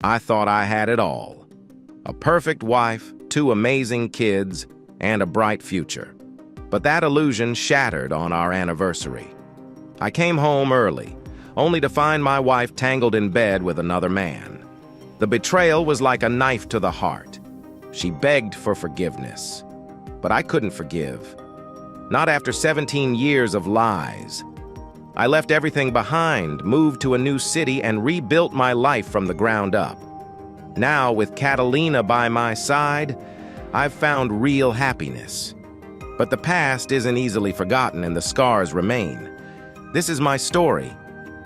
I thought I had it all. A perfect wife, two amazing kids, and a bright future. But that illusion shattered on our anniversary. I came home early, only to find my wife tangled in bed with another man. The betrayal was like a knife to the heart. She begged for forgiveness, but I couldn't forgive. Not after 17 years of lies. I left everything behind, moved to a new city, and rebuilt my life from the ground up. Now, with Catalina by my side, I've found real happiness. But the past isn't easily forgotten and the scars remain. This is my story,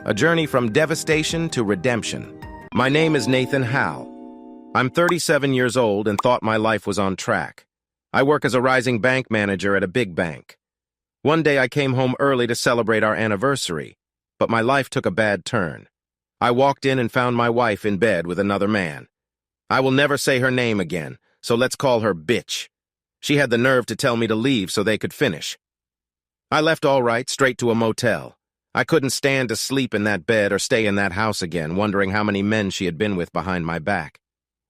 a journey from devastation to redemption. My name is Nathan Howell. I'm 37 years old and thought my life was on track. I work as a rising bank manager at a big bank. One day I came home early to celebrate our anniversary, but my life took a bad turn. I walked in and found my wife in bed with another man. I will never say her name again, so let's call her Bitch. She had the nerve to tell me to leave so they could finish. I left all right, straight to a motel. I couldn't stand to sleep in that bed or stay in that house again, wondering how many men she had been with behind my back.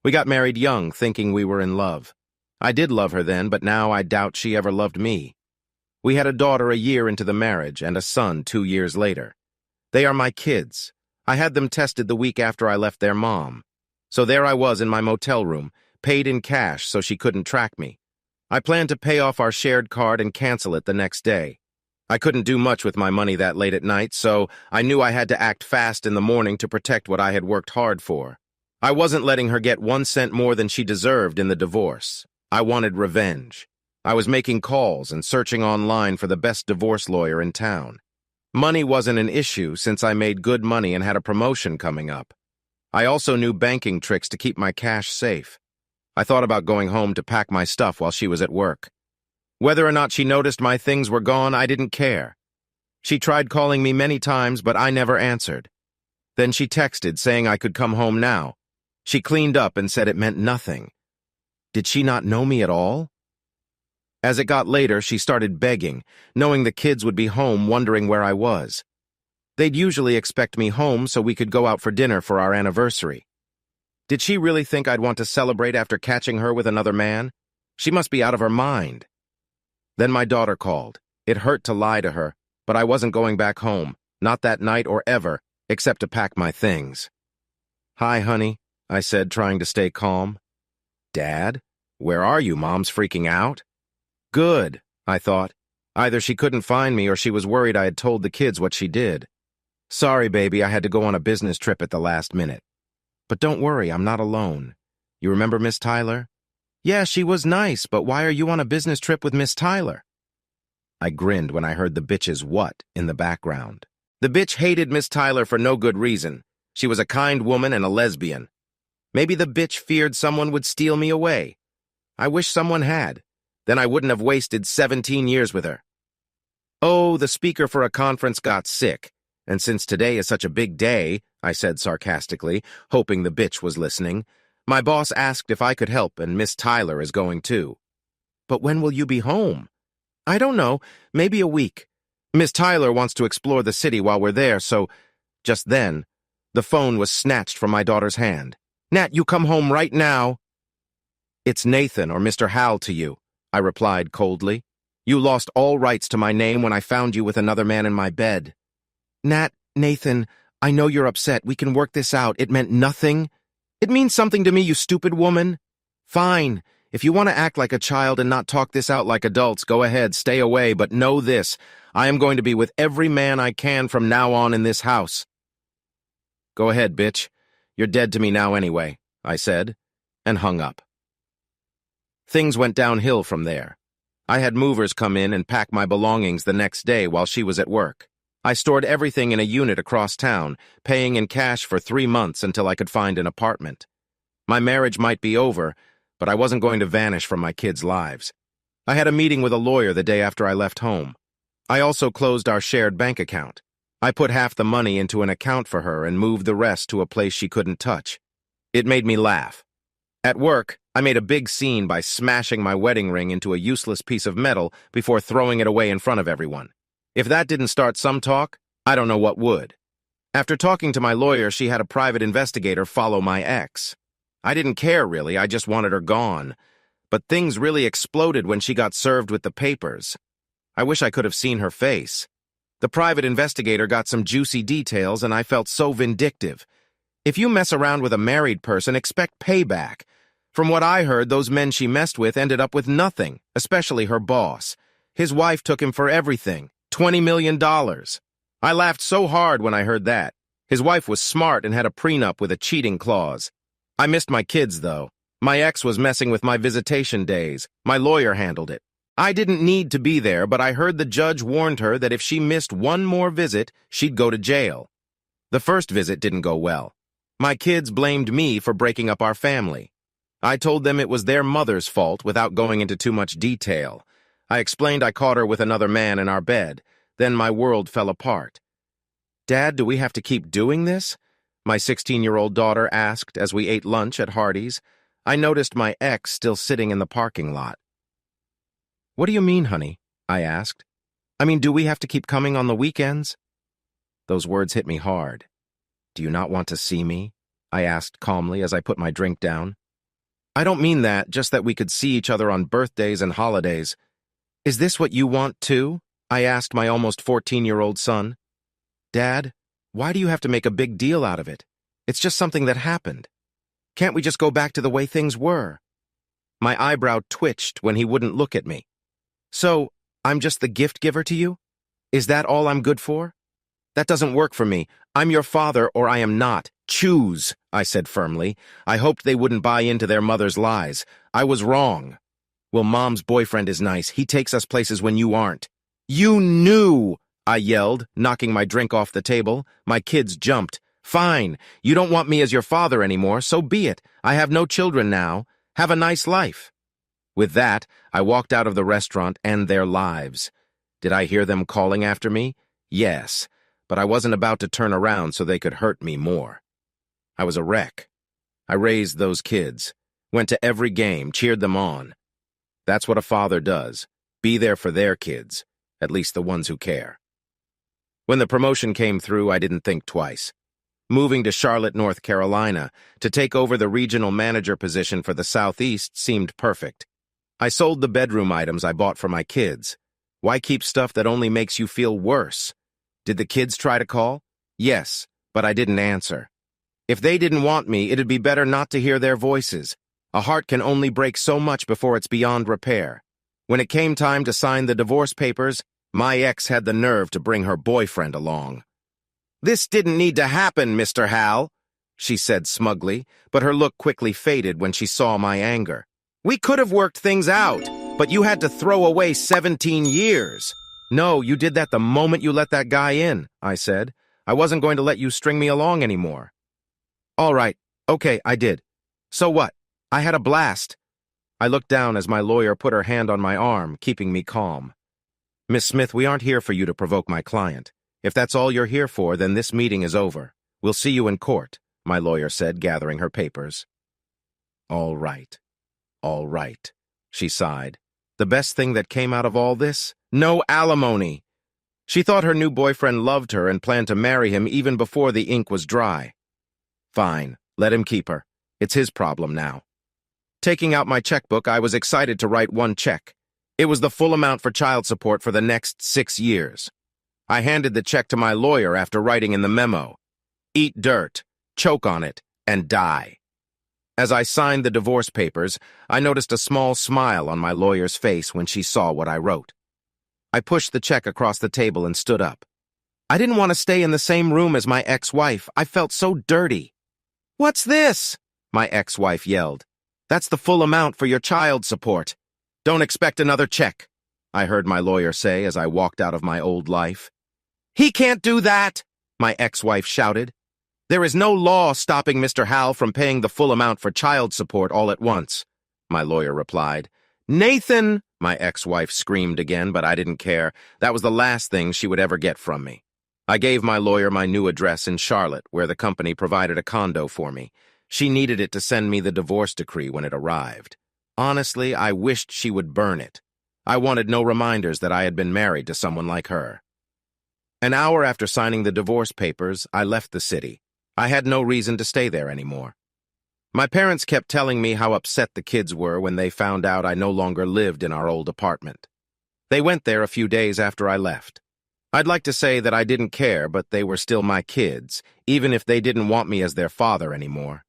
We got married young, thinking we were in love. I did love her then, but now I doubt she ever loved me. We had a daughter a year into the marriage and a son 2 years later. They are my kids. I had them tested the week after I left their mom. So there I was in my motel room, paid in cash so she couldn't track me. I planned to pay off our shared card and cancel it the next day. I couldn't do much with my money that late at night, so I knew I had to act fast in the morning to protect what I had worked hard for. I wasn't letting her get 1 cent more than she deserved in the divorce. I wanted revenge. I was making calls and searching online for the best divorce lawyer in town. Money wasn't an issue since I made good money and had a promotion coming up. I also knew banking tricks to keep my cash safe. I thought about going home to pack my stuff while she was at work. Whether or not she noticed my things were gone, I didn't care. She tried calling me many times, but I never answered. Then she texted saying I could come home now. She cleaned up and said it meant nothing. Did she not know me at all? As it got later, she started begging, knowing the kids would be home wondering where I was. They'd usually expect me home so we could go out for dinner for our anniversary. Did she really think I'd want to celebrate after catching her with another man? She must be out of her mind. Then my daughter called. It hurt to lie to her, but I wasn't going back home, not that night or ever, except to pack my things. "Hi, honey," I said, trying to stay calm. "Dad? Where are you? Mom's freaking out?" Good, I thought. Either she couldn't find me or she was worried I had told the kids what she did. "Sorry, baby, I had to go on a business trip at the last minute. But don't worry, I'm not alone. You remember Miss Tyler?" "Yeah, she was nice, but why are you on a business trip with Miss Tyler?" I grinned when I heard the bitch's "what" in the background. The bitch hated Miss Tyler for no good reason. She was a kind woman and a lesbian. Maybe the bitch feared someone would steal me away. I wish someone had. Then I wouldn't have wasted 17 years with her. "Oh, the speaker for a conference got sick, and since today is such a big day," I said sarcastically, hoping the bitch was listening, "my boss asked if I could help, and Miss Tyler is going too." "But when will you be home?" "I don't know, maybe a week. Miss Tyler wants to explore the city while we're there, so—" Just then, the phone was snatched from my daughter's hand. "Nat, you come home right now." "It's Nathan or Mr. Hal to you," I replied coldly. "You lost all rights to my name when I found you with another man in my bed." "Nat, Nathan, I know you're upset. We can work this out. It meant nothing." "It means something to me, you stupid woman." "Fine. If you want to act like a child and not talk this out like adults, go ahead, stay away, but know this. I am going to be with every man I can from now on in this house." "Go ahead, bitch. You're dead to me now anyway," I said, and hung up. Things went downhill from there. I had movers come in and pack my belongings the next day while she was at work. I stored everything in a unit across town, paying in cash for 3 months until I could find an apartment. My marriage might be over, but I wasn't going to vanish from my kids' lives. I had a meeting with a lawyer the day after I left home. I also closed our shared bank account. I put half the money into an account for her and moved the rest to a place she couldn't touch. It made me laugh. At work, I made a big scene by smashing my wedding ring into a useless piece of metal before throwing it away in front of everyone. If that didn't start some talk, I don't know what would. After talking to my lawyer, she had a private investigator follow my ex. I didn't care, really, I just wanted her gone. But things really exploded when she got served with the papers. I wish I could have seen her face. The private investigator got some juicy details, and I felt so vindictive. If you mess around with a married person, expect payback. From what I heard, those men she messed with ended up with nothing, especially her boss. His wife took him for everything, $20 million. I laughed so hard when I heard that. His wife was smart and had a prenup with a cheating clause. I missed my kids, though. My ex was messing with my visitation days. My lawyer handled it. I didn't need to be there, but I heard the judge warned her that if she missed one more visit, she'd go to jail. The first visit didn't go well. My kids blamed me for breaking up our family. I told them it was their mother's fault without going into too much detail. I explained I caught her with another man in our bed. Then my world fell apart. "Dad, do we have to keep doing this?" my 16-year-old daughter asked as we ate lunch at Hardee's. I noticed my ex still sitting in the parking lot. "What do you mean, honey?" I asked. "I mean, do we have to keep coming on the weekends?" Those words hit me hard. "Do you not want to see me?" I asked calmly as I put my drink down. "I don't mean that, just that we could see each other on birthdays and holidays." "Is this what you want, too?" I asked my almost 14-year-old son. "Dad, why do you have to make a big deal out of it? It's just something that happened. Can't we just go back to the way things were?" My eyebrow twitched when he wouldn't look at me. "So, I'm just the gift giver to you? Is that all I'm good for?" "That doesn't work for me. I'm your father or I am not. Choose," I said firmly. I hoped they wouldn't buy into their mother's lies. I was wrong. "Well, Mom's boyfriend is nice. He takes us places when you aren't." "You knew!" I yelled, knocking my drink off the table. My kids jumped. "Fine. You don't want me as your father anymore, so be it. I have no children now. Have a nice life." With that, I walked out of the restaurant and their lives. Did I hear them calling after me? Yes, but I wasn't about to turn around so they could hurt me more. I was a wreck. I raised those kids, went to every game, cheered them on. That's what a father does. Be there for their kids, at least the ones who care. When the promotion came through, I didn't think twice. Moving to Charlotte, North Carolina, to take over the regional manager position for the Southeast seemed perfect. I sold the bedroom items I bought for my kids. Why keep stuff that only makes you feel worse? Did the kids try to call? Yes, but I didn't answer. If they didn't want me, it'd be better not to hear their voices. A heart can only break so much before it's beyond repair. When it came time to sign the divorce papers, my ex had the nerve to bring her boyfriend along. "This didn't need to happen, Mr. Hal," she said smugly, but her look quickly faded when she saw my anger. "We could have worked things out, but you had to throw away 17 years. "No, you did that the moment you let that guy in," I said. "I wasn't going to let you string me along anymore." "All right, okay, I did. So what? I had a blast." I looked down as my lawyer put her hand on my arm, keeping me calm. "Miss Smith, we aren't here for you to provoke my client. If that's all you're here for, then this meeting is over. We'll see you in court," my lawyer said, gathering her papers. All right, she sighed. The best thing that came out of all this? No alimony. She thought her new boyfriend loved her and planned to marry him even before the ink was dry. Fine, let him keep her. It's his problem now. Taking out my checkbook, I was excited to write one check. It was the full amount for child support for the next 6 years. I handed the check to my lawyer after writing in the memo, "Eat dirt, choke on it, and die." As I signed the divorce papers, I noticed a small smile on my lawyer's face when she saw what I wrote. I pushed the check across the table and stood up. I didn't want to stay in the same room as my ex-wife. I felt so dirty. "What's this?" my ex-wife yelled. "That's the full amount for your child support. Don't expect another check," I heard my lawyer say as I walked out of my old life. "He can't do that," my ex-wife shouted. "There is no law stopping Mr. Hal from paying the full amount for child support all at once," my lawyer replied. "Nathan," my ex-wife screamed again, but I didn't care. That was the last thing she would ever get from me. I gave my lawyer my new address in Charlotte, where the company provided a condo for me. She needed it to send me the divorce decree when it arrived. Honestly, I wished she would burn it. I wanted no reminders that I had been married to someone like her. An hour after signing the divorce papers, I left the city. I had no reason to stay there anymore. My parents kept telling me how upset the kids were when they found out I no longer lived in our old apartment. They went there a few days after I left. I'd like to say that I didn't care, but they were still my kids, even if they didn't want me as their father anymore.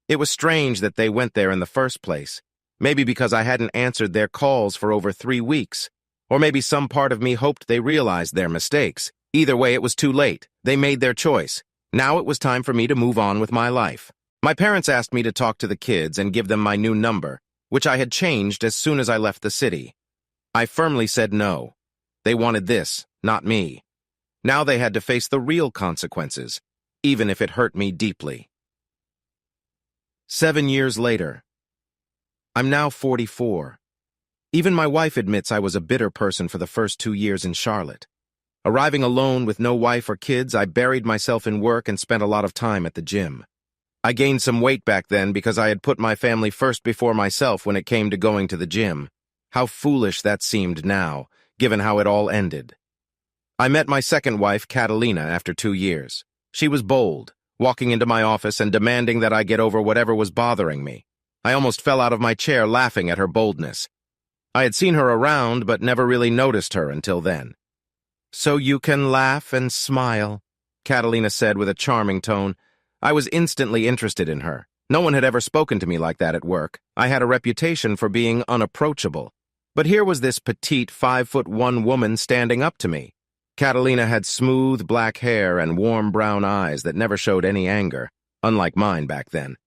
It was strange that they went there in the first place, maybe because I hadn't answered their calls for over 3 weeks, or maybe some part of me hoped they realized their mistakes. Either way, it was too late. They made their choice. Now it was time for me to move on with my life. My parents asked me to talk to the kids and give them my new number, which I had changed as soon as I left the city. I firmly said no. They wanted this, not me. Now they had to face the real consequences, even if it hurt me deeply. 7 years later. I'm now 44. Even my wife admits I was a bitter person for the first 2 years in Charlotte. Arriving alone with no wife or kids, I buried myself in work and spent a lot of time at the gym. I gained some weight back then because I had put my family first before myself when it came to going to the gym. How foolish that seemed now, given how it all ended. I met my second wife, Catalina, after 2 years. She was bold, walking into my office and demanding that I get over whatever was bothering me. I almost fell out of my chair laughing at her boldness. I had seen her around, but never really noticed her until then. "So you can laugh and smile," Catalina said with a charming tone. I was instantly interested in her. No one had ever spoken to me like that at work. I had a reputation for being unapproachable. But here was this petite 5'1" woman standing up to me. Catalina had smooth black hair and warm brown eyes that never showed any anger, unlike mine back then.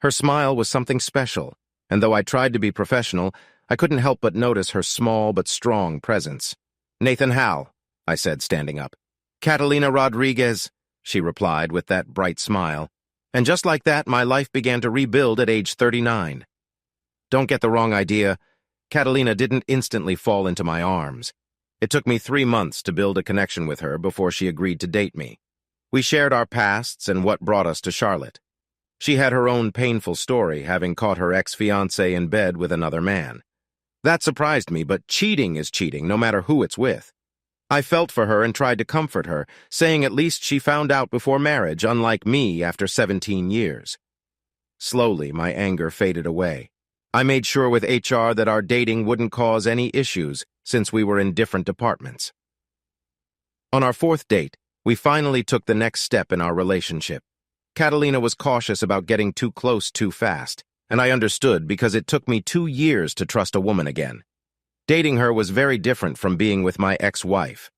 Her smile was something special, and though I tried to be professional, I couldn't help but notice her small but strong presence. "Nathan Howell," I said, standing up. "Catalina Rodriguez," she replied with that bright smile. And just like that, my life began to rebuild at age 39. Don't get the wrong idea. Catalina didn't instantly fall into my arms. It took me 3 months to build a connection with her before she agreed to date me. We shared our pasts and what brought us to Charlotte. She had her own painful story, having caught her ex-fiancé in bed with another man. That surprised me, but cheating is cheating, no matter who it's with. I felt for her and tried to comfort her, saying at least she found out before marriage, unlike me after 17 years. Slowly, my anger faded away. I made sure with HR that our dating wouldn't cause any issues since we were in different departments. On our 4th date, we finally took the next step in our relationship. Catalina was cautious about getting too close too fast, and I understood because it took me 2 years to trust a woman again. Dating her was very different from being with my ex-wife.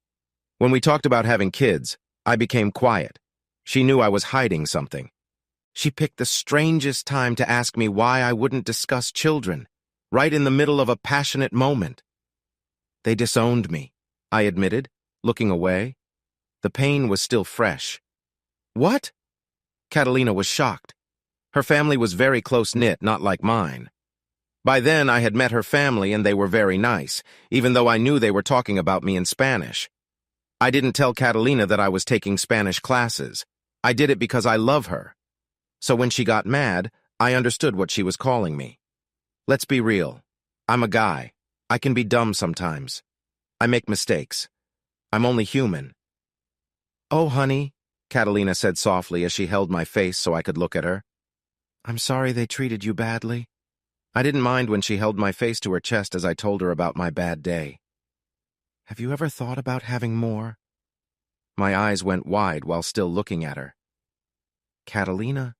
When we talked about having kids, I became quiet. She knew I was hiding something. She picked the strangest time to ask me why I wouldn't discuss children, right in the middle of a passionate moment. They disowned me, I admitted, looking away. The pain was still fresh. "What?" Catalina was shocked. Her family was very close-knit, not like mine. By then, I had met her family and they were very nice, even though I knew they were talking about me in Spanish. I didn't tell Catalina that I was taking Spanish classes. I did it because I love her. So when she got mad, I understood what she was calling me. Let's be real. I'm a guy. I can be dumb sometimes. I make mistakes. I'm only human. "Oh, honey," Catalina said softly as she held my face so I could look at her. "I'm sorry they treated you badly." I didn't mind when she held my face to her chest as I told her about my bad day. "Have you ever thought about having more?" My eyes went wide while still looking at her. "Catalina?"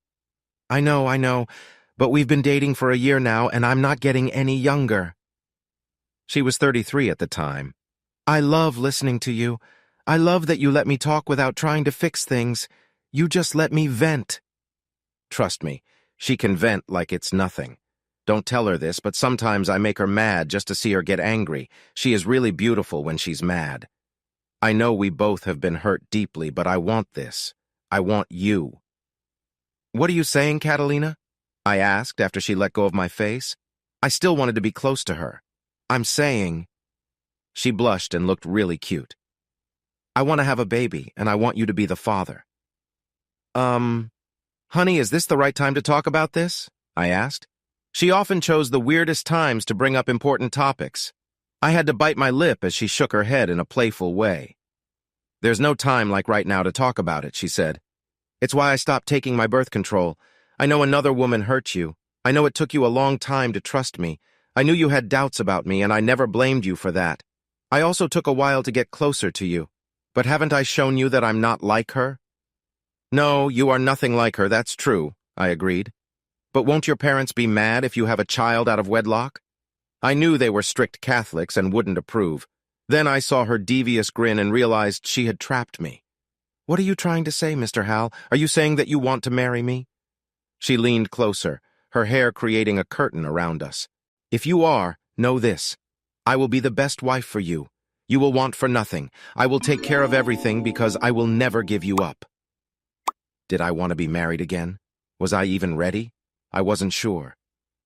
I know, but we've been dating for a year now and I'm not getting any younger." She was 33 at the time. "I love listening to you. I love that you let me talk without trying to fix things. You just let me vent." Trust me, she can vent like it's nothing. Don't tell her this, but sometimes I make her mad just to see her get angry. She is really beautiful when she's mad. I know we both have been hurt deeply, but I want this. I want you. "What are you saying, Catalina?" I asked after she let go of my face. I still wanted to be close to her. "I'm saying..." She blushed and looked really cute. "I want to have a baby, and I want you to be the father." Honey, is this the right time to talk about this?" I asked. She often chose the weirdest times to bring up important topics. I had to bite my lip as she shook her head in a playful way. There's no time like right now to talk about it, she said. It's why I stopped taking my birth control. I know another woman hurt you. I know it took you a long time to trust me. I knew you had doubts about me, and I never blamed you for that. I also took a while to get closer to you. But haven't I shown you that I'm not like her? No, you are nothing like her, that's true, I agreed. But won't your parents be mad if you have a child out of wedlock? I knew they were strict Catholics and wouldn't approve. Then I saw her devious grin and realized she had trapped me. What are you trying to say, Mr. Hal? Are you saying that you want to marry me? She leaned closer, her hair creating a curtain around us. If you are, know this. I will be the best wife for you. You will want for nothing. I will take care of everything because I will never give you up. Did I want to be married again? Was I even ready? I wasn't sure.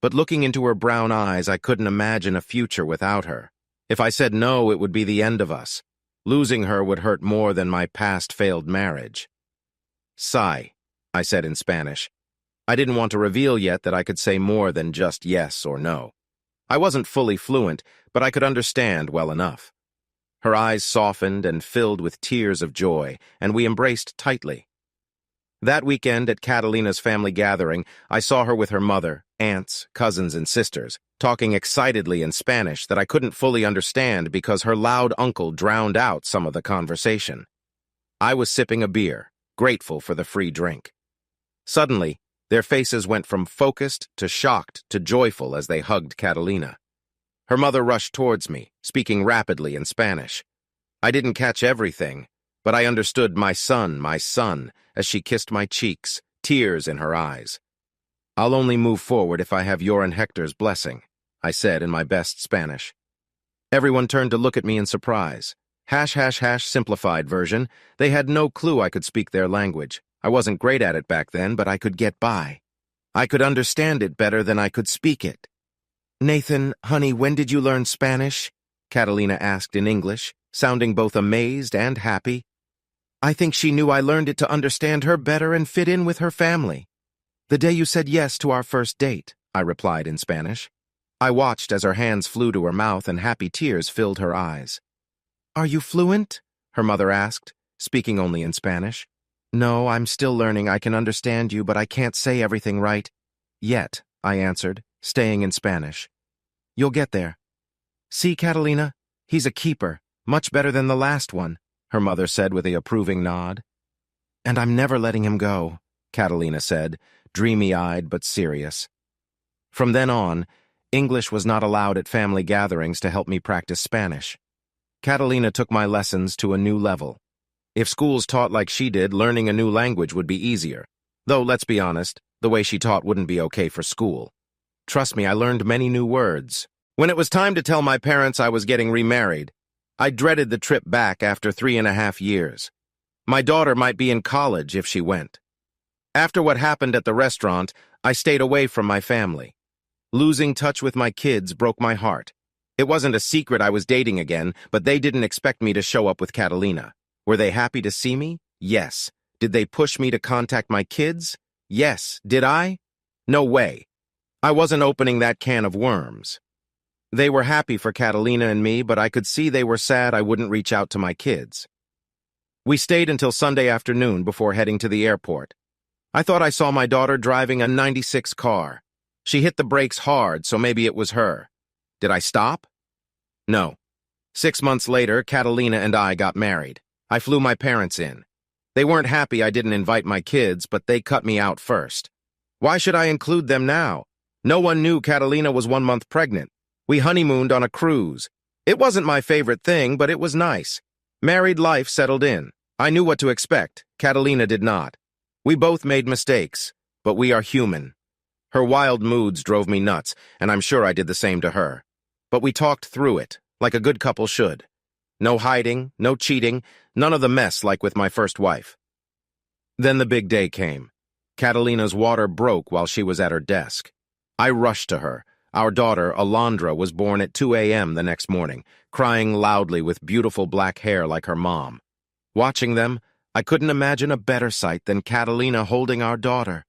But looking into her brown eyes, I couldn't imagine a future without her. If I said no, it would be the end of us. Losing her would hurt more than my past failed marriage. Sigh, I said in Spanish. I didn't want to reveal yet that I could say more than just yes or no. I wasn't fully fluent, but I could understand well enough. Her eyes softened and filled with tears of joy, and we embraced tightly. That weekend at Catalina's family gathering, I saw her with her mother, aunts, cousins, and sisters, talking excitedly in Spanish that I couldn't fully understand because her loud uncle drowned out some of the conversation. I was sipping a beer, grateful for the free drink. Suddenly, their faces went from focused to shocked to joyful as they hugged Catalina. Her mother rushed towards me, speaking rapidly in Spanish. I didn't catch everything, but I understood my son, as she kissed my cheeks, tears in her eyes. I'll only move forward if I have your and Hector's blessing, I said in my best Spanish. Everyone turned to look at me in surprise. Simplified version. They had no clue I could speak their language. I wasn't great at it back then, but I could get by. I could understand it better than I could speak it. Nathan, honey, when did you learn Spanish? Catalina asked in English, sounding both amazed and happy. I think she knew I learned it to understand her better and fit in with her family. The day you said yes to our first date, I replied in Spanish. I watched as her hands flew to her mouth and happy tears filled her eyes. Are you fluent? Her mother asked, speaking only in Spanish. No, I'm still learning. I can understand you, but I can't say everything right. Yet, I answered, staying in Spanish. You'll get there. See, Catalina? He's a keeper, much better than the last one, her mother said with a approving nod. And I'm never letting him go, Catalina said, dreamy-eyed but serious. From then on, English was not allowed at family gatherings to help me practice Spanish. Catalina took my lessons to a new level. If schools taught like she did, learning a new language would be easier. Though, let's be honest, the way she taught wouldn't be okay for school. Trust me, I learned many new words. When it was time to tell my parents I was getting remarried, I dreaded the trip back after 3.5 years. My daughter might be in college if she went. After what happened at the restaurant, I stayed away from my family. Losing touch with my kids broke my heart. It wasn't a secret I was dating again, but they didn't expect me to show up with Catalina. Were they happy to see me? Yes. Did they push me to contact my kids? Yes. Did I? No way. I wasn't opening that can of worms. They were happy for Catalina and me, but I could see they were sad I wouldn't reach out to my kids. We stayed until Sunday afternoon before heading to the airport. I thought I saw my daughter driving a '96 car. She hit the brakes hard, so maybe it was her. Did I stop? No. 6 months later, Catalina and I got married. I flew my parents in. They weren't happy I didn't invite my kids, but they cut me out first. Why should I include them now? No one knew Catalina was 1 month pregnant. We honeymooned on a cruise. It wasn't my favorite thing, but it was nice. Married life settled in. I knew what to expect. Catalina did not. We both made mistakes, but we are human. Her wild moods drove me nuts, and I'm sure I did the same to her. But we talked through it, like a good couple should. No hiding, no cheating, none of the mess like with my first wife. Then the big day came. Catalina's water broke while she was at her desk. I rushed to her. Our daughter, Alondra, was born at 2 a.m. the next morning, crying loudly with beautiful black hair like her mom. Watching them, I couldn't imagine a better sight than Catalina holding our daughter.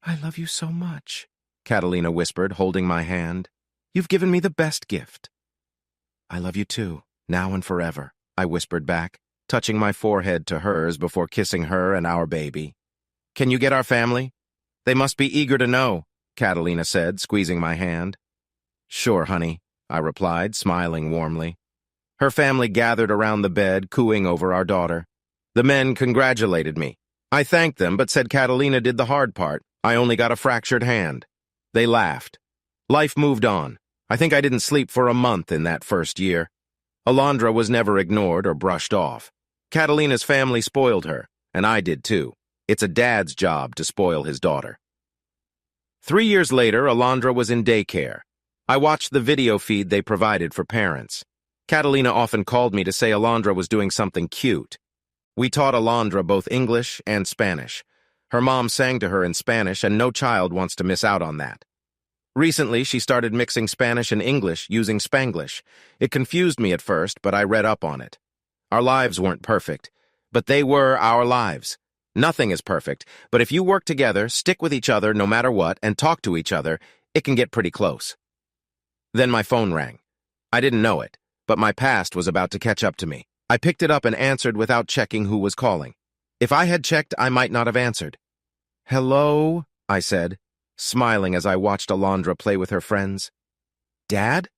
I love you so much, Catalina whispered, holding my hand. You've given me the best gift. I love you too, now and forever, I whispered back. touching my forehead to hers before kissing her and our baby. "Can you get our family? They must be eager to know," Catalina said, squeezing my hand. "Sure, honey," I replied, smiling warmly. Her family gathered around the bed, cooing over our daughter. The men congratulated me. I thanked them, but said Catalina did the hard part. I only got a fractured hand. They laughed. Life moved on. I think I didn't sleep for a month in that first year. Alondra was never ignored or brushed off. Catalina's family spoiled her, and I did too. It's a dad's job to spoil his daughter. 3 years later, Alondra was in daycare. I watched the video feed they provided for parents. Catalina often called me to say Alondra was doing something cute. We taught Alondra both English and Spanish. Her mom sang to her in Spanish, and no child wants to miss out on that. Recently, she started mixing Spanish and English using Spanglish. It confused me at first, but I read up on it. Our lives weren't perfect, but they were our lives. Nothing is perfect, but if you work together, stick with each other no matter what, and talk to each other, it can get pretty close. Then my phone rang. I didn't know it, but my past was about to catch up to me. I picked it up and answered without checking who was calling. If I had checked, I might not have answered. "Hello," I said, smiling as I watched Alondra play with her friends. "Dad?"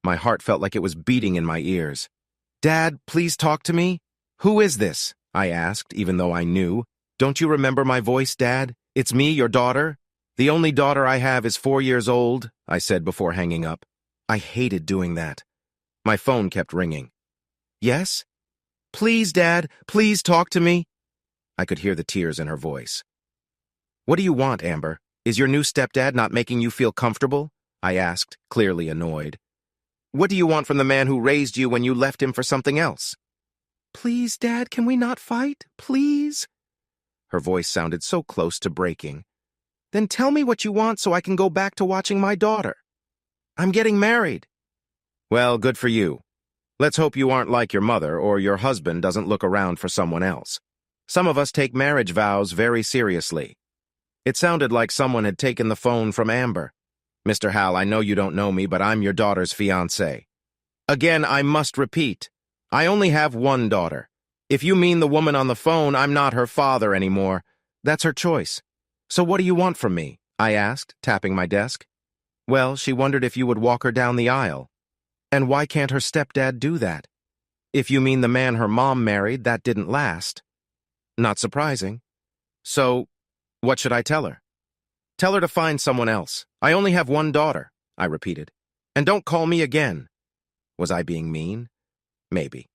My heart felt like it was beating in my ears. "Dad, please talk to me?" "Who is this?" I asked, even though I knew. "Don't you remember my voice, Dad? It's me, your daughter. The only daughter I have is 4 years old," I said before hanging up. I hated doing that. My phone kept ringing. "Yes?" "Please, Dad, please talk to me." I could hear the tears in her voice. "What do you want, Amber? Is your new stepdad not making you feel comfortable?" I asked, clearly annoyed. "What do you want from the man who raised you when you left him for something else?" "Please, Dad, can we not fight? Please?" Her voice sounded so close to breaking. "Then tell me what you want so I can go back to watching my daughter. I'm getting married." "Well, good for you. Let's hope you aren't like your mother or your husband doesn't look around for someone else. Some of us take marriage vows very seriously." It sounded like someone had taken the phone from Amber. "Mr. Hal, I know you don't know me, but I'm your daughter's fiancé. Again, I must repeat, I only have one daughter. If you mean the woman on the phone, I'm not her father anymore. That's her choice. So what do you want from me?" I asked, tapping my desk. "Well, she wondered if you would walk her down the aisle." "And why can't her stepdad do that?" "If you mean the man her mom married, that didn't last." "Not surprising. So, what should I tell her?" "Tell her to find someone else. I only have one daughter," I repeated. "And don't call me again." Was I being mean? Maybe.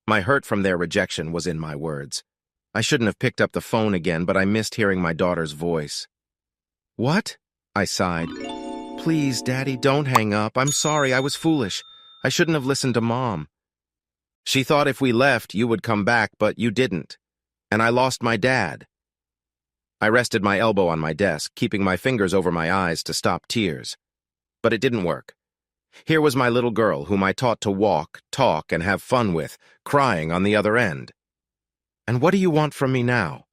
My hurt from their rejection was in my words. I shouldn't have picked up the phone again, but I missed hearing my daughter's voice. "What?" I sighed. "Please, Daddy, don't hang up. I'm sorry, I was foolish. I shouldn't have listened to Mom. She thought if we left, you would come back, but you didn't. And I lost my dad." I rested my elbow on my desk, keeping my fingers over my eyes to stop tears. But it didn't work. Here was my little girl, whom I taught to walk, talk, and have fun with, crying on the other end. "And what do you want from me now?"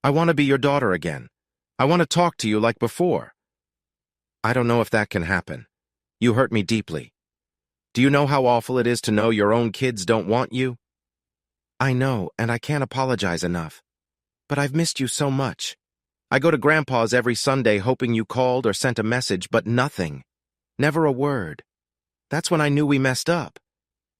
"I want to be your daughter again. I want to talk to you like before." "I don't know if that can happen. You hurt me deeply. Do you know how awful it is to know your own kids don't want you?" "I know, and I can't apologize enough. But I've missed you so much. I go to Grandpa's every Sunday hoping you called or sent a message, but nothing. Never a word. That's when I knew we messed up.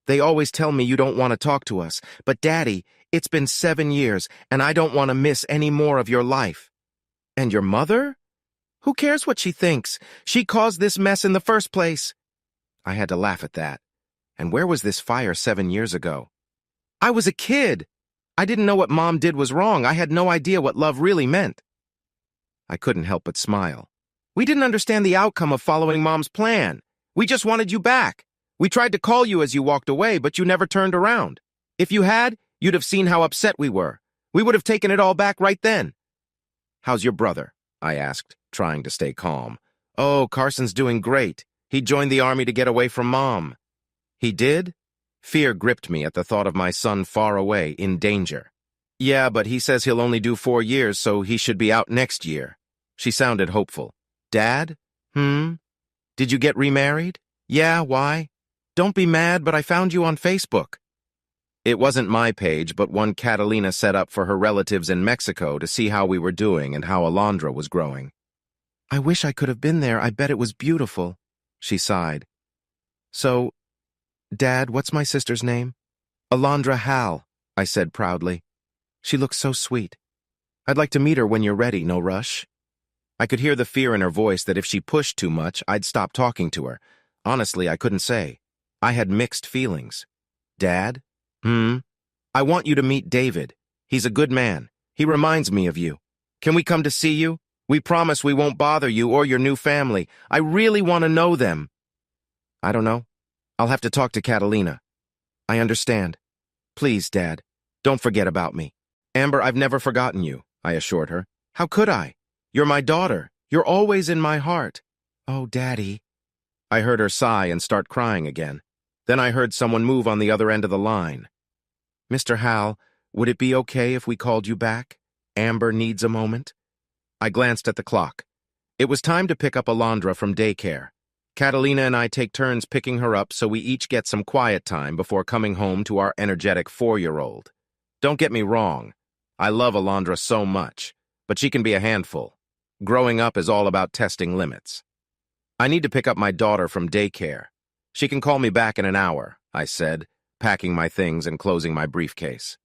They always tell me you don't want to talk to us, but Daddy, it's been 7 years, and I don't want to miss any more of your life." "And your mother? Who cares what she thinks? She caused this mess in the first place." I had to laugh at that. And where was this fire 7 years ago? I was a kid. I didn't know what Mom did was wrong. I had no idea what love really meant. I couldn't help but smile. "We didn't understand the outcome of following Mom's plan. We just wanted you back. We tried to call you as you walked away, but you never turned around. If you had, you'd have seen how upset we were. We would have taken it all back right then." "How's your brother?" I asked, trying to stay calm. "Oh, Carson's doing great. He joined the army to get away from Mom." "He did?" Fear gripped me at the thought of my son far away, in danger. "Yeah, but he says he'll only do 4 years, so he should be out next year." She sounded hopeful. "Dad? Did you get remarried?" "Yeah, why?" "Don't be mad, but I found you on Facebook." It wasn't my page, but one Catalina set up for her relatives in Mexico to see how we were doing and how Alondra was growing. I wish I could have been there. I bet it was beautiful, she sighed. So, Dad, what's my sister's name? Alondra Hal, I said proudly. She looks so sweet. I'd like to meet her when you're ready, no rush. I could hear the fear in her voice that if she pushed too much, I'd stop talking to her. Honestly, I couldn't say. I had mixed feelings. Dad? I want you to meet David. He's a good man. He reminds me of you. Can we come to see you? We promise we won't bother you or your new family. I really want to know them. I don't know. I'll have to talk to Catalina. I understand. Please, Dad, don't forget about me. Amber, I've never forgotten you, I assured her. How could I? You're my daughter. You're always in my heart. Oh, Daddy. I heard her sigh and start crying again. Then I heard someone move on the other end of the line. Mr. Hal, would it be okay if we called you back? Amber needs a moment. I glanced at the clock. It was time to pick up Alondra from daycare. Catalina and I take turns picking her up so we each get some quiet time before coming home to our energetic 4-year-old. Don't get me wrong. I love Alondra so much, but she can be a handful. Growing up is all about testing limits. I need to pick up my daughter from daycare. She can call me back in an hour, I said, packing my things and closing my briefcase.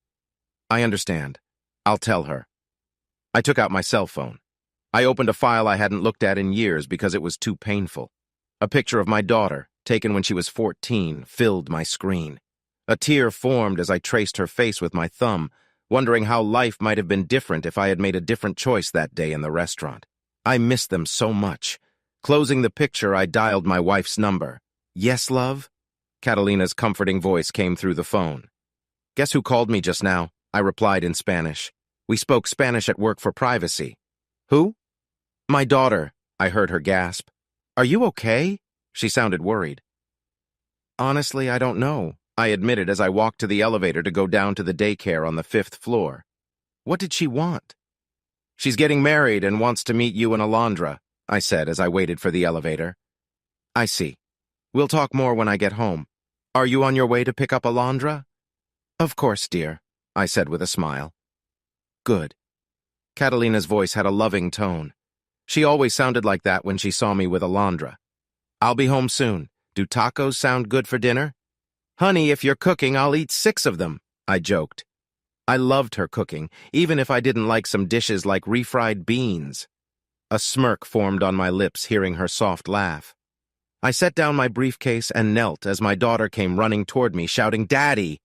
I understand. I'll tell her. I took out my cell phone. I opened a file I hadn't looked at in years because it was too painful. A picture of my daughter, taken when she was 14, filled my screen. A tear formed as I traced her face with my thumb, wondering how life might have been different if I had made a different choice that day in the restaurant. I missed them so much. Closing the picture, I dialed my wife's number. Yes, love? Catalina's comforting voice came through the phone. Guess who called me just now? I replied in Spanish. We spoke Spanish at work for privacy. Who? My daughter, I heard her gasp. Are you okay? She sounded worried. Honestly, I don't know, I admitted as I walked to the elevator to go down to the daycare on the 5th floor. What did she want? She's getting married and wants to meet you and Alondra, I said as I waited for the elevator. I see. We'll talk more when I get home. Are you on your way to pick up Alondra? Of course, dear, I said with a smile. Good. Catalina's voice had a loving tone. She always sounded like that when she saw me with Alondra. I'll be home soon. Do tacos sound good for dinner? Honey, if you're cooking, I'll eat 6 of them, I joked. I loved her cooking, even if I didn't like some dishes like refried beans. A smirk formed on my lips hearing her soft laugh. I set down my briefcase and knelt as my daughter came running toward me, shouting, Daddy!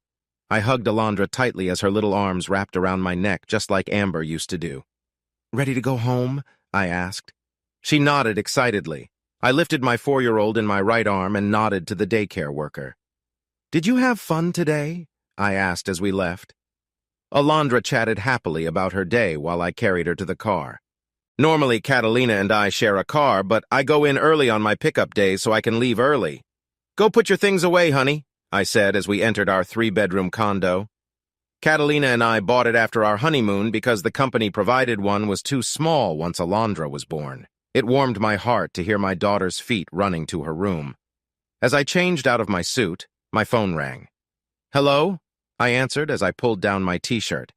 I hugged Alondra tightly as her little arms wrapped around my neck, just like Amber used to do. Ready to go home? I asked. She nodded excitedly. I lifted my 4-year-old in my right arm and nodded to the daycare worker. Did you have fun today? I asked as we left. Alondra chatted happily about her day while I carried her to the car. Normally, Catalina and I share a car, but I go in early on my pickup days so I can leave early. Go put your things away, honey, I said as we entered our 3-bedroom condo. Catalina and I bought it after our honeymoon because the company provided one was too small once Alondra was born. It warmed my heart to hear my daughter's feet running to her room. As I changed out of my suit, my phone rang. Hello? I answered as I pulled down my t-shirt.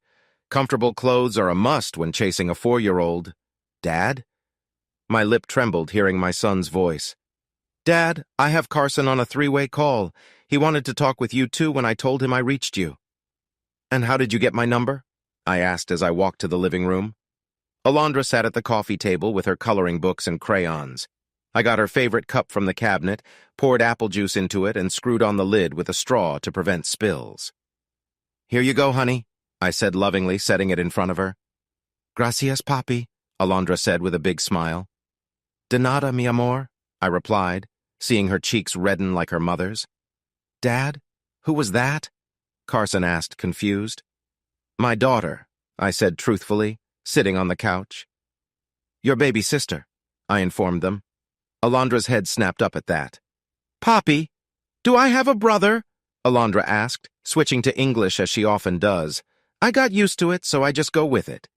Comfortable clothes are a must when chasing a 4-year-old. Dad? My lip trembled hearing my son's voice. Dad, I have Carson on a 3-way call. He wanted to talk with you too when I told him I reached you. And how did you get my number? I asked as I walked to the living room. Alondra sat at the coffee table with her coloring books and crayons. I got her favorite cup from the cabinet, poured apple juice into it, and screwed on the lid with a straw to prevent spills. Here you go, honey, I said lovingly, setting it in front of her. Gracias, papi, Alondra said with a big smile. De nada, mi amor, I replied, seeing her cheeks redden like her mother's. Dad? Who was that? Carson asked, confused. My daughter, I said truthfully, sitting on the couch. Your baby sister, I informed them. Alondra's head snapped up at that. Poppy, do I have a brother? Alondra asked, switching to English as she often does. I got used to it, so I just go with it.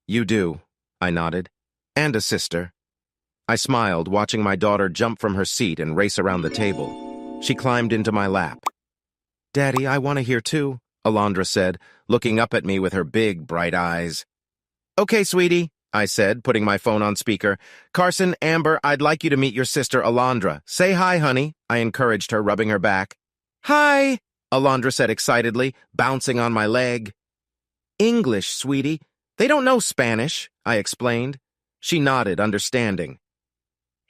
You do, I nodded. And a sister. I smiled, watching my daughter jump from her seat and race around the table. She climbed into my lap. Daddy, I want to hear too, Alondra said, looking up at me with her big, bright eyes. Okay, sweetie, I said, putting my phone on speaker. Carson, Amber, I'd like you to meet your sister, Alondra. Say hi, honey, I encouraged her, rubbing her back. Hi, Alondra said excitedly, bouncing on my leg. English, sweetie. They don't know Spanish, I explained. She nodded, understanding.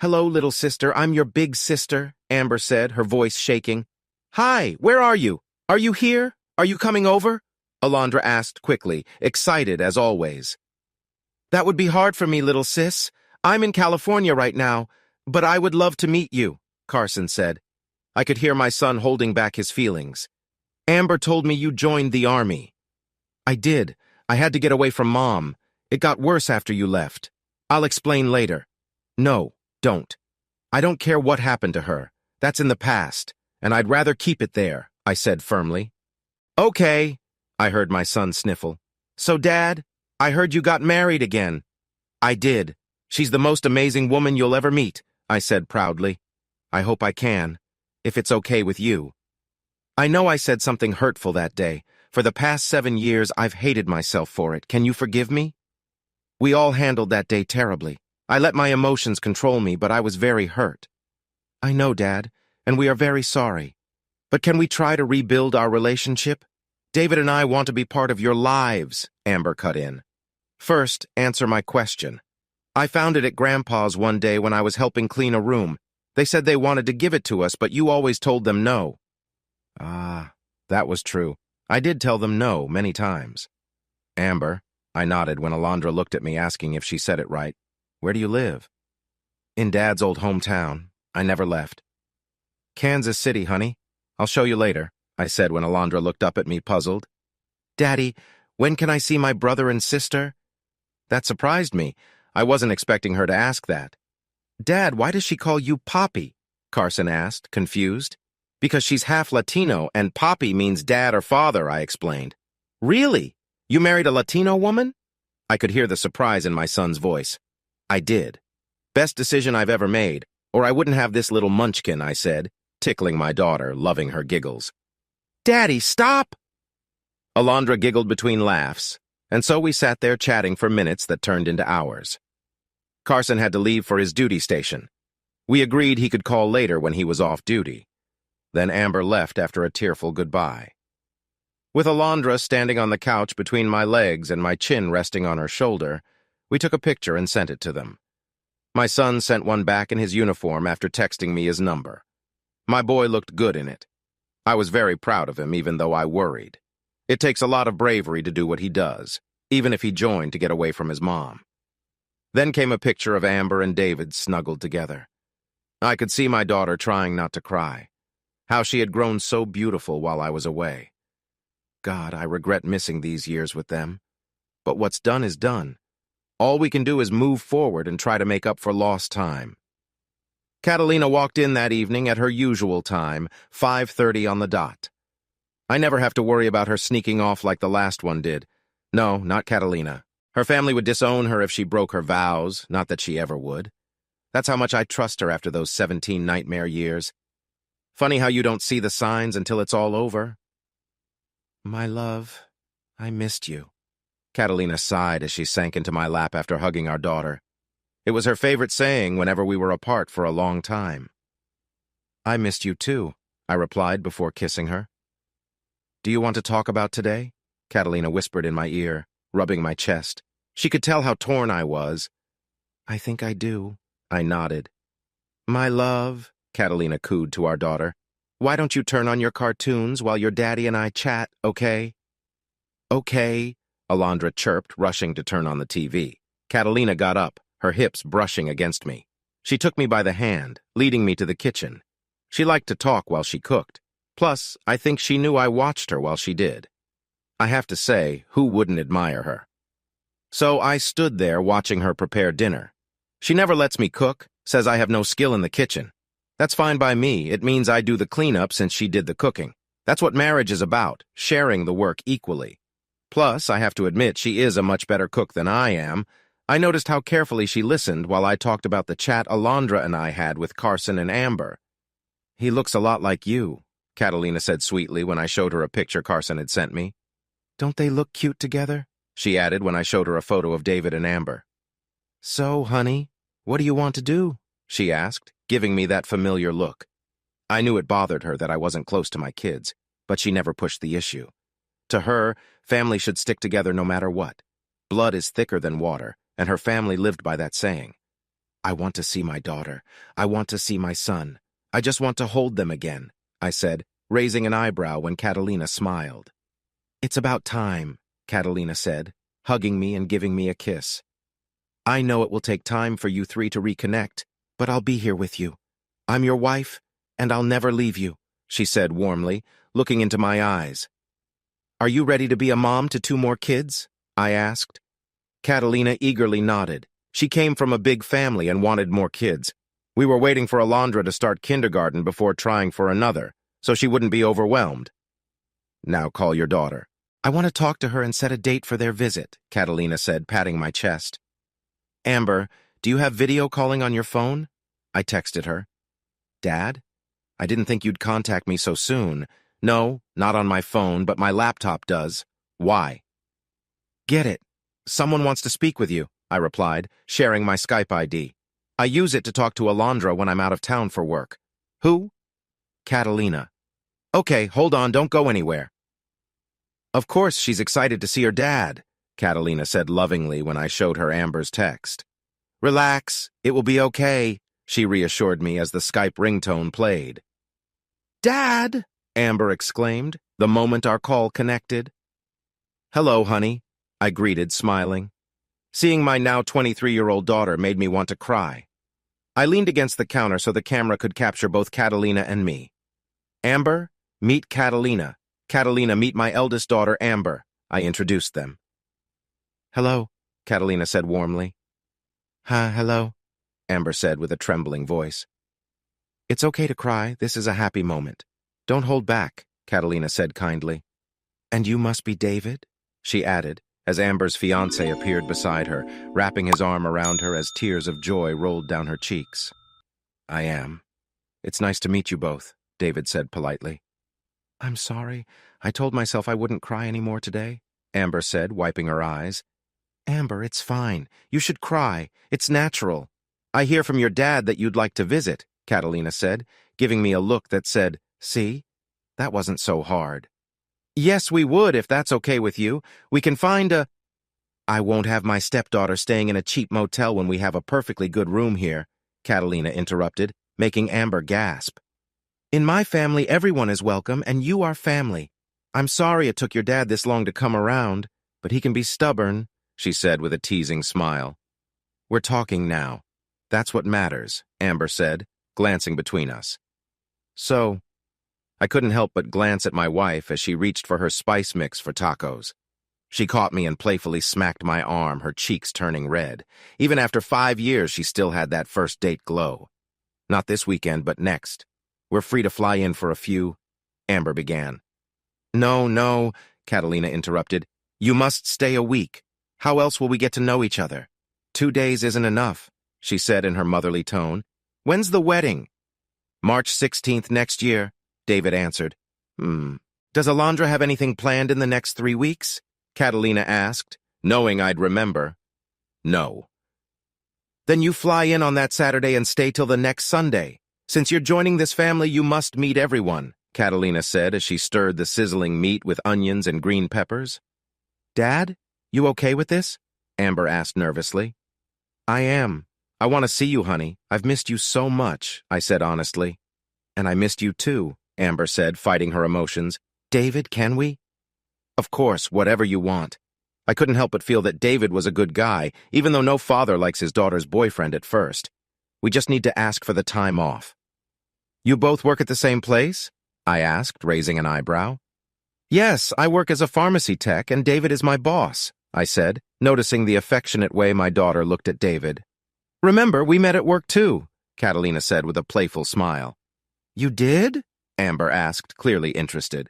Hello, little sister, I'm your big sister, Amber said, her voice shaking. Hi, where are you? Are you here? Are you coming over? Alondra asked quickly, excited as always. That would be hard for me, little sis. I'm in California right now, but I would love to meet you, Carson said. I could hear my son holding back his feelings. Amber told me you joined the army. I did. I had to get away from Mom. It got worse after you left. I'll explain later. No, don't. I don't care what happened to her. That's in the past, and I'd rather keep it there, I said firmly. Okay, I heard my son sniffle. So, Dad, I heard you got married again. I did. She's the most amazing woman you'll ever meet, I said proudly. I hope I can, if it's okay with you. I know I said something hurtful that day. For the past 7 years, I've hated myself for it. Can you forgive me? We all handled that day terribly. I let my emotions control me, but I was very hurt. I know, Dad, and we are very sorry. But can we try to rebuild our relationship? David and I want to be part of your lives, Amber cut in. First, answer my question. I found it at Grandpa's one day when I was helping clean a room. They said they wanted to give it to us, but you always told them no. Ah, that was true. I did tell them no many times. Amber, I nodded when Alondra looked at me asking if she said it right. Where do you live? In Dad's old hometown. I never left. Kansas City, honey. I'll show you later, I said when Alondra looked up at me puzzled. Daddy, when can I see my brother and sister? That surprised me. I wasn't expecting her to ask that. Dad, why does she call you Papi? Carson asked, confused. Because she's half Latino, and Papi means dad or father, I explained. Really? You married a Latino woman? I could hear the surprise in my son's voice. I did. Best decision I've ever made, or I wouldn't have this little munchkin, I said, tickling my daughter, loving her giggles. Daddy, stop! Alondra giggled between laughs, and so we sat there chatting for minutes that turned into hours. Carson had to leave for his duty station. We agreed he could call later when he was off duty. Then Amber left after a tearful goodbye. With Alondra standing on the couch between my legs and my chin resting on her shoulder, we took a picture and sent it to them. My son sent one back in his uniform after texting me his number. My boy looked good in it. I was very proud of him, even though I worried. It takes a lot of bravery to do what he does, even if he joined to get away from his mom. Then came a picture of Amber and David snuggled together. I could see my daughter trying not to cry. How she had grown so beautiful while I was away. God, I regret missing these years with them. But what's done is done. All we can do is move forward and try to make up for lost time. Catalina walked in that evening at her usual time, 5:30 on the dot. I never have to worry about her sneaking off like the last one did. No, not Catalina. Her family would disown her if she broke her vows, not that she ever would. That's how much I trust her after those 17 nightmare years. Funny how you don't see the signs until it's all over. My love, I missed you. Catalina sighed as she sank into my lap after hugging our daughter. It was her favorite saying whenever we were apart for a long time. I missed you too, I replied before kissing her. Do you want to talk about today? Catalina whispered in my ear, rubbing my chest. She could tell how torn I was. I think I do, I nodded. My love, Catalina cooed to our daughter, why don't you turn on your cartoons while your daddy and I chat, okay? Okay, Alondra chirped, rushing to turn on the TV. Catalina got up, her hips brushing against me. She took me by the hand, leading me to the kitchen. She liked to talk while she cooked. Plus, I think she knew I watched her while she did. I have to say, who wouldn't admire her? So I stood there watching her prepare dinner. She never lets me cook, says I have no skill in the kitchen. That's fine by me. It means I do the cleanup since she did the cooking. That's what marriage is about, sharing the work equally. Plus, I have to admit she is a much better cook than I am. I noticed how carefully she listened while I talked about the chat Alondra and I had with Carson and Amber. He looks a lot like you, Catalina said sweetly when I showed her a picture Carson had sent me. Don't they look cute together? She added when I showed her a photo of David and Amber. So, honey, what do you want to do? She asked, giving me that familiar look. I knew it bothered her that I wasn't close to my kids, but she never pushed the issue. To her, family should stick together no matter what. Blood is thicker than water, and her family lived by that saying. I want to see my daughter. I want to see my son. I just want to hold them again, I said, raising an eyebrow when Catalina smiled. It's about time, Catalina said, hugging me and giving me a kiss. I know it will take time for you three to reconnect, but I'll be here with you. I'm your wife, and I'll never leave you, she said warmly, looking into my eyes. Are you ready to be a mom to 2 more kids? I asked. Catalina eagerly nodded. She came from a big family and wanted more kids. We were waiting for Alondra to start kindergarten before trying for another, so she wouldn't be overwhelmed. Now call your daughter. I want to talk to her and set a date for their visit, Catalina said, patting my chest. Amber, do you have video calling on your phone? I texted her. Dad? I didn't think you'd contact me so soon. No, not on my phone, but my laptop does. Why? Get it. Someone wants to speak with you, I replied, sharing my Skype ID. I use it to talk to Alondra when I'm out of town for work. Who? Catalina. Okay, hold on, don't go anywhere. Of course she's excited to see her dad, Catalina said lovingly when I showed her Amber's text. Relax, it will be okay, she reassured me as the Skype ringtone played. Dad! Amber exclaimed, the moment our call connected. Hello, honey, I greeted, smiling. Seeing my now 23-year-old daughter made me want to cry. I leaned against the counter so the camera could capture both Catalina and me. Amber, meet Catalina. Catalina, meet my eldest daughter, Amber. I introduced them. Hello, Catalina said warmly. Hello, Amber said with a trembling voice. It's okay to cry. This is a happy moment. Don't hold back, Catalina said kindly. And you must be David? She added, as Amber's fiancé appeared beside her, wrapping his arm around her as tears of joy rolled down her cheeks. I am. It's nice to meet you both, David said politely. I'm sorry. I told myself I wouldn't cry anymore today, Amber said, wiping her eyes. Amber, it's fine. You should cry. It's natural. I hear from your dad that you'd like to visit, Catalina said, giving me a look that said, see? That wasn't so hard. Yes, we would, if that's okay with you. We can find a... I won't have my stepdaughter staying in a cheap motel when we have a perfectly good room here, Catalina interrupted, making Amber gasp. In my family, everyone is welcome, and you are family. I'm sorry it took your dad this long to come around, but he can be stubborn, she said with a teasing smile. We're talking now. That's what matters, Amber said, glancing between us. So, I couldn't help but glance at my wife as she reached for her spice mix for tacos. She caught me and playfully smacked my arm, her cheeks turning red. Even after 5 years, she still had that first date glow. Not this weekend, but next. We're free to fly in for a few, Amber began. No, Catalina interrupted. You must stay a week. How else will we get to know each other? 2 days isn't enough, she said in her motherly tone. When's the wedding? March 16th next year, David answered. Does Alondra have anything planned in the next 3 weeks? Catalina asked, knowing I'd remember. No. Then you fly in on that Saturday and stay till the next Sunday. Since you're joining this family, you must meet everyone, Catalina said as she stirred the sizzling meat with onions and green peppers. Dad, you okay with this? Amber asked nervously. I am. I want to see you, honey. I've missed you so much, I said honestly. And I missed you too, Amber said, fighting her emotions. David, can we? Of course, whatever you want. I couldn't help but feel that David was a good guy, even though no father likes his daughter's boyfriend at first. We just need to ask for the time off. You both work at the same place? I asked, raising an eyebrow. Yes, I work as a pharmacy tech, and David is my boss, I said, noticing the affectionate way my daughter looked at David. Remember, we met at work too, Catalina said with a playful smile. You did? Amber asked, clearly interested.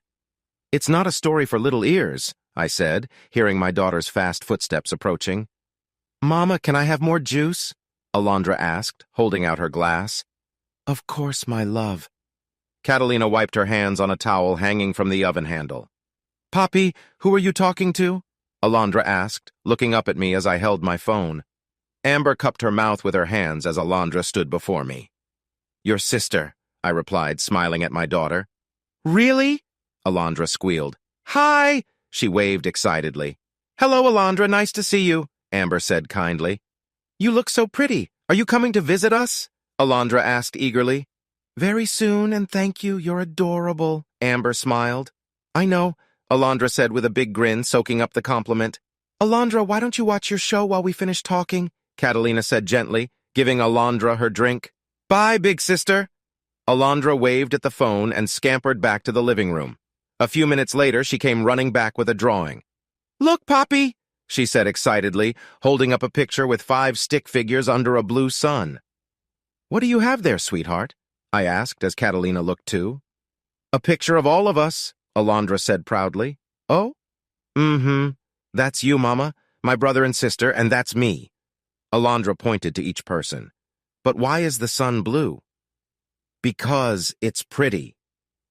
It's not a story for little ears, I said, hearing my daughter's fast footsteps approaching. Mama, can I have more juice? Alondra asked, holding out her glass. Of course, my love. Catalina wiped her hands on a towel hanging from the oven handle. "Papi, who are you talking to?" Alondra asked, looking up at me as I held my phone. Amber cupped her mouth with her hands as Alondra stood before me. "Your sister," I replied, smiling at my daughter. "Really?" Alondra squealed. "Hi!" She waved excitedly. "Hello, Alondra, nice to see you," Amber said kindly. "You look so pretty. Are you coming to visit us?" Alondra asked eagerly. "Very soon, and thank you, you're adorable," Amber smiled. "I know," Alondra said with a big grin, soaking up the compliment. "Alondra, why don't you watch your show while we finish talking?" Catalina said gently, giving Alondra her drink. "Bye, big sister." Alondra waved at the phone and scampered back to the living room. A few minutes later, she came running back with a drawing. "Look, Papi," she said excitedly, holding up a picture with 5 stick figures under a blue sun. "What do you have there, sweetheart?" I asked as Catalina looked too. "A picture of all of us," Alondra said proudly. "Oh? Mm-hmm. That's you, Mama, my brother and sister, and that's me." Alondra pointed to each person. "But why is the sun blue?" "Because it's pretty,"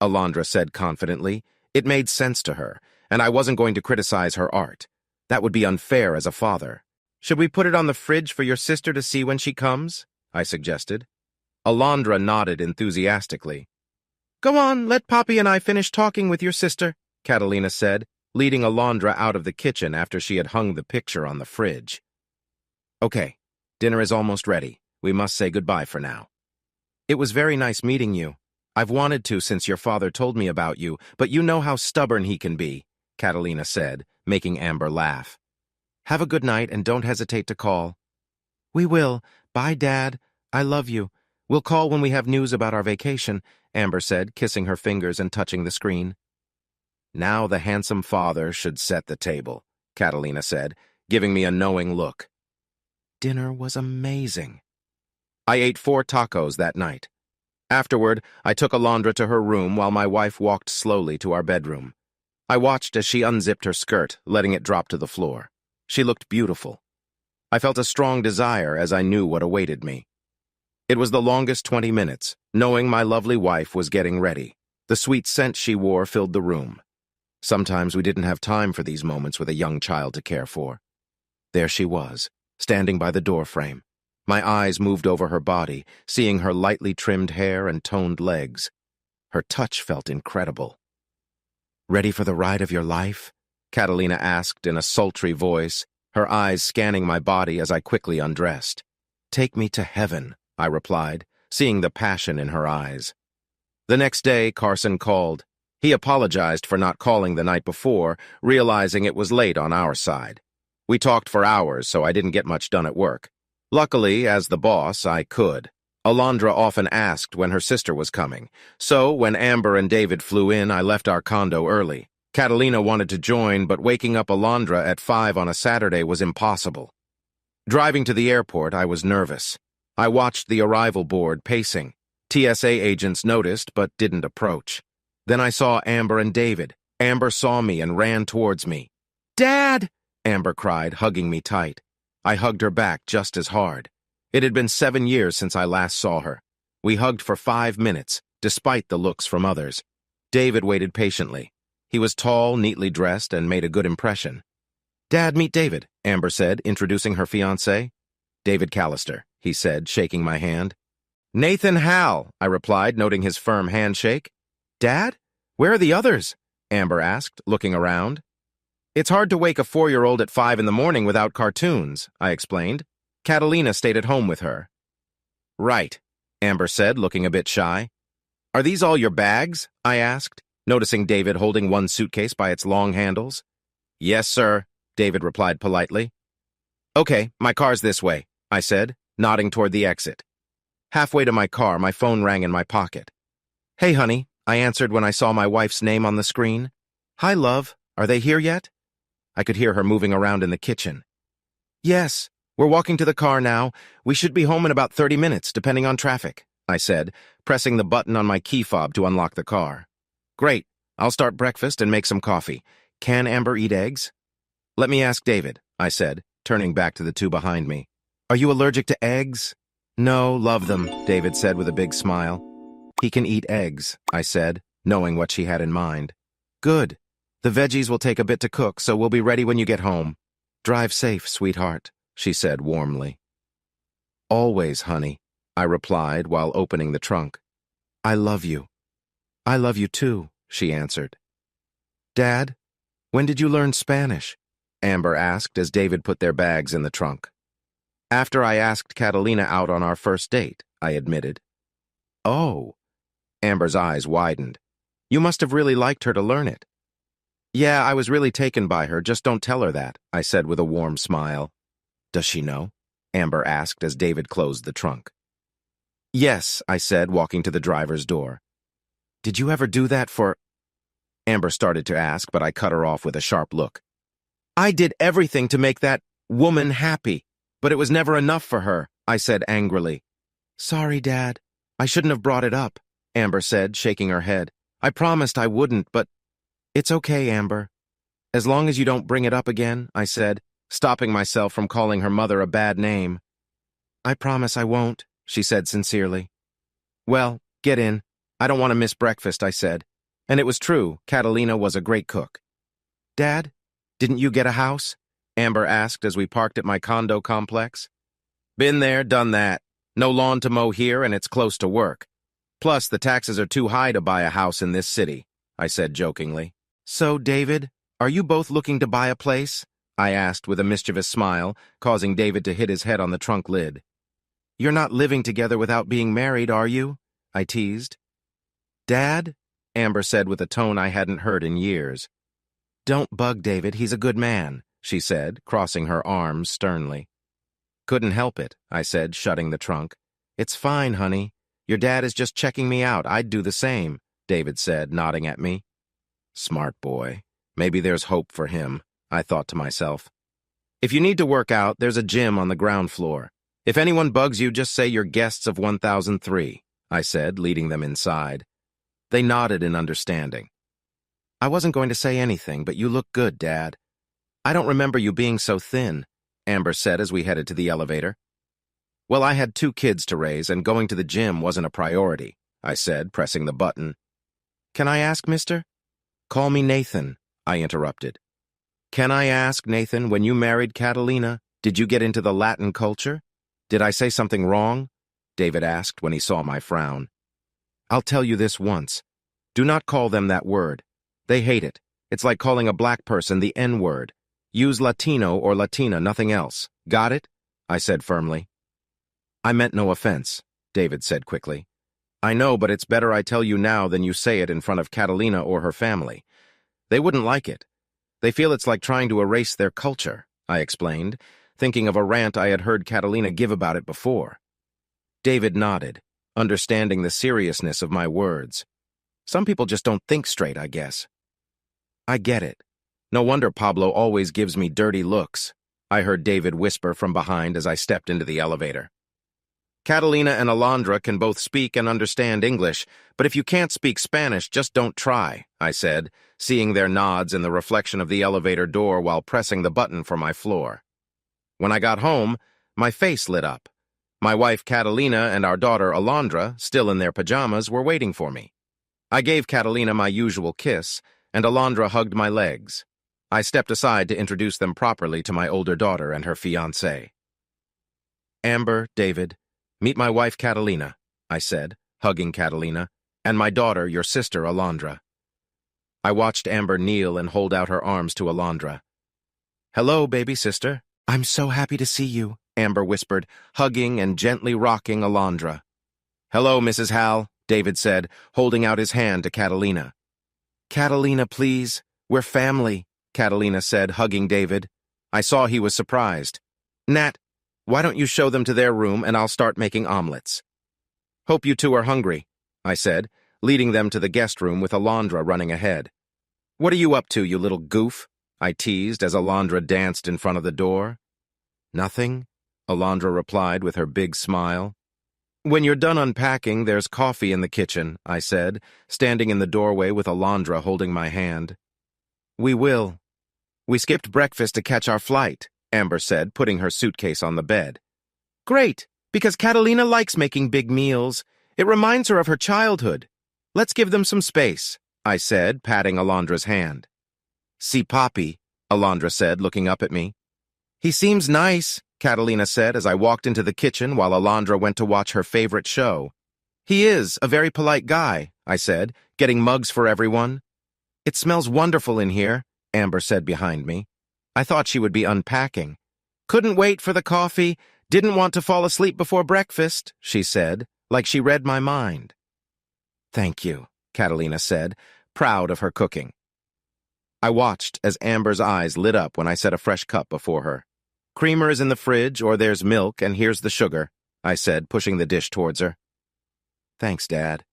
Alondra said confidently. It made sense to her, and I wasn't going to criticize her art. That would be unfair as a father. "Should we put it on the fridge for your sister to see when she comes?" I suggested. Alondra nodded enthusiastically. "Go on, let Papi and I finish talking with your sister," Catalina said, leading Alondra out of the kitchen after she had hung the picture on the fridge. "Okay, dinner is almost ready. We must say goodbye for now." "It was very nice meeting you. I've wanted to since your father told me about you, but you know how stubborn he can be," Catalina said, making Amber laugh. "Have a good night and don't hesitate to call." "We will. Bye, Dad. I love you. We'll call when we have news about our vacation," Amber said, kissing her fingers and touching the screen. "Now the handsome father should set the table," Catalina said, giving me a knowing look. Dinner was amazing. I ate 4 tacos that night. Afterward, I took Alondra to her room while my wife walked slowly to our bedroom. I watched as she unzipped her skirt, letting it drop to the floor. She looked beautiful. I felt a strong desire as I knew what awaited me. It was the longest 20 minutes, knowing my lovely wife was getting ready. The sweet scent she wore filled the room. Sometimes we didn't have time for these moments with a young child to care for. There she was, standing by the doorframe. My eyes moved over her body, seeing her lightly trimmed hair and toned legs. Her touch felt incredible. "Ready for the ride of your life?" Catalina asked in a sultry voice, her eyes scanning my body as I quickly undressed. "Take me to heaven," I replied, seeing the passion in her eyes. The next day, Carson called. He apologized for not calling the night before, realizing it was late on our side. We talked for hours, so I didn't get much done at work. Luckily, as the boss, I could. Alondra often asked when her sister was coming, so when Amber and David flew in, I left our condo early. Catalina wanted to join, but waking up Alondra at 5 on a Saturday was impossible. Driving to the airport, I was nervous. I watched the arrival board pacing. TSA agents noticed, but didn't approach. Then I saw Amber and David. Amber saw me and ran towards me. "Dad!" Amber cried, hugging me tight. I hugged her back just as hard. It had been 7 years since I last saw her. We hugged for 5 minutes, despite the looks from others. David waited patiently. He was tall, neatly dressed, and made a good impression. "Dad, meet David," Amber said, introducing her fiancé. "David Callister," he said, shaking my hand. "Nathan Hal," I replied, noting his firm handshake. "Dad? Where are the others?" Amber asked, looking around. "It's hard to wake a 4-year-old at 5 in the morning without cartoons," I explained. "Catalina stayed at home with her." "Right," Amber said, looking a bit shy. "Are these all your bags?" I asked, noticing David holding one suitcase by its long handles. "Yes, sir," David replied politely. "Okay, my car's this way," I said, nodding toward the exit. Halfway to my car, my phone rang in my pocket. "Hey, honey," I answered when I saw my wife's name on the screen. "Hi, love. Are they here yet?" I could hear her moving around in the kitchen. "Yes, we're walking to the car now. We should be home in about 30 minutes, depending on traffic," I said, pressing the button on my key fob to unlock the car. "Great. I'll start breakfast and make some coffee. Can Amber eat eggs?" "Let me ask David," I said, turning back to the 2 behind me. "Are you allergic to eggs?" "No, love them," David said with a big smile. He can eat eggs, I said, knowing what she had in mind. Good. The veggies will take a bit to cook, so we'll be ready when you get home. Drive safe, sweetheart, she said warmly. Always, honey, I replied while opening the trunk. I love you. I love you too, she answered. Dad, when did you learn Spanish? Amber asked as David put their bags in the trunk. After I asked Catalina out on our first date, I admitted. Oh. Amber's eyes widened. You must have really liked her to learn it. Yeah, I was really taken by her, just don't tell her that, I said with a warm smile. Does she know? Amber asked as David closed the trunk. Yes, I said, walking to the driver's door. Did you ever do that for... Amber started to ask, but I cut her off with a sharp look. I did everything to make that woman happy, but it was never enough for her, I said angrily. Sorry, Dad. I shouldn't have brought it up, Amber said, shaking her head. I promised I wouldn't, but... It's okay, Amber. As long as you don't bring it up again, I said, stopping myself from calling her mother a bad name. I promise I won't, she said sincerely. Well, get in. I don't want to miss breakfast, I said. And it was true, Catalina was a great cook. Dad, didn't you get a house? Amber asked as we parked at my condo complex. Been there, done that. No lawn to mow here, and it's close to work. Plus, the taxes are too high to buy a house in this city, I said jokingly. So, David, are you both looking to buy a place? I asked with a mischievous smile, causing David to hit his head on the trunk lid. You're not living together without being married, are you? I teased. Dad? Amber said with a tone I hadn't heard in years. Don't bug David, he's a good man, she said, crossing her arms sternly. Couldn't help it, I said, shutting the trunk. It's fine, honey. Your dad is just checking me out. I'd do the same, David said, nodding at me. Smart boy. Maybe there's hope for him, I thought to myself. If you need to work out, there's a gym on the ground floor. If anyone bugs you, just say you're guests of 1003, I said, leading them inside. They nodded in understanding. I wasn't going to say anything, but you look good, Dad. I don't remember you being so thin, Amber said as we headed to the elevator. Well, I had 2 kids to raise, and going to the gym wasn't a priority, I said, pressing the button. Can I ask, mister? Call me Nathan, I interrupted. Can I ask, Nathan, when you married Catalina, did you get into the Latin culture? Did I say something wrong? David asked when he saw my frown. I'll tell you this once. Do not call them that word. They hate it. It's like calling a black person the N-word. Use Latino or Latina, nothing else. Got it? I said firmly. I meant no offense, David said quickly. I know, but it's better I tell you now than you say it in front of Catalina or her family. They wouldn't like it. They feel it's like trying to erase their culture, I explained, thinking of a rant I had heard Catalina give about it before. David nodded, understanding the seriousness of my words. Some people just don't think straight, I guess. I get it. No wonder Pablo always gives me dirty looks, I heard David whisper from behind as I stepped into the elevator. Catalina and Alondra can both speak and understand English, but if you can't speak Spanish, just don't try, I said, seeing their nods in the reflection of the elevator door while pressing the button for my floor. When I got home, my face lit up. My wife Catalina and our daughter Alondra, still in their pajamas, were waiting for me. I gave Catalina my usual kiss, and Alondra hugged my legs. I stepped aside to introduce them properly to my older daughter and her fiancé. Amber, David, meet my wife Catalina, I said, hugging Catalina, and my daughter, your sister Alondra. I watched Amber kneel and hold out her arms to Alondra. Hello, baby sister. I'm so happy to see you, Amber whispered, hugging and gently rocking Alondra. Hello, Mrs. Hal, David said, holding out his hand to Catalina. Catalina, please. We're family, Catalina said, hugging David. I saw he was surprised. Nat, why don't you show them to their room and I'll start making omelets? Hope you two are hungry, I said, leading them to the guest room with Alondra running ahead. What are you up to, you little goof? I teased as Alondra danced in front of the door. Nothing, Alondra replied with her big smile. When you're done unpacking, there's coffee in the kitchen, I said, standing in the doorway with Alondra holding my hand. We will. We skipped breakfast to catch our flight, Amber said, putting her suitcase on the bed. Great, because Catalina likes making big meals. It reminds her of her childhood. Let's give them some space, I said, patting Alondra's hand. See Poppy, Alondra said, looking up at me. He seems nice, Catalina said as I walked into the kitchen while Alondra went to watch her favorite show. He is a very polite guy, I said, getting mugs for everyone. It smells wonderful in here, Amber said behind me. I thought she would be unpacking. Couldn't wait for the coffee, didn't want to fall asleep before breakfast, she said, like she read my mind. Thank you, Catalina said, proud of her cooking. I watched as Amber's eyes lit up when I set a fresh cup before her. Creamer is in the fridge, or there's milk, and here's the sugar, I said, pushing the dish towards her. Thanks, Dad.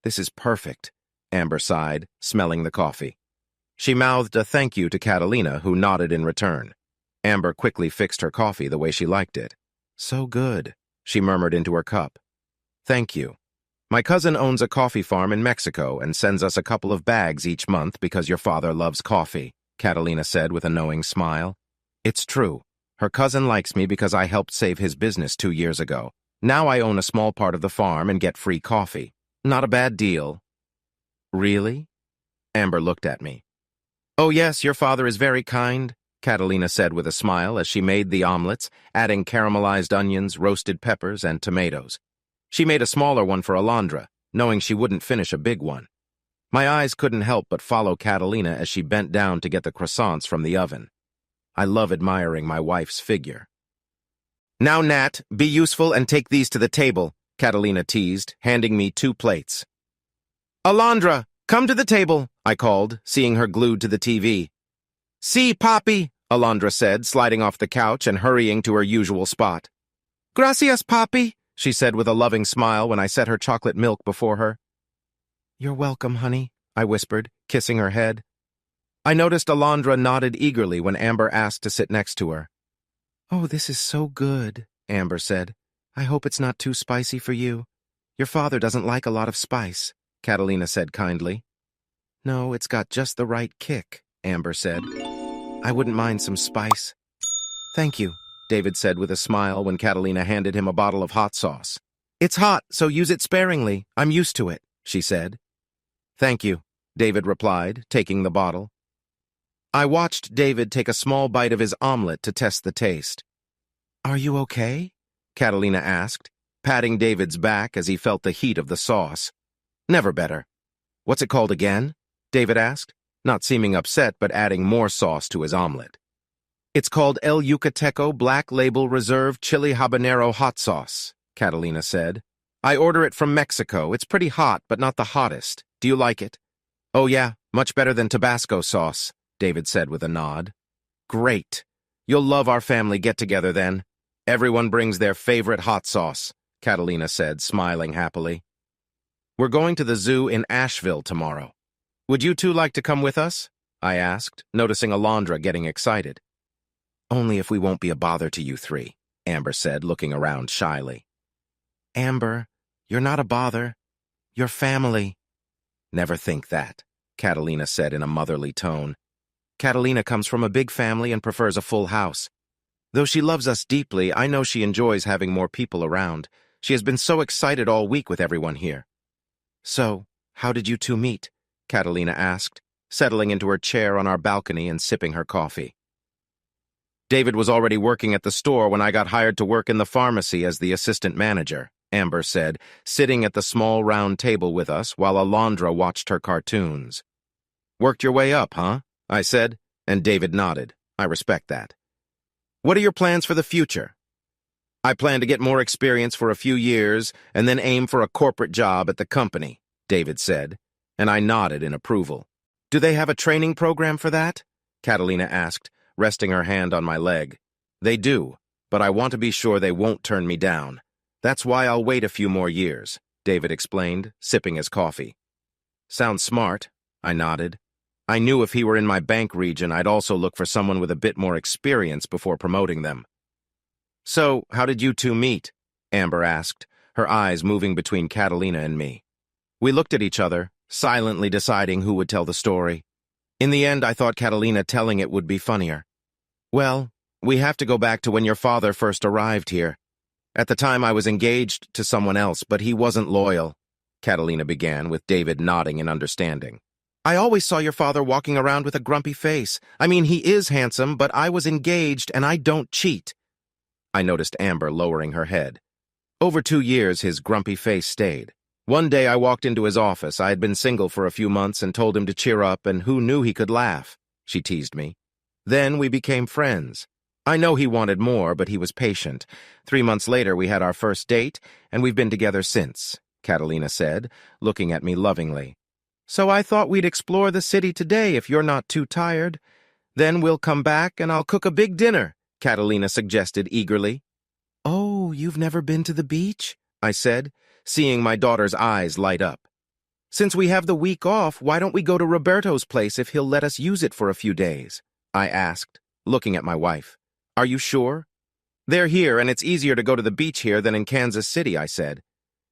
This is perfect, Amber sighed, smelling the coffee. She mouthed a thank you to Catalina, who nodded in return. Amber quickly fixed her coffee the way she liked it. So good, she murmured into her cup. Thank you. My cousin owns a coffee farm in Mexico and sends us a couple of bags each month because your father loves coffee, Catalina said with a knowing smile. It's true. Her cousin likes me because I helped save his business 2 years ago. Now I own a small part of the farm and get free coffee. Not a bad deal. Really? Amber looked at me. Oh yes, your father is very kind, Catalina said with a smile as she made the omelets, adding caramelized onions, roasted peppers, and tomatoes. She made a smaller one for Alondra, knowing she wouldn't finish a big one. My eyes couldn't help but follow Catalina as she bent down to get the croissants from the oven. I love admiring my wife's figure. Now, Nat, be useful and take these to the table, Catalina teased, handing me 2 plates. Alondra, come to the table, I called, seeing her glued to the TV. See, Poppy, Alondra said, sliding off the couch and hurrying to her usual spot. Gracias, Poppy, she said with a loving smile when I set her chocolate milk before her. You're welcome, honey, I whispered, kissing her head. I noticed Alondra nodded eagerly when Amber asked to sit next to her. Oh, this is so good, Amber said. I hope it's not too spicy for you. Your father doesn't like a lot of spice, Catalina said kindly. No, it's got just the right kick, Amber said. I wouldn't mind some spice. Thank you, David said with a smile when Catalina handed him a bottle of hot sauce. It's hot, so use it sparingly. I'm used to it, she said. Thank you, David replied, taking the bottle. I watched David take a small bite of his omelet to test the taste. Are you okay? Catalina asked, patting David's back as he felt the heat of the sauce. Never better. What's it called again? David asked, not seeming upset but adding more sauce to his omelet. It's called El Yucateco Black Label Reserve Chili Habanero Hot Sauce, Catalina said. I order it from Mexico. It's pretty hot, but not the hottest. Do you like it? Oh yeah, much better than Tabasco sauce, David said with a nod. Great. You'll love our family get-together then. Everyone brings their favorite hot sauce, Catalina said, smiling happily. We're going to the zoo in Asheville tomorrow. Would you two like to come with us? I asked, noticing Alondra getting excited. Only if we won't be a bother to you 3, Amber said, looking around shyly. Amber, you're not a bother. You're family. Never think that, Catalina said in a motherly tone. Catalina comes from a big family and prefers a full house. Though she loves us deeply, I know she enjoys having more people around. She has been so excited all week with everyone here. So, how did you two meet? Catalina asked, settling into her chair on our balcony and sipping her coffee. David was already working at the store when I got hired to work in the pharmacy as the assistant manager, Amber said, sitting at the small round table with us while Alondra watched her cartoons. Worked your way up, huh? I said, and David nodded. I respect that. What are your plans for the future? I plan to get more experience for a few years and then aim for a corporate job at the company, David said, and I nodded in approval. Do they have a training program for that? Catalina asked, resting her hand on my leg. They do, but I want to be sure they won't turn me down. That's why I'll wait a few more years, David explained, sipping his coffee. Sounds smart, I nodded. I knew if he were in my bank region, I'd also look for someone with a bit more experience before promoting them. So, how did you two meet? Amber asked, her eyes moving between Catalina and me. We looked at each other, silently deciding who would tell the story. In the end, I thought Catalina telling it would be funnier. Well, we have to go back to when your father first arrived here. At the time, I was engaged to someone else, but he wasn't loyal, Catalina began, with David nodding in understanding. I always saw your father walking around with a grumpy face. I mean, he is handsome, but I was engaged and I don't cheat. I noticed Amber lowering her head. Over 2 years, his grumpy face stayed. One day I walked into his office. I had been single for a few months and told him to cheer up, and who knew he could laugh? She teased me. Then we became friends. I know he wanted more, but he was patient. 3 months later, we had our first date, and we've been together since, Catalina said, looking at me lovingly. So I thought we'd explore the city today if you're not too tired. Then we'll come back and I'll cook a big dinner, Catalina suggested eagerly. Oh, you've never been to the beach? I said, seeing my daughter's eyes light up. Since we have the week off, why don't we go to Roberto's place if he'll let us use it for a few days? I asked, looking at my wife. Are you sure? They're here, and it's easier to go to the beach here than in Kansas City, I said.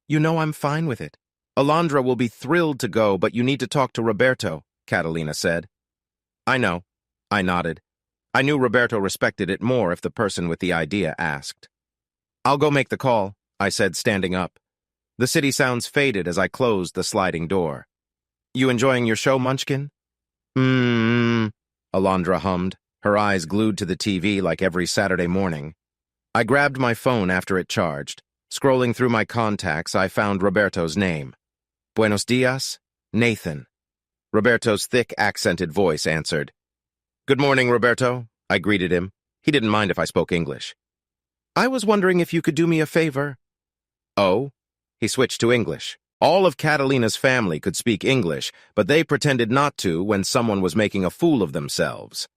You know I'm fine with it. Alondra will be thrilled to go, but you need to talk to Roberto, Catalina said. I know. I nodded. I knew Roberto respected it more if the person with the idea asked. I'll go make the call, I said, standing up. The city sounds faded as I closed the sliding door. You enjoying your show, Munchkin? Alondra hummed, her eyes glued to the TV like every Saturday morning. I grabbed my phone after it charged. Scrolling through my contacts, I found Roberto's name. Buenos dias, Nathan. Roberto's thick, accented voice answered. Good morning, Roberto, I greeted him. He didn't mind if I spoke English. I was wondering if you could do me a favor. Oh? He switched to English. All of Catalina's family could speak English, but they pretended not to when someone was making a fool of themselves.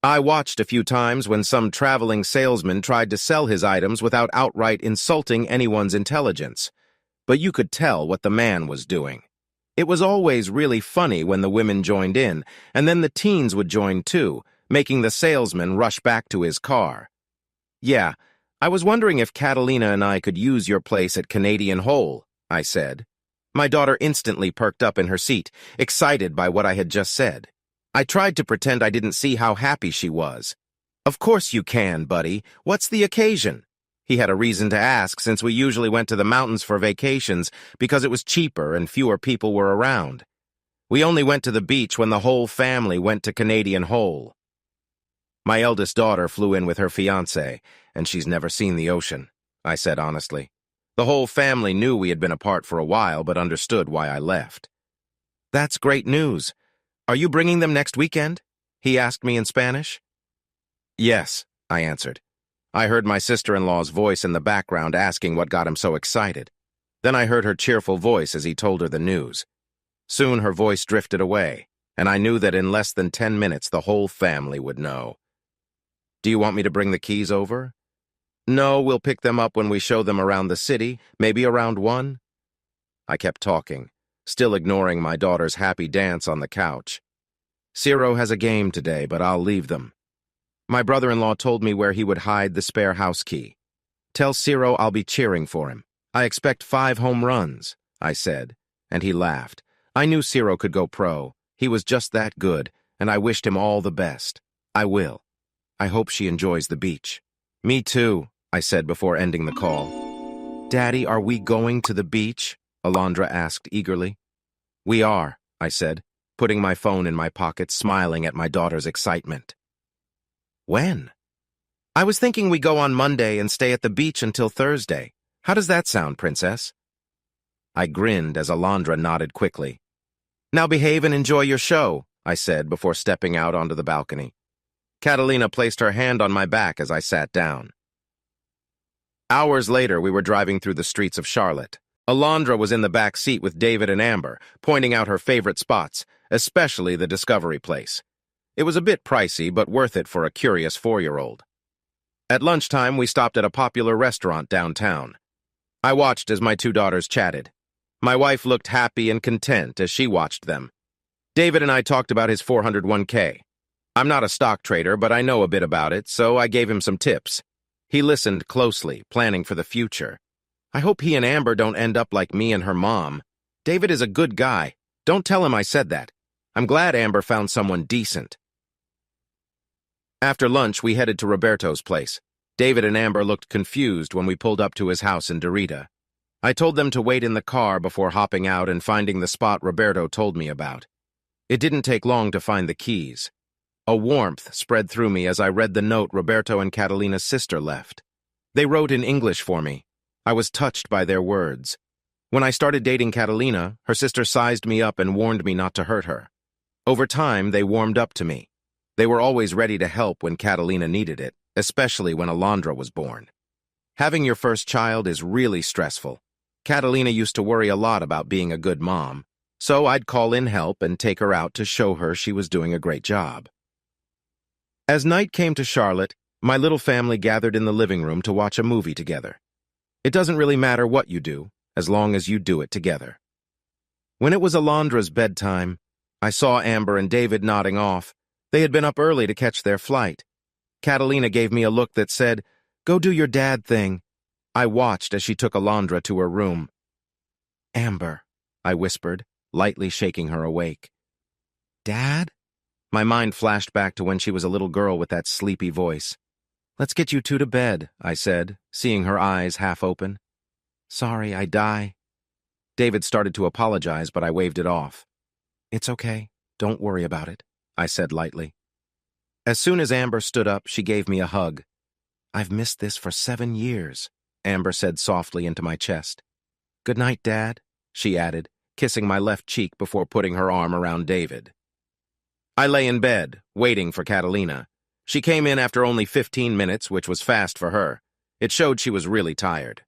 I watched a few times when some traveling salesman tried to sell his items without outright insulting anyone's intelligence. But you could tell what the man was doing. It was always really funny when the women joined in, and then the teens would join too, making the salesman rush back to his car. Yeah, I was wondering if Catalina and I could use your place at Canadian Hole, I said. My daughter instantly perked up in her seat, excited by what I had just said. I tried to pretend I didn't see how happy she was. Of course you can, buddy. What's the occasion? He had a reason to ask, since we usually went to the mountains for vacations because it was cheaper and fewer people were around. We only went to the beach when the whole family went to Canadian Hole. My eldest daughter flew in with her fiancé, and she's never seen the ocean, I said honestly. The whole family knew we had been apart for a while, but understood why I left. That's great news. Are you bringing them next weekend? He asked me in Spanish. Yes, I answered. I heard my sister-in-law's voice in the background asking what got him so excited. Then I heard her cheerful voice as he told her the news. Soon her voice drifted away, and I knew that in less than 10 minutes the whole family would know. Do you want me to bring the keys over? No, we'll pick them up when we show them around the city, maybe around 1. I kept talking, still ignoring my daughter's happy dance on the couch. Ciro has a game today, but I'll leave them. My brother-in-law told me where he would hide the spare house key. Tell Ciro I'll be cheering for him. I expect 5 home runs, I said, and he laughed. I knew Ciro could go pro. He was just that good, and I wished him all the best. I will. I hope she enjoys the beach. Me too, I said before ending the call. Daddy, are we going to the beach? Alondra asked eagerly. We are, I said, putting my phone in my pocket, smiling at my daughter's excitement. When? I was thinking we go on Monday and stay at the beach until Thursday. How does that sound, Princess? I grinned as Alondra nodded quickly. Now behave and enjoy your show, I said before stepping out onto the balcony. Catalina placed her hand on my back as I sat down. Hours later, we were driving through the streets of Charlotte. Alondra was in the back seat with David and Amber, pointing out her favorite spots, especially the Discovery place. It was a bit pricey, but worth it for a curious 4-year-old. At lunchtime, we stopped at a popular restaurant downtown. I watched as my 2 daughters chatted. My wife looked happy and content as she watched them. David and I talked about his 401k. I'm not a stock trader, but I know a bit about it, so I gave him some tips. He listened closely, planning for the future. I hope he and Amber don't end up like me and her mom. David is a good guy. Don't tell him I said that. I'm glad Amber found someone decent. After lunch, we headed to Roberto's place. David and Amber looked confused when we pulled up to his house in Dorita. I told them to wait in the car before hopping out and finding the spot Roberto told me about. It didn't take long to find the keys. A warmth spread through me as I read the note Roberto and Catalina's sister left. They wrote in English for me. I was touched by their words. When I started dating Catalina, her sister sized me up and warned me not to hurt her. Over time, they warmed up to me. They were always ready to help when Catalina needed it, especially when Alondra was born. Having your first child is really stressful. Catalina used to worry a lot about being a good mom, so I'd call in help and take her out to show her she was doing a great job. As night came to Charlotte, my little family gathered in the living room to watch a movie together. It doesn't really matter what you do, as long as you do it together. When it was Alondra's bedtime, I saw Amber and David nodding off. They had been up early to catch their flight. Catalina gave me a look that said, "Go do your dad thing." I watched as she took Alondra to her room. "Amber," I whispered, lightly shaking her awake. "Dad?" My mind flashed back to when she was a little girl with that sleepy voice. "Let's get you two to bed," I said, seeing her eyes half open. "Sorry, I die." David started to apologize, but I waved it off. "It's okay. Don't worry about it," I said lightly. As soon as Amber stood up, she gave me a hug. "I've missed this for 7 years," Amber said softly into my chest. "Good night, Dad," she added, kissing my left cheek before putting her arm around David. I lay in bed, waiting for Catalina. She came in after only 15 minutes, which was fast for her. It showed she was really tired.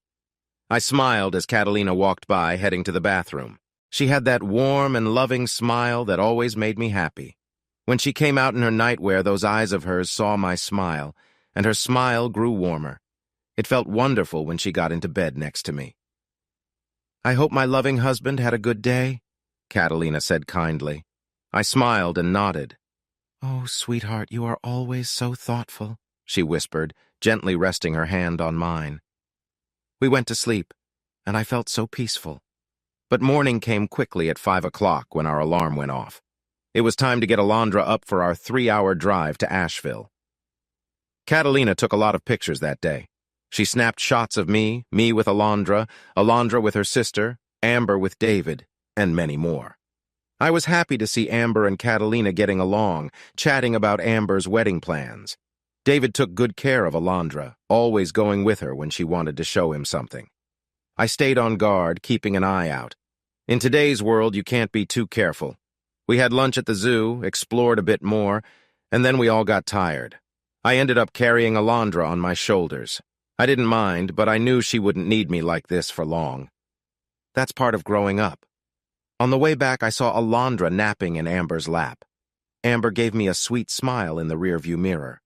I smiled as Catalina walked by, heading to the bathroom. She had that warm and loving smile that always made me happy. When she came out in her nightwear, those eyes of hers saw my smile, and her smile grew warmer. It felt wonderful when she got into bed next to me. "I hope my loving husband had a good day," Catalina said kindly. I smiled and nodded. "Oh, sweetheart, you are always so thoughtful," she whispered, gently resting her hand on mine. We went to sleep, and I felt so peaceful. But morning came quickly at 5 o'clock when our alarm went off. It was time to get Alondra up for our 3-hour drive to Asheville. Catalina took a lot of pictures that day. She snapped shots of me with Alondra, Alondra with her sister, Amber with David, and many more. I was happy to see Amber and Catalina getting along, chatting about Amber's wedding plans. David took good care of Alondra, always going with her when she wanted to show him something. I stayed on guard, keeping an eye out. In today's world, you can't be too careful. We had lunch at the zoo, explored a bit more, and then we all got tired. I ended up carrying Alondra on my shoulders. I didn't mind, but I knew she wouldn't need me like this for long. That's part of growing up. On the way back, I saw Alondra napping in Amber's lap. Amber gave me a sweet smile in the rearview mirror.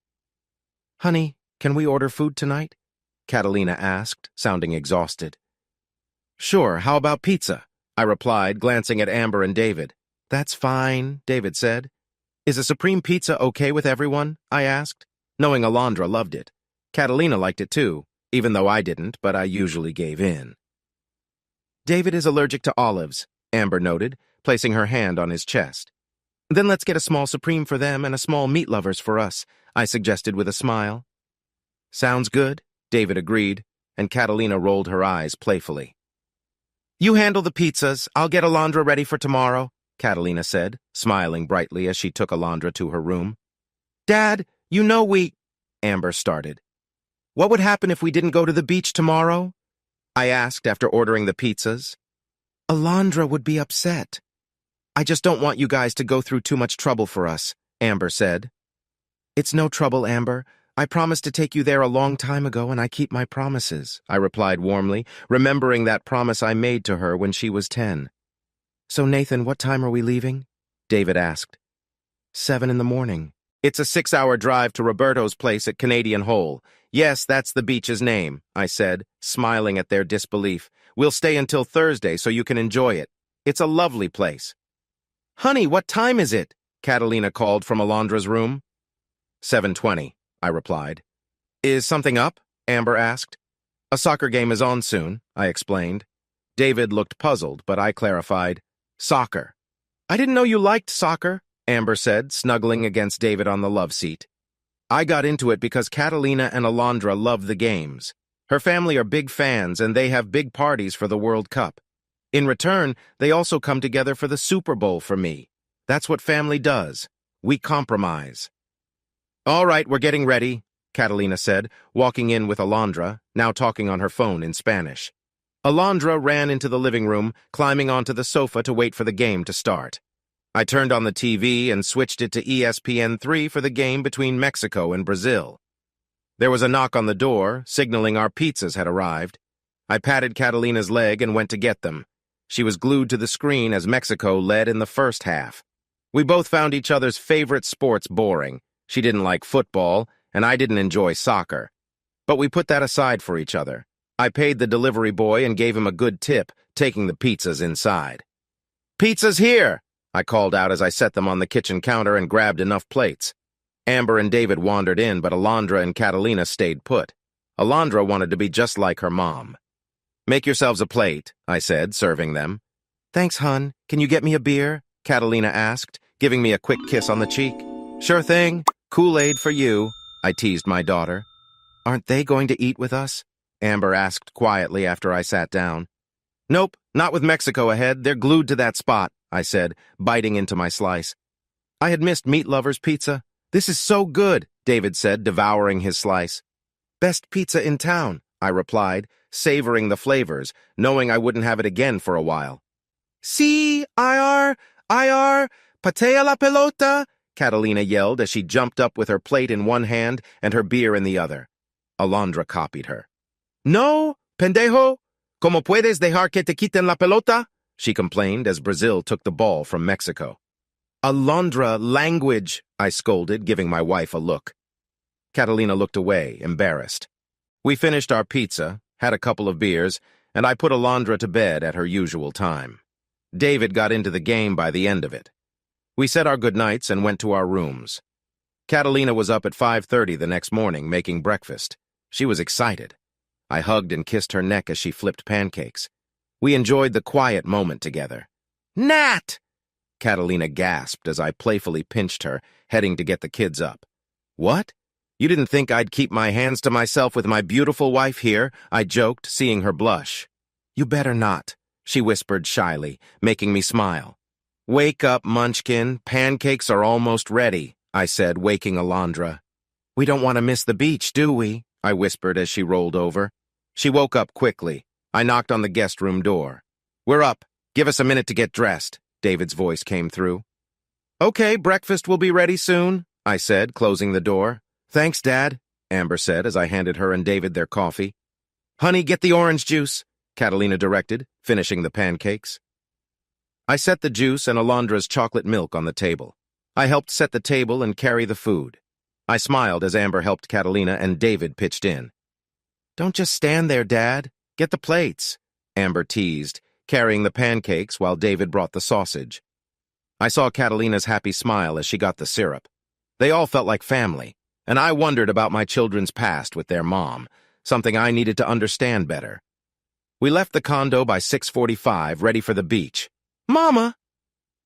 "Honey, can we order food tonight?" Catalina asked, sounding exhausted. "Sure, how about pizza?" I replied, glancing at Amber and David. "That's fine," David said. "Is a supreme pizza okay with everyone?" I asked, knowing Alondra loved it. Catalina liked it too, even though I didn't, but I usually gave in. "David is allergic to olives," Amber noted, placing her hand on his chest. "Then let's get a small supreme for them and a small meat lovers for us," I suggested with a smile. "Sounds good," David agreed, and Catalina rolled her eyes playfully. "You handle the pizzas. I'll get Alondra ready for tomorrow," Catalina said, smiling brightly as she took Alondra to her room. "Dad, you know Amber started. "What would happen if we didn't go to the beach tomorrow?" I asked after ordering the pizzas. "Alondra would be upset." "I just don't want you guys to go through too much trouble for us," Amber said. "It's no trouble, Amber. I promised to take you there a long time ago, and I keep my promises," I replied warmly, remembering that promise I made to her when she was 10. "So, Nathan, what time are we leaving?" David asked. 7 in the morning. "It's a 6-hour drive to Roberto's place at Canadian Hole. Yes, that's the beach's name," I said, smiling at their disbelief. "We'll stay until Thursday so you can enjoy it. It's a lovely place." "Honey, what time is it?" Catalina called from Alondra's room. 7:20, I replied. "Is something up?" Amber asked. "A soccer game is on soon," I explained. David looked puzzled, but I clarified. "Soccer." "I didn't know you liked soccer," Amber said, snuggling against David on the love seat. I got into it because Catalina and Alondra love the games. Her family are big fans and they have big parties for the World Cup. In return, they also come together for the Super Bowl for me. That's what family does. We compromise. All right, we're getting ready, Catalina said, walking in with Alondra, now talking on her phone in Spanish. Alondra ran into the living room, climbing onto the sofa to wait for the game to start. I turned on the TV and switched it to ESPN3 for the game between Mexico and Brazil. There was a knock on the door, signaling our pizzas had arrived. I patted Catalina's leg and went to get them. She was glued to the screen as Mexico led in the first half. We both found each other's favorite sports boring. She didn't like football, and I didn't enjoy soccer. But we put that aside for each other. I paid the delivery boy and gave him a good tip, taking the pizzas inside. "Pizza's here!" I called out as I set them on the kitchen counter and grabbed enough plates. Amber and David wandered in, but Alondra and Catalina stayed put. Alondra wanted to be just like her mom. "Make yourselves a plate," I said, serving them. "Thanks, hun. Can you get me a beer?" Catalina asked, giving me a quick kiss on the cheek. "Sure thing. Kool-Aid for you," I teased my daughter. "Aren't they going to eat with us?" Amber asked quietly after I sat down. "Nope, not with Mexico ahead. They're glued to that spot," I said, biting into my slice. I had missed Meat Lover's pizza. "This is so good," David said, devouring his slice. "Best pizza in town," I replied, savoring the flavors, knowing I wouldn't have it again for a while. "Sí, IR, patea la pelota," Catalina yelled as she jumped up with her plate in one hand and her beer in the other. Alondra copied her. "No, pendejo, ¿cómo puedes dejar que te quiten la pelota?" she complained as Brazil took the ball from Mexico. "Alondra, language," I scolded, giving my wife a look. Catalina looked away, embarrassed. We finished our pizza, had a couple of beers, and I put Alondra to bed at her usual time. David got into the game by the end of it. We said our goodnights and went to our rooms. Catalina was up at 5:30 the next morning making breakfast. She was excited. I hugged and kissed her neck as she flipped pancakes. We enjoyed the quiet moment together. "Nat!" Catalina gasped as I playfully pinched her, heading to get the kids up. "What? You didn't think I'd keep my hands to myself with my beautiful wife here?" I joked, seeing her blush. "You better not," she whispered shyly, making me smile. "Wake up, Munchkin. Pancakes are almost ready," I said, waking Alondra. "We don't want to miss the beach, do we?" I whispered as she rolled over. She woke up quickly. I knocked on the guest room door. "We're up. Give us a minute to get dressed," David's voice came through. "Okay, breakfast will be ready soon," I said, closing the door. "Thanks, Dad," Amber said as I handed her and David their coffee. "Honey, get the orange juice," Catalina directed, finishing the pancakes. I set the juice and Alondra's chocolate milk on the table. I helped set the table and carry the food. I smiled as Amber helped Catalina and David pitched in. "Don't just stand there, Dad. Get the plates," Amber teased, carrying the pancakes while David brought the sausage. I saw Catalina's happy smile as she got the syrup. They all felt like family, and I wondered about my children's past with their mom, something I needed to understand better. We left the condo by 6:45, ready for the beach. "Mama!"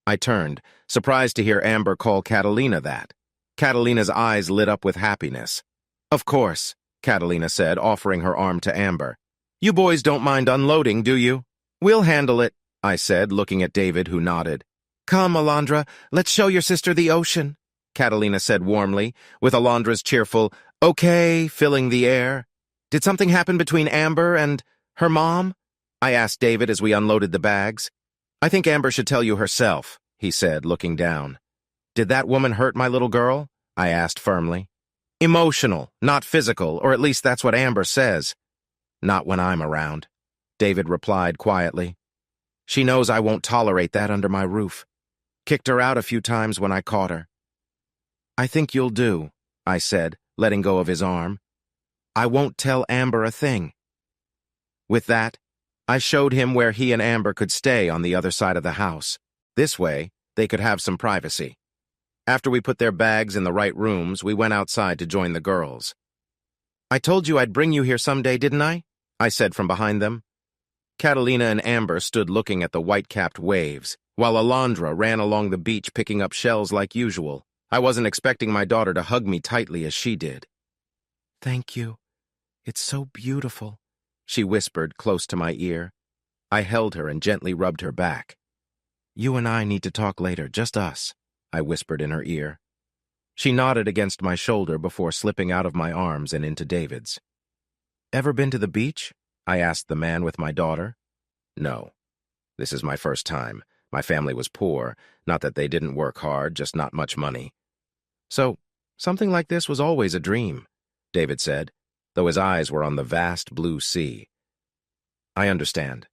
I turned, surprised to hear Amber call Catalina that. Catalina's eyes lit up with happiness. "Of course," Catalina said, offering her arm to Amber. "You boys don't mind unloading, do you?" "We'll handle it," I said, looking at David, who nodded. "Come, Alondra, let's show your sister the ocean," Catalina said warmly, with Alondra's cheerful, "Okay," filling the air. "Did something happen between Amber and her mom?" I asked David as we unloaded the bags. "I think Amber should tell you herself," he said, looking down. "Did that woman hurt my little girl?" I asked firmly. "Emotional, not physical, or at least that's what Amber says." "Not when I'm around," David replied quietly. "She knows I won't tolerate that under my roof. Kicked her out a few times when I caught her." "I think you'll do," I said, letting go of his arm. "I won't tell Amber a thing." With that, I showed him where he and Amber could stay on the other side of the house. This way, they could have some privacy. After we put their bags in the right rooms, we went outside to join the girls. "I told you I'd bring you here someday, didn't I?" I said from behind them. Catalina and Amber stood looking at the white-capped waves, while Alondra ran along the beach picking up shells like usual. I wasn't expecting my daughter to hug me tightly as she did. "Thank you. It's so beautiful," she whispered close to my ear. I held her and gently rubbed her back. "You and I need to talk later, just us," I whispered in her ear. She nodded against my shoulder before slipping out of my arms and into David's. "Ever been to the beach?" I asked the man with my daughter. "No. This is my first time. My family was poor, not that they didn't work hard, just not much money." "So, something like this was always a dream," David said, though his eyes were on the vast blue sea. "I understand.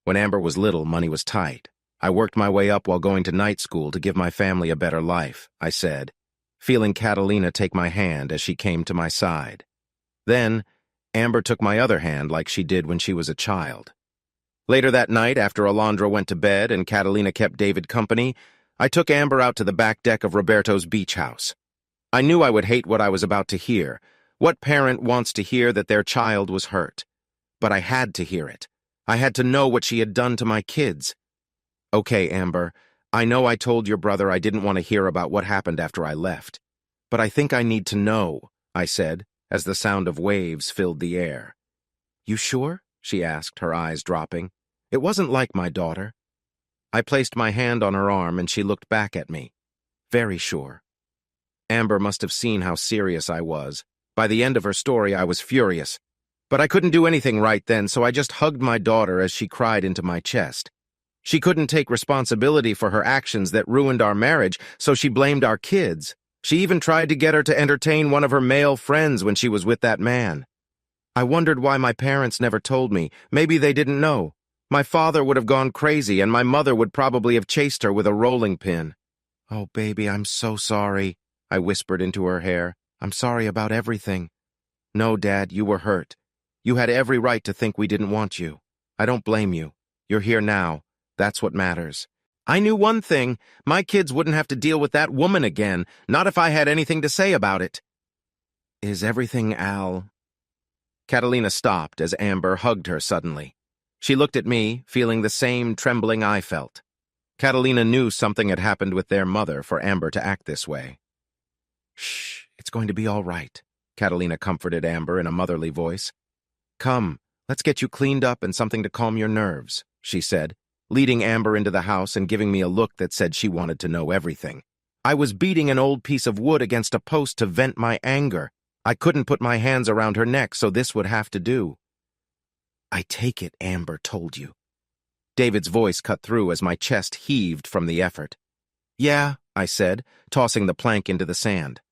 When Amber was little, money was tight. I worked my way up while going to night school to give my family a better life," I said, feeling Catalina take my hand as she came to my side. Then, Amber took my other hand like she did when she was a child. Later that night, after Alondra went to bed and Catalina kept David company, I took Amber out to the back deck of Roberto's beach house. I knew I would hate what I was about to hear. What parent wants to hear that their child was hurt? But I had to hear it. I had to know what she had done to my kids. "Okay, Amber, I know I told your brother I didn't want to hear about what happened after I left. But I think I need to know," I said, as the sound of waves filled the air. "You sure?" she asked, her eyes dropping. "It wasn't like my daughter." I placed my hand on her arm and she looked back at me. "Very sure." Amber must have seen how serious I was. By the end of her story, I was furious. But I couldn't do anything right then, so I just hugged my daughter as she cried into my chest. She couldn't take responsibility for her actions that ruined our marriage, so she blamed our kids. She even tried to get her to entertain one of her male friends when she was with that man. I wondered why my parents never told me. Maybe they didn't know. My father would have gone crazy, and my mother would probably have chased her with a rolling pin. "Oh, baby, I'm so sorry," I whispered into her hair. "I'm sorry about everything." "No, Dad, you were hurt. You had every right to think we didn't want you. I don't blame you. You're here now. That's what matters." I knew one thing. My kids wouldn't have to deal with that woman again, not if I had anything to say about it. "Is everything, Al?" Catalina stopped as Amber hugged her suddenly. She looked at me, feeling the same trembling I felt. Catalina knew something had happened with their mother for Amber to act this way. "Shh, it's going to be all right," Catalina comforted Amber in a motherly voice. "Come, let's get you cleaned up and something to calm your nerves," she said, leading Amber into the house and giving me a look that said she wanted to know everything. I was beating an old piece of wood against a post to vent my anger. I couldn't put my hands around her neck, so this would have to do. "I take it Amber told you." David's voice cut through as my chest heaved from the effort. "Yeah," I said, tossing the plank into the sand.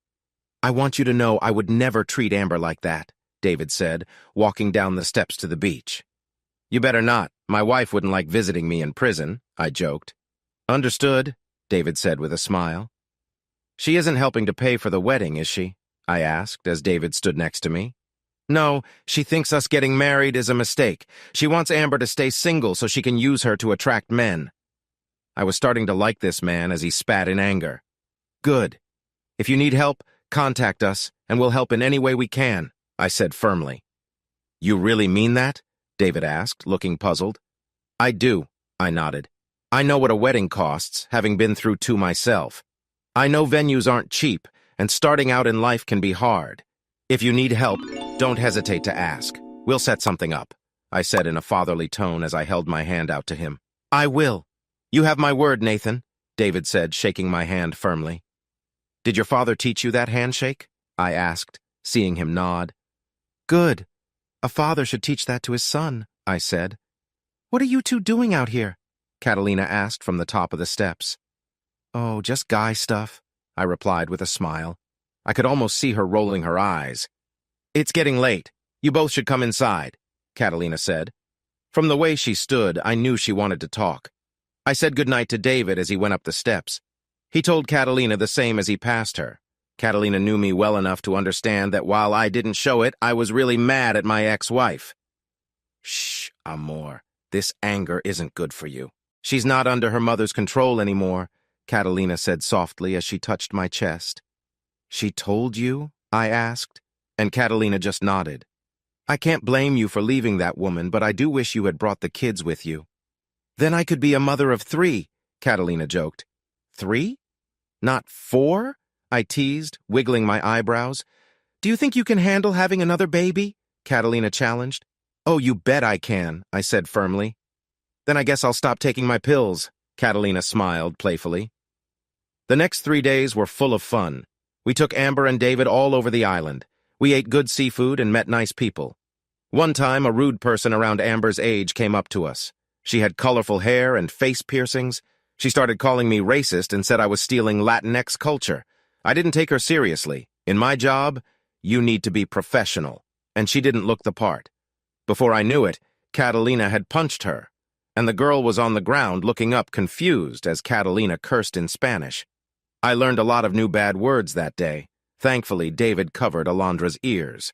"I want you to know I would never treat Amber like that," David said, walking down the steps to the beach. "You better not. My wife wouldn't like visiting me in prison," I joked. "Understood," David said with a smile. "She isn't helping to pay for the wedding, is she?" I asked as David stood next to me. "No, she thinks us getting married is a mistake. She wants Amber to stay single so she can use her to attract men." I was starting to like this man as he spat in anger. "Good. If you need help, contact us, and we'll help in any way we can," I said firmly. "You really mean that?" David asked, looking puzzled. "I do," I nodded. "I know what a wedding costs, having been through two myself. I know venues aren't cheap, and starting out in life can be hard. If you need help, don't hesitate to ask. We'll set something up," I said in a fatherly tone as I held my hand out to him. "I will. You have my word, Nathan," David said, shaking my hand firmly. "Did your father teach you that handshake?" I asked, seeing him nod. "Good. A father should teach that to his son," I said. "What are you two doing out here?" Catalina asked from the top of the steps. "Oh, just guy stuff," I replied with a smile. I could almost see her rolling her eyes. "It's getting late. You both should come inside," Catalina said. From the way she stood, I knew she wanted to talk. I said goodnight to David as he went up the steps. He told Catalina the same as he passed her. Catalina knew me well enough to understand that while I didn't show it, I was really mad at my ex-wife. "Shh, Amor. This anger isn't good for you. She's not under her mother's control anymore," Catalina said softly as she touched my chest. "She told you?" I asked, and Catalina just nodded. "I can't blame you for leaving that woman, but I do wish you had brought the kids with you." "Then I could be a mother of 3, Catalina joked. 3? Not 4? I teased, wiggling my eyebrows. Do you think you can handle having another baby? Catalina challenged. Oh, you bet I can, I said firmly. Then I guess I'll stop taking my pills, Catalina smiled playfully. The next 3 days were full of fun. We took Amber and David all over the island. We ate good seafood and met nice people. One time, a rude person around Amber's age came up to us. She had colorful hair and face piercings. She started calling me racist and said I was stealing Latinx culture. I didn't take her seriously. In my job, you need to be professional. And she didn't look the part. Before I knew it, Catalina had punched her, and the girl was on the ground looking up confused as Catalina cursed in Spanish. I learned a lot of new bad words that day. Thankfully, David covered Alondra's ears.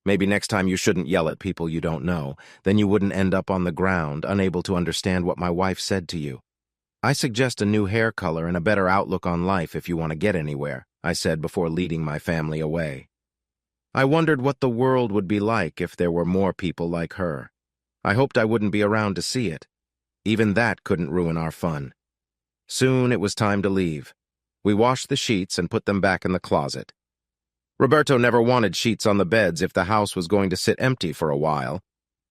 Maybe next time you shouldn't yell at people you don't know, then you wouldn't end up on the ground, unable to understand what my wife said to you. I suggest a new hair color and a better outlook on life if you want to get anywhere, I said before leading my family away. I wondered what the world would be like if there were more people like her. I hoped I wouldn't be around to see it. Even that couldn't ruin our fun. Soon it was time to leave. We washed the sheets and put them back in the closet. Roberto never wanted sheets on the beds if the house was going to sit empty for a while.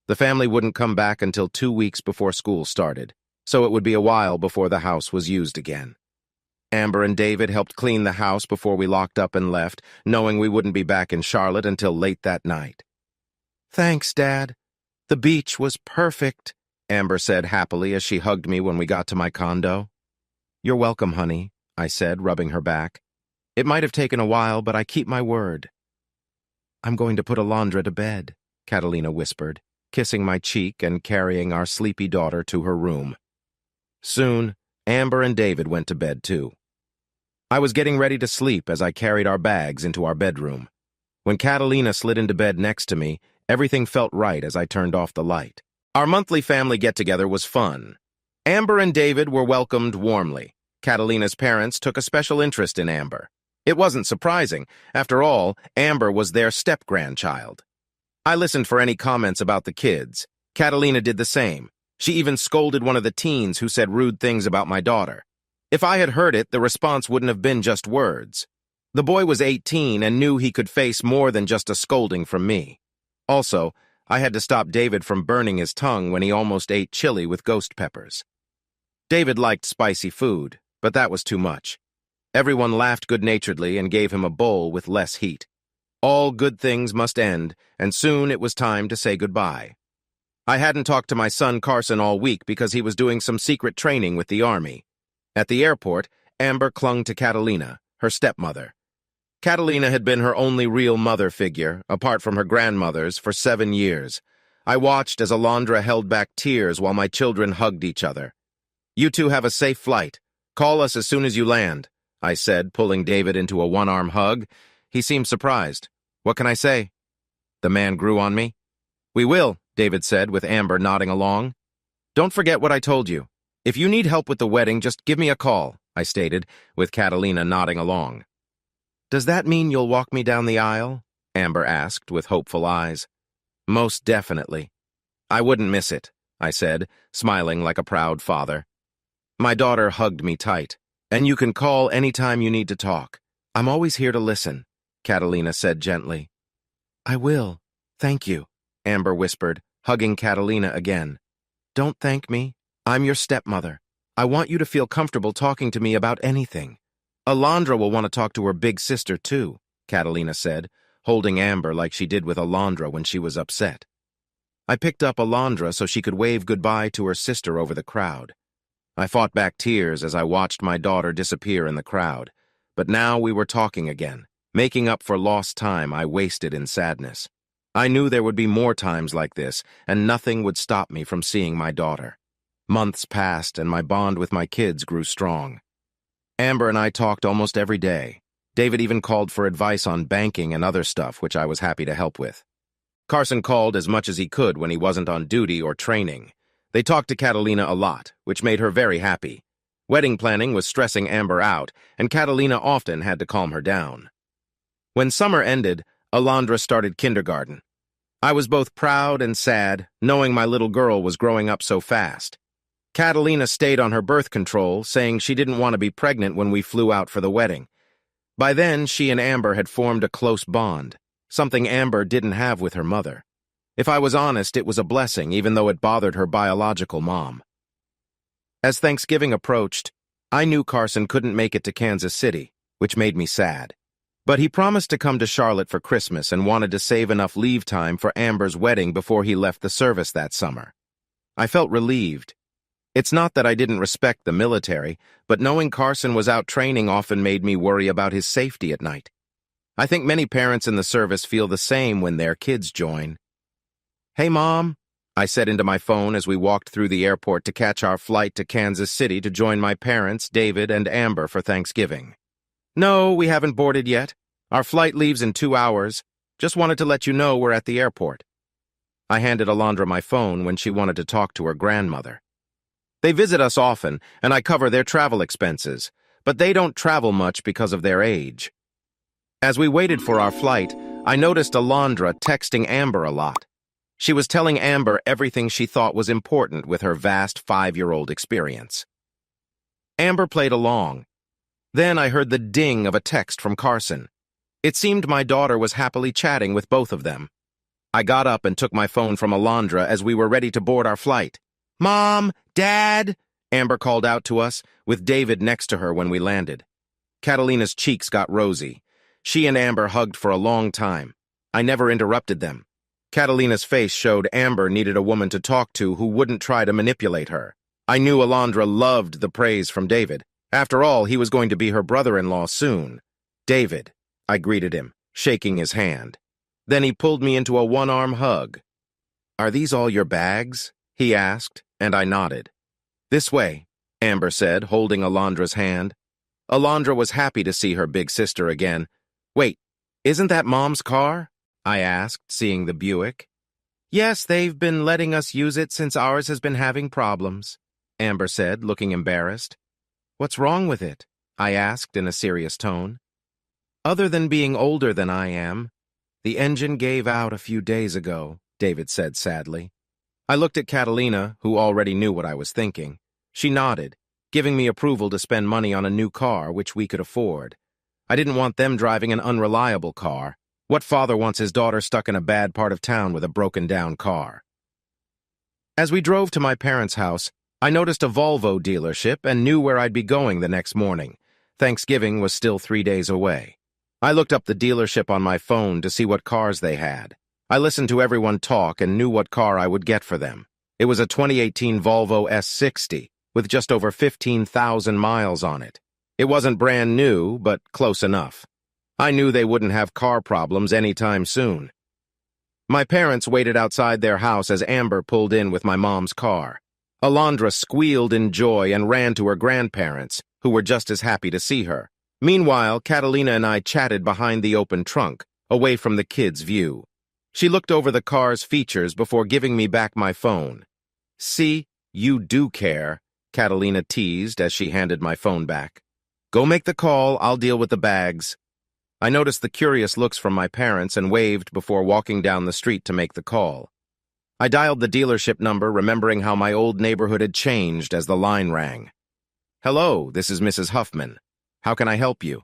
The family wouldn't come back until 2 weeks before school started, so it would be a while before the house was used again. Amber and David helped clean the house before we locked up and left, knowing we wouldn't be back in Charlotte until late that night. Thanks, Dad. The beach was perfect, Amber said happily as she hugged me when we got to my condo. You're welcome, honey, I said, rubbing her back. It might have taken a while, but I keep my word. I'm going to put Alondra to bed, Catalina whispered, kissing my cheek and carrying our sleepy daughter to her room. Soon, Amber and David went to bed too. I was getting ready to sleep as I carried our bags into our bedroom. When Catalina slid into bed next to me, everything felt right as I turned off the light. Our monthly family get-together was fun. Amber and David were welcomed warmly. Catalina's parents took a special interest in Amber. It wasn't surprising. After all, Amber was their step-grandchild. I listened for any comments about the kids. Catalina did the same. She even scolded one of the teens who said rude things about my daughter. If I had heard it, the response wouldn't have been just words. The boy was 18 and knew he could face more than just a scolding from me. Also, I had to stop David from burning his tongue when he almost ate chili with ghost peppers. David liked spicy food, but that was too much. Everyone laughed good-naturedly and gave him a bowl with less heat. All good things must end, and soon it was time to say goodbye. I hadn't talked to my son Carson all week because he was doing some secret training with the Army. At the airport, Amber clung to Catalina, her stepmother. Catalina had been her only real mother figure, apart from her grandmother's, for 7 years. I watched as Alondra held back tears while my children hugged each other. You two have a safe flight. Call us as soon as you land, I said, pulling David into a one-arm hug. He seemed surprised. What can I say? The man grew on me. We will, David said, with Amber nodding along. Don't forget what I told you. If you need help with the wedding, just give me a call, I stated, with Catalina nodding along. Does that mean you'll walk me down the aisle? Amber asked, with hopeful eyes. Most definitely. I wouldn't miss it, I said, smiling like a proud father. My daughter hugged me tight. And you can call any time you need to talk. I'm always here to listen, Catalina said gently. I will. Thank you, Amber whispered, hugging Catalina again. Don't thank me. I'm your stepmother. I want you to feel comfortable talking to me about anything. Alondra will want to talk to her big sister, too, Catalina said, holding Amber like she did with Alondra when she was upset. I picked up Alondra so she could wave goodbye to her sister over the crowd. I fought back tears as I watched my daughter disappear in the crowd, but now we were talking again, making up for lost time I wasted in sadness. I knew there would be more times like this, and nothing would stop me from seeing my daughter. Months passed, and my bond with my kids grew strong. Amber and I talked almost every day. David even called for advice on banking and other stuff, which I was happy to help with. Carson called as much as he could when he wasn't on duty or training. They talked to Catalina a lot, which made her very happy. Wedding planning was stressing Amber out, and Catalina often had to calm her down. When summer ended, Alondra started kindergarten. I was both proud and sad, knowing my little girl was growing up so fast. Catalina stayed on her birth control, saying she didn't want to be pregnant when we flew out for the wedding. By then, she and Amber had formed a close bond, something Amber didn't have with her mother. If I was honest, it was a blessing, even though it bothered her biological mom. As Thanksgiving approached, I knew Carson couldn't make it to Kansas City, which made me sad. But he promised to come to Charlotte for Christmas and wanted to save enough leave time for Amber's wedding before he left the service that summer. I felt relieved. It's not that I didn't respect the military, but knowing Carson was out training often made me worry about his safety at night. I think many parents in the service feel the same when their kids join. "Hey, Mom," I said into my phone as we walked through the airport to catch our flight to Kansas City to join my parents, David and Amber, for Thanksgiving. "No, we haven't boarded yet. Our flight leaves in 2 hours. Just wanted to let you know we're at the airport." I handed Alondra my phone when she wanted to talk to her grandmother. They visit us often, and I cover their travel expenses, but they don't travel much because of their age. As we waited for our flight, I noticed Alondra texting Amber a lot. She was telling Amber everything she thought was important with her vast 5-year-old experience. Amber played along. Then I heard the ding of a text from Carson. It seemed my daughter was happily chatting with both of them. I got up and took my phone from Alondra as we were ready to board our flight. "Mom! Dad!" Amber called out to us, with David next to her when we landed. Catalina's cheeks got rosy. She and Amber hugged for a long time. I never interrupted them. Catalina's face showed Amber needed a woman to talk to who wouldn't try to manipulate her. I knew Alondra loved the praise from David. After all, he was going to be her brother-in-law soon. "David," I greeted him, shaking his hand. Then he pulled me into a one-arm hug. "Are these all your bags?" he asked, and I nodded. "This way," Amber said, holding Alondra's hand. Alondra was happy to see her big sister again. "Wait, isn't that Mom's car?" I asked, seeing the Buick. "Yes, they've been letting us use it since ours has been having problems," Amber said, looking embarrassed. "What's wrong with it?" I asked in a serious tone. "Other than being older than I am, the engine gave out a few days ago," David said sadly. I looked at Catalina, who already knew what I was thinking. She nodded, giving me approval to spend money on a new car, which we could afford. I didn't want them driving an unreliable car. What father wants his daughter stuck in a bad part of town with a broken-down car? As we drove to my parents' house, I noticed a Volvo dealership and knew where I'd be going the next morning. Thanksgiving was still 3 days away. I looked up the dealership on my phone to see what cars they had. I listened to everyone talk and knew what car I would get for them. It was a 2018 Volvo S60 with just over 15,000 miles on it. It wasn't brand new, but close enough. I knew they wouldn't have car problems anytime soon. My parents waited outside their house as Amber pulled in with my mom's car. Alondra squealed in joy and ran to her grandparents, who were just as happy to see her. Meanwhile, Catalina and I chatted behind the open trunk, away from the kids' view. She looked over the car's features before giving me back my phone. "See, you do care," Catalina teased as she handed my phone back. "Go make the call, I'll deal with the bags." I noticed the curious looks from my parents and waved before walking down the street to make the call. I dialed the dealership number, remembering how my old neighborhood had changed as the line rang. "Hello, this is Mrs. Huffman. How can I help you?"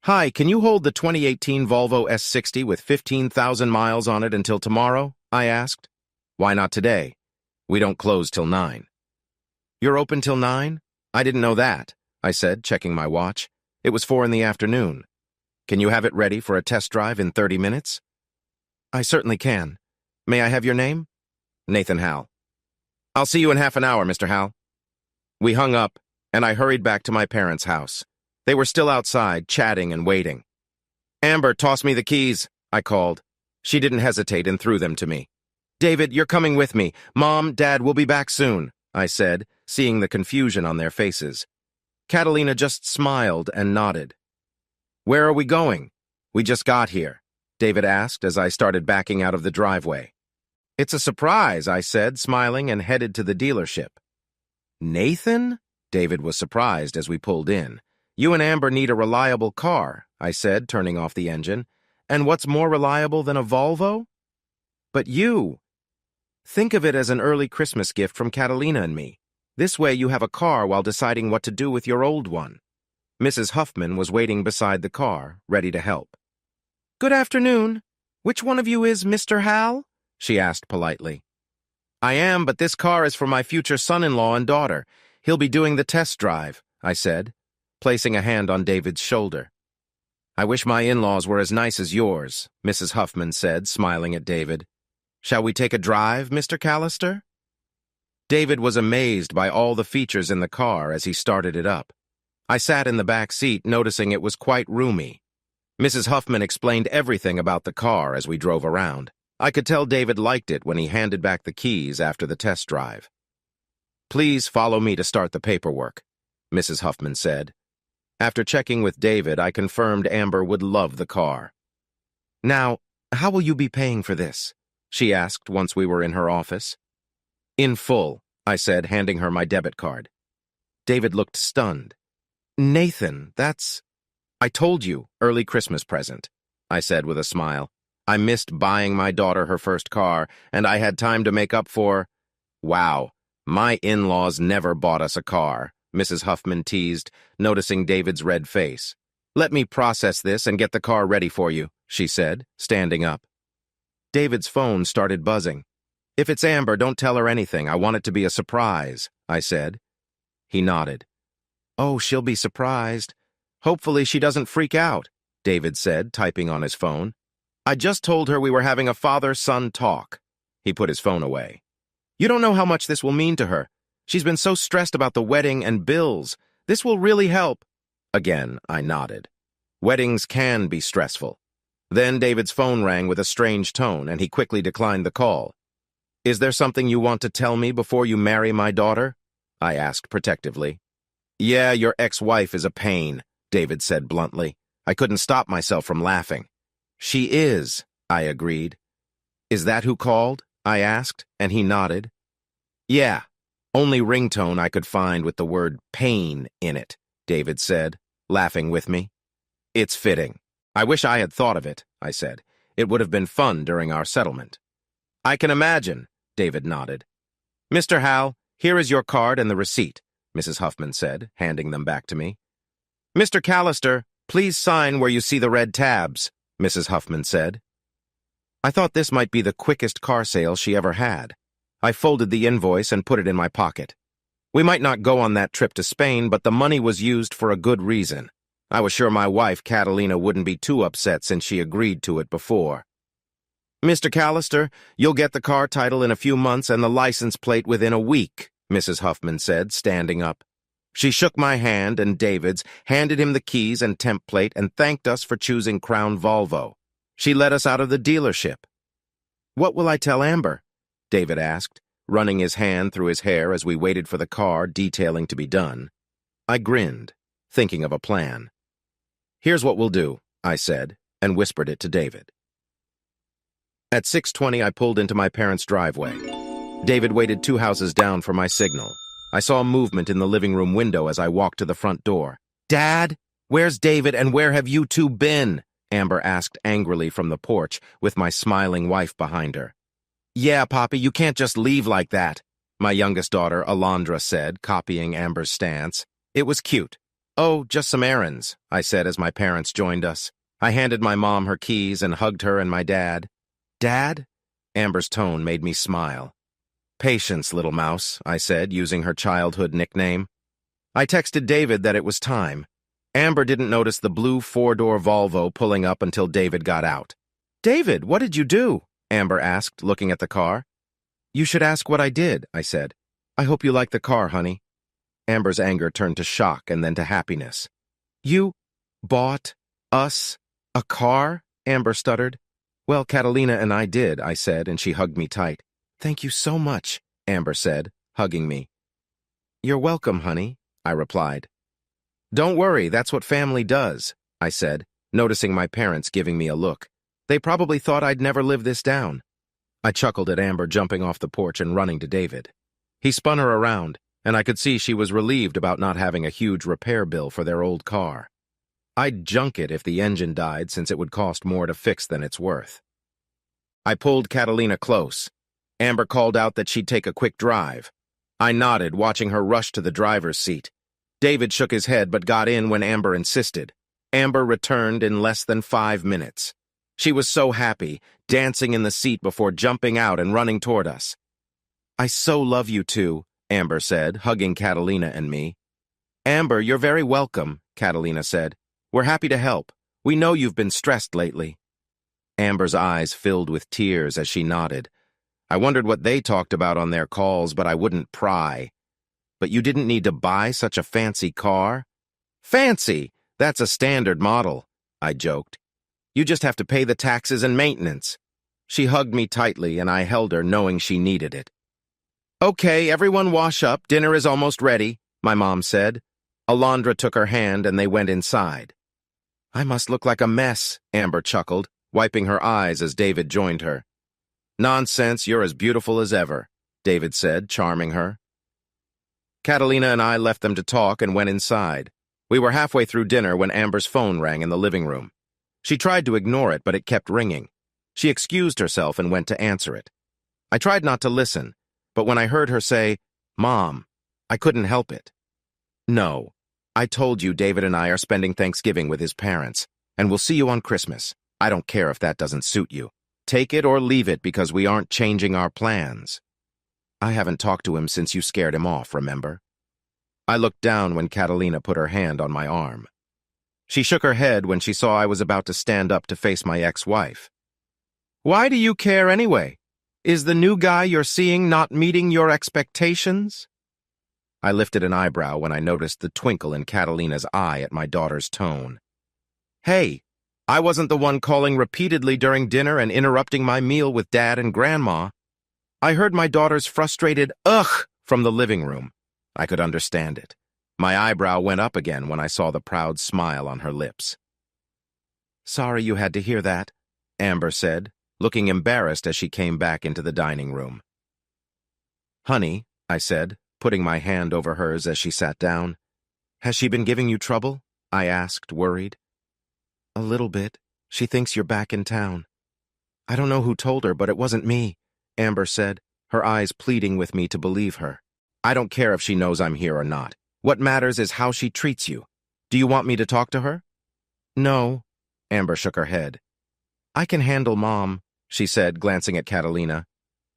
"Hi, can you hold the 2018 Volvo S60 with 15,000 miles on it until tomorrow?" I asked. "Why not today? We don't close till 9. "You're open till 9? I didn't know that," I said, checking my watch. It was 4 in the afternoon. "Can you have it ready for a test drive in 30 minutes? "I certainly can. May I have your name?" "Nathan Howell." "I'll see you in half an hour, Mr. Howell." We hung up, and I hurried back to my parents' house. They were still outside, chatting and waiting. "Amber, toss me the keys," I called. She didn't hesitate and threw them to me. "David, you're coming with me. Mom, Dad, we'll be back soon," I said, seeing the confusion on their faces. Catalina just smiled and nodded. "Where are we going?" "We just got here," David asked as I started backing out of the driveway. "It's a surprise," I said, smiling, and headed to the dealership. "Nathan?" David was surprised as we pulled in. "You and Amber need a reliable car," I said, turning off the engine. "And what's more reliable than a Volvo?" "But you. Think of it as an early Christmas gift from Catalina and me. This way you have a car while deciding what to do with your old one." Mrs. Huffman was waiting beside the car, ready to help. "Good afternoon. Which one of you is Mr. Hal?" she asked politely. "I am, but this car is for my future son-in-law and daughter. He'll be doing the test drive," I said, placing a hand on David's shoulder. "I wish my in-laws were as nice as yours," Mrs. Huffman said, smiling at David. "Shall we take a drive, Mr. Callister?" David was amazed by all the features in the car as he started it up. I sat in the back seat, noticing it was quite roomy. Mrs. Huffman explained everything about the car as we drove around. I could tell David liked it when he handed back the keys after the test drive. "Please follow me to start the paperwork," Mrs. Huffman said. After checking with David, I confirmed Amber would love the car. "Now, how will you be paying for this?" she asked once we were in her office. "In full," I said, handing her my debit card. David looked stunned. "Nathan, that's—" "I told you, early Christmas present," I said with a smile. "I missed buying my daughter her first car, and I had time to make up for—" "Wow, my in-laws never bought us a car," Mrs. Huffman teased, noticing David's red face. "Let me process this and get the car ready for you," she said, standing up. David's phone started buzzing. "If it's Amber, don't tell her anything. I want it to be a surprise," I said. He nodded. "Oh, she'll be surprised. Hopefully she doesn't freak out," David said, typing on his phone. "I just told her we were having a father-son talk." He put his phone away. "You don't know how much this will mean to her. She's been so stressed about the wedding and bills. This will really help." Again, I nodded. Weddings can be stressful. Then David's phone rang with a strange tone, and he quickly declined the call. "Is there something you want to tell me before you marry my daughter?" I asked protectively. "Yeah, your ex-wife is a pain," David said bluntly. I couldn't stop myself from laughing. "She is," I agreed. "Is that who called?" I asked, and he nodded. "Yeah, only ringtone I could find with the word pain in it," David said, laughing with me. "It's fitting. I wish I had thought of it," I said. "It would have been fun during our settlement." "I can imagine," David nodded. "Mr. Hal, here is your card and the receipt," Mrs. Huffman said, handing them back to me. "Mr. Callister, please sign where you see the red tabs," Mrs. Huffman said. I thought this might be the quickest car sale she ever had. I folded the invoice and put it in my pocket. We might not go on that trip to Spain, but the money was used for a good reason. I was sure my wife, Catalina, wouldn't be too upset since she agreed to it before. "Mr. Callister, you'll get the car title in a few months and the license plate within a week," Mrs. Huffman said, standing up. She shook my hand and David's, handed him the keys and temp plate, and thanked us for choosing Crown Volvo. She let us out of the dealership. "What will I tell Amber?" David asked, running his hand through his hair as we waited for the car detailing to be done. I grinned, thinking of a plan. "Here's what we'll do," I said, and whispered it to David. At 6:20, I pulled into my parents' driveway. David waited 2 houses down for my signal. I saw movement in the living room window as I walked to the front door. "Dad, where's David and where have you two been?" Amber asked angrily from the porch, with my smiling wife behind her. "Yeah, Poppy, you can't just leave like that," my youngest daughter, Alondra, said, copying Amber's stance. It was cute. "Oh, just some errands," I said as my parents joined us. I handed my mom her keys and hugged her and my dad. "Dad?" Amber's tone made me smile. "Patience, little mouse," I said, using her childhood nickname. I texted David that it was time. Amber didn't notice the blue 4-door Volvo pulling up until David got out. "David, what did you do?" Amber asked, looking at the car. "You should ask what I did," I said. "I hope you like the car, honey." Amber's anger turned to shock and then to happiness. "You bought us a car?" Amber stuttered. "Well, Catalina and I did," I said, and she hugged me tight. "Thank you so much," Amber said, hugging me. "You're welcome, honey," I replied. "Don't worry, that's what family does," I said, noticing my parents giving me a look. They probably thought I'd never live this down. I chuckled at Amber jumping off the porch and running to David. He spun her around, and I could see she was relieved about not having a huge repair bill for their old car. I'd junk it if the engine died, since it would cost more to fix than it's worth. I pulled Catalina close. Amber called out that she'd take a quick drive. I nodded, watching her rush to the driver's seat. David shook his head but got in when Amber insisted. Amber returned in less than 5 minutes. She was so happy, dancing in the seat before jumping out and running toward us. "I so love you two," Amber said, hugging Catalina and me. "Amber, you're very welcome," Catalina said. "We're happy to help. We know you've been stressed lately." Amber's eyes filled with tears as she nodded. I wondered what they talked about on their calls, but I wouldn't pry. "But you didn't need to buy such a fancy car?" "Fancy? That's a standard model," I joked. "You just have to pay the taxes and maintenance." She hugged me tightly, and I held her, knowing she needed it. "Okay, everyone wash up. Dinner is almost ready," my mom said. Alondra took her hand, and they went inside. "I must look like a mess," Amber chuckled, wiping her eyes as David joined her. "Nonsense, you're as beautiful as ever," David said, charming her. Catalina and I left them to talk and went inside. We were halfway through dinner when Amber's phone rang in the living room. She tried to ignore it, but it kept ringing. She excused herself and went to answer it. I tried not to listen, but when I heard her say, "Mom," I couldn't help it. "No, I told you David and I are spending Thanksgiving with his parents, and we'll see you on Christmas. I don't care if that doesn't suit you. Take it or leave it because we aren't changing our plans." "I haven't talked to him since you scared him off, remember?" I looked down when Catalina put her hand on my arm. She shook her head when she saw I was about to stand up to face my ex-wife. "Why do you care anyway? Is the new guy you're seeing not meeting your expectations?" I lifted an eyebrow when I noticed the twinkle in Catalina's eye at my daughter's tone. "Hey, I wasn't the one calling repeatedly during dinner and interrupting my meal with Dad and Grandma." I heard my daughter's frustrated "ugh" from the living room. I could understand it. My eyebrow went up again when I saw the proud smile on her lips. "Sorry you had to hear that," Amber said, looking embarrassed as she came back into the dining room. "Honey," I said, putting my hand over hers as she sat down. "Has she been giving you trouble?" I asked, worried. "A little bit. She thinks you're back in town." "I don't know who told her, but it wasn't me," Amber said, her eyes pleading with me to believe her. "I don't care if she knows I'm here or not. What matters is how she treats you. Do you want me to talk to her?" "No," Amber shook her head. "I can handle Mom," she said, glancing at Catalina.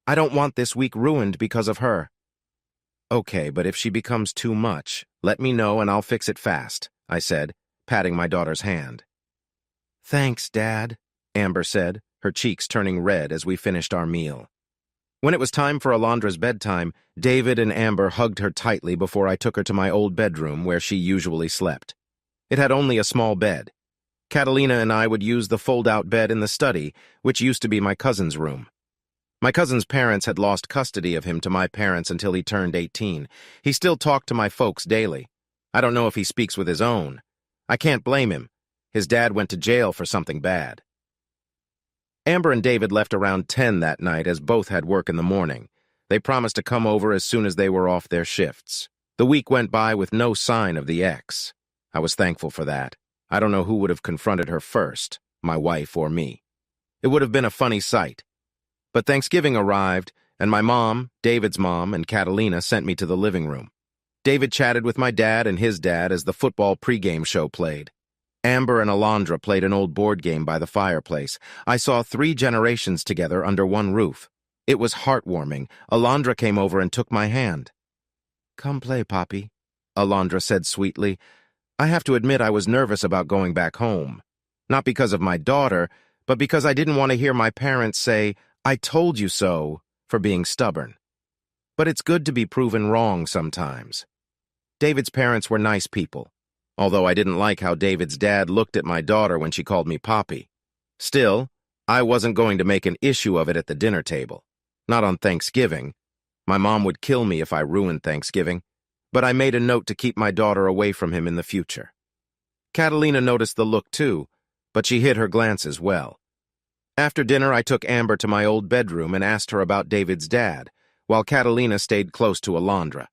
"I don't want this week ruined because of her." "Okay, but if she becomes too much, let me know and I'll fix it fast," I said, patting my daughter's hand. "Thanks, Dad," Amber said, her cheeks turning red as we finished our meal. When it was time for Alondra's bedtime, David and Amber hugged her tightly before I took her to my old bedroom where she usually slept. It had only a small bed. Catalina and I would use the fold-out bed in the study, which used to be my cousin's room. My cousin's parents had lost custody of him to my parents until he turned 18. He still talked to my folks daily. I don't know if he speaks with his own. I can't blame him. His dad went to jail for something bad. Amber and David left around 10 that night as both had work in the morning. They promised to come over as soon as they were off their shifts. The week went by with no sign of the ex. I was thankful for that. I don't know who would have confronted her first, my wife or me. It would have been a funny sight. But Thanksgiving arrived, and my mom, David's mom, and Catalina sent me to the living room. David chatted with my dad and his dad as the football pregame show played. Amber and Alondra played an old board game by the fireplace. I saw 3 generations together under one roof. It was heartwarming. Alondra came over and took my hand. "Come play, Poppy," Alondra said sweetly. I have to admit I was nervous about going back home. Not because of my daughter, but because I didn't want to hear my parents say, "I told you so," for being stubborn. But it's good to be proven wrong sometimes. David's parents were nice people, although I didn't like how David's dad looked at my daughter when she called me Poppy. Still, I wasn't going to make an issue of it at the dinner table. Not on Thanksgiving. My mom would kill me if I ruined Thanksgiving, but I made a note to keep my daughter away from him in the future. Catalina noticed the look too, but she hid her glance as well. After dinner, I took Amber to my old bedroom and asked her about David's dad, while Catalina stayed close to Alondra.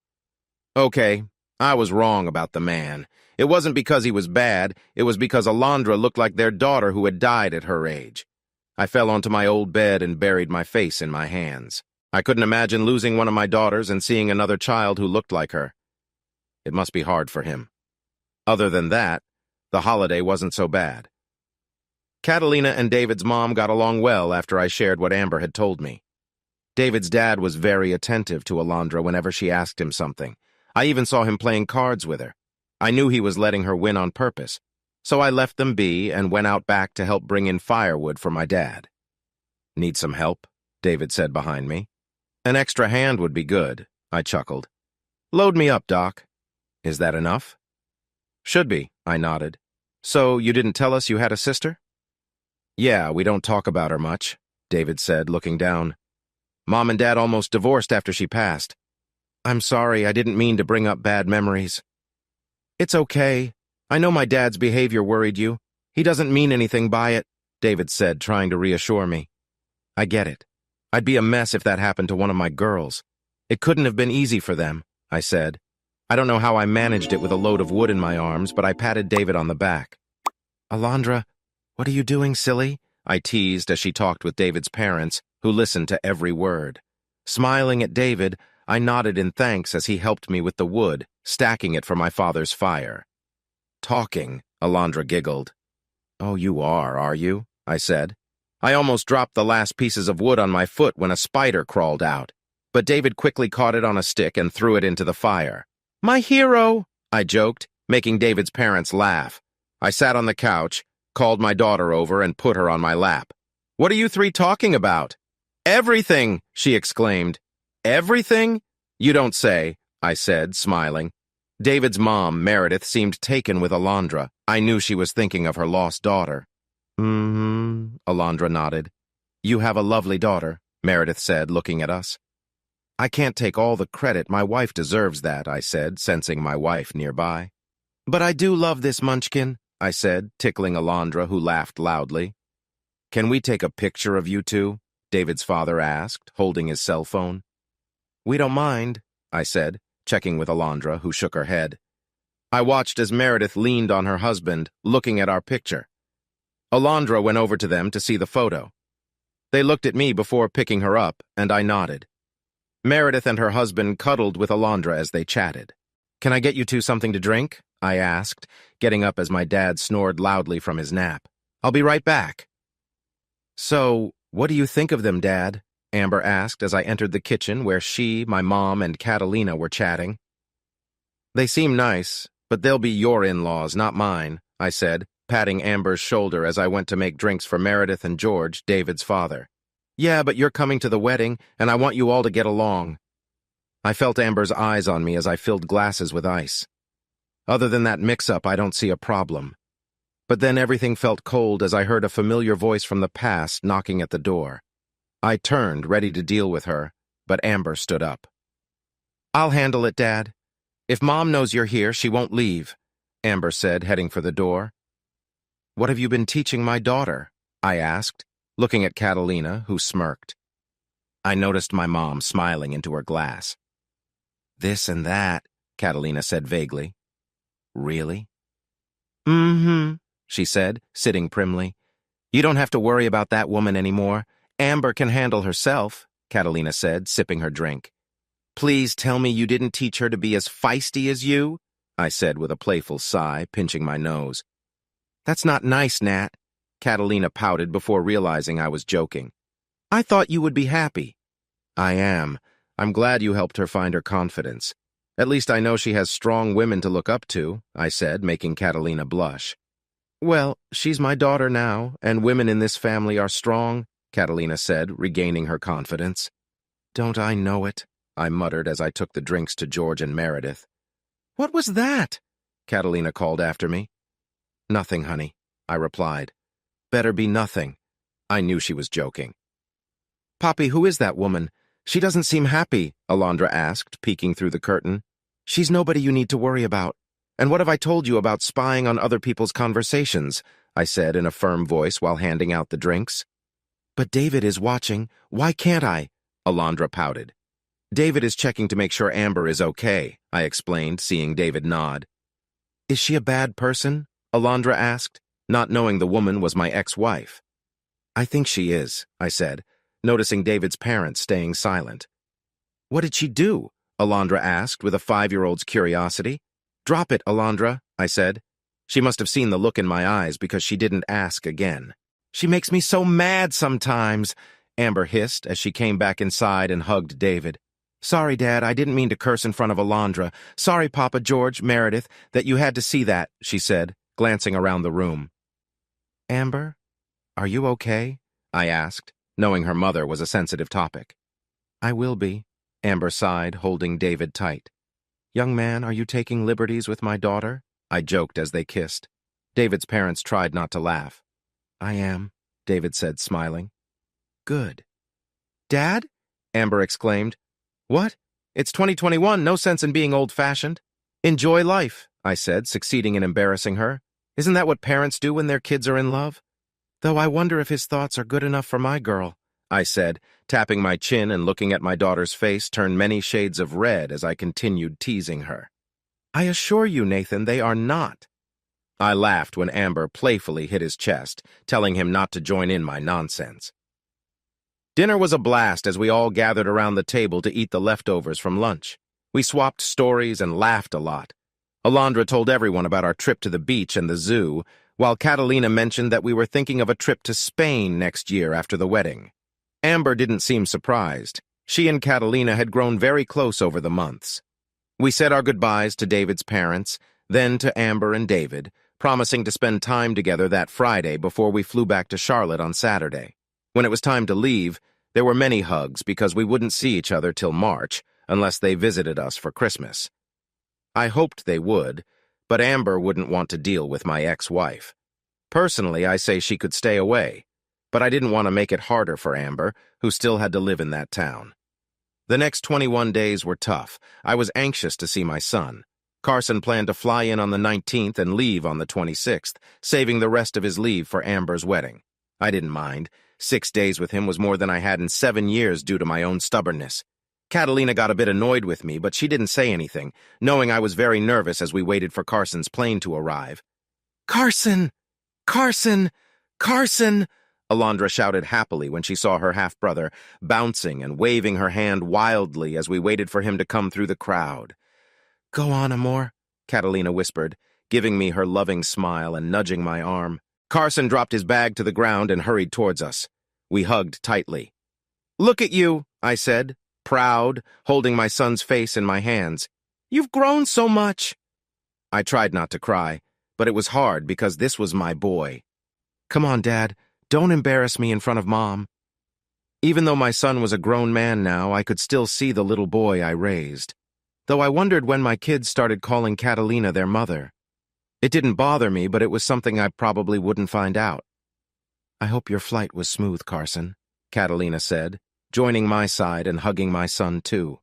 Okay, I was wrong about the man. It wasn't because he was bad, it was because Alondra looked like their daughter who had died at her age. I fell onto my old bed and buried my face in my hands. I couldn't imagine losing one of my daughters and seeing another child who looked like her. It must be hard for him. Other than that, the holiday wasn't so bad. Catalina and David's mom got along well after I shared what Amber had told me. David's dad was very attentive to Alondra whenever she asked him something. I even saw him playing cards with her. I knew he was letting her win on purpose, so I left them be and went out back to help bring in firewood for my dad. "Need some help?" David said behind me. "An extra hand would be good," I chuckled. "Load me up, Doc." "Is that enough?" "Should be," I nodded. "So you didn't tell us you had a sister?" "Yeah, we don't talk about her much," David said, looking down. "Mom and Dad almost divorced after she passed. I'm sorry, I didn't mean to bring up bad memories." "It's okay. I know my dad's behavior worried you. He doesn't mean anything by it," David said, trying to reassure me. "I get it. I'd be a mess if that happened to one of my girls. It couldn't have been easy for them," I said. I don't know how I managed it with a load of wood in my arms, but I patted David on the back. "Alondra, what are you doing, silly?" I teased as she talked with David's parents, who listened to every word. Smiling at David, I nodded in thanks as he helped me with the wood, stacking it for my father's fire. "Talking," Alondra giggled. "Oh, you are you?" I said. I almost dropped the last pieces of wood on my foot when a spider crawled out, but David quickly caught it on a stick and threw it into the fire. "My hero," I joked, making David's parents laugh. I sat on the couch, called my daughter over, and put her on my lap. "What are you three talking about?" "Everything," she exclaimed. "Everything? You don't say," I said, smiling. David's mom, Meredith, seemed taken with Alondra. I knew she was thinking of her lost daughter. "Mm-hmm," Alondra nodded. "You have a lovely daughter," Meredith said, looking at us. "I can't take all the credit. My wife deserves that," I said, sensing my wife nearby. "But I do love this munchkin," I said, tickling Alondra, who laughed loudly. "Can we take a picture of you two?" David's father asked, holding his cell phone. "We don't mind," I said, checking with Alondra, who shook her head. I watched as Meredith leaned on her husband, looking at our picture. Alondra went over to them to see the photo. They looked at me before picking her up, and I nodded. Meredith and her husband cuddled with Alondra as they chatted. "Can I get you two something to drink?" I asked, getting up as my dad snored loudly from his nap. "I'll be right back." "So, what do you think of them, Dad?" Amber asked as I entered the kitchen where she, my mom, and Catalina were chatting. "They seem nice, but they'll be your in-laws, not mine," I said, patting Amber's shoulder as I went to make drinks for Meredith and George, David's father. "Yeah, but you're coming to the wedding, and I want you all to get along." I felt Amber's eyes on me as I filled glasses with ice. Other than that mix-up, I don't see a problem. But then everything felt cold as I heard a familiar voice from the past knocking at the door. I turned, ready to deal with her, but Amber stood up. "I'll handle it, Dad. If Mom knows you're here, she won't leave," Amber said, heading for the door. "What have you been teaching my daughter?" I asked, looking at Catalina, who smirked. I noticed my mom smiling into her glass. "This and that," Catalina said vaguely. "Really?" "Mm-hmm," she said, sitting primly. "You don't have to worry about that woman anymore. Amber can handle herself," Catalina said, sipping her drink. "Please tell me you didn't teach her to be as feisty as you," I said with a playful sigh, pinching my nose. "That's not nice, Nat," Catalina pouted before realizing I was joking. "I thought you would be happy." "I am. I'm glad you helped her find her confidence. At least I know she has strong women to look up to," I said, making Catalina blush. "Well, she's my daughter now, and women in this family are strong," Catalina said, regaining her confidence. "Don't I know it?" I muttered as I took the drinks to George and Meredith. "What was that?" Catalina called after me. "Nothing, honey," I replied. "Better be nothing." I knew she was joking. "Poppy, who is that woman? She doesn't seem happy," Alondra asked, peeking through the curtain. "She's nobody you need to worry about. And what have I told you about spying on other people's conversations?" I said in a firm voice while handing out the drinks. "But David is watching. Why can't I?" Alondra pouted. "David is checking to make sure Amber is okay," I explained, seeing David nod. "Is she a bad person?" Alondra asked, not knowing the woman was my ex-wife. "I think she is," I said, noticing David's parents staying silent. "What did she do?" Alondra asked with a 5-year-old's curiosity. Drop it, Alondra, I said. She must have seen the look in my eyes because she didn't ask again. She makes me so mad sometimes, Amber hissed as she came back inside and hugged David. Sorry, Dad, I didn't mean to curse in front of Alondra. Sorry, Papa, George, Meredith, that you had to see that, she said, glancing around the room. Amber, are you okay? I asked, knowing her mother was a sensitive topic. I will be, Amber sighed, holding David tight. Young man, are you taking liberties with my daughter? I joked as they kissed. David's parents tried not to laugh. I am, David said, smiling. Good. Dad? Amber exclaimed. What? It's 2021, no sense in being old-fashioned. Enjoy life, I said, succeeding in embarrassing her. Isn't that what parents do when their kids are in love? Though I wonder if his thoughts are good enough for my girl, I said, tapping my chin and looking at my daughter's face turn many shades of red as I continued teasing her. I assure you, Nathan, they are not. I laughed when Amber playfully hit his chest, telling him not to join in my nonsense. Dinner was a blast as we all gathered around the table to eat the leftovers from lunch. We swapped stories and laughed a lot. Alondra told everyone about our trip to the beach and the zoo, while Catalina mentioned that we were thinking of a trip to Spain next year after the wedding. Amber didn't seem surprised. She and Catalina had grown very close over the months. We said our goodbyes to David's parents, then to Amber and David, promising to spend time together that Friday before we flew back to Charlotte on Saturday. When it was time to leave, there were many hugs because we wouldn't see each other till March, unless they visited us for Christmas. I hoped they would, but Amber wouldn't want to deal with my ex-wife. Personally, I say she could stay away, but I didn't want to make it harder for Amber, who still had to live in that town. The next 21 days were tough. I was anxious to see my son. Carson planned to fly in on the 19th and leave on the 26th, saving the rest of his leave for Amber's wedding. I didn't mind. 6 days with him was more than I had in 7 years due to my own stubbornness. Catalina got a bit annoyed with me, but she didn't say anything, knowing I was very nervous as we waited for Carson's plane to arrive. Carson! Carson! Carson! Alondra shouted happily when she saw her half-brother, bouncing and waving her hand wildly as we waited for him to come through the crowd. Go on, Amor, Catalina whispered, giving me her loving smile and nudging my arm. Carson dropped his bag to the ground and hurried towards us. We hugged tightly. Look at you, I said, proud, holding my son's face in my hands. You've grown so much. I tried not to cry, but it was hard because this was my boy. Come on, Dad, don't embarrass me in front of Mom. Even though my son was a grown man now, I could still see the little boy I raised. Though I wondered when my kids started calling Catalina their mother. It didn't bother me, but it was something I probably wouldn't find out. I hope your flight was smooth, Carson, Catalina said, joining my side and hugging my son too.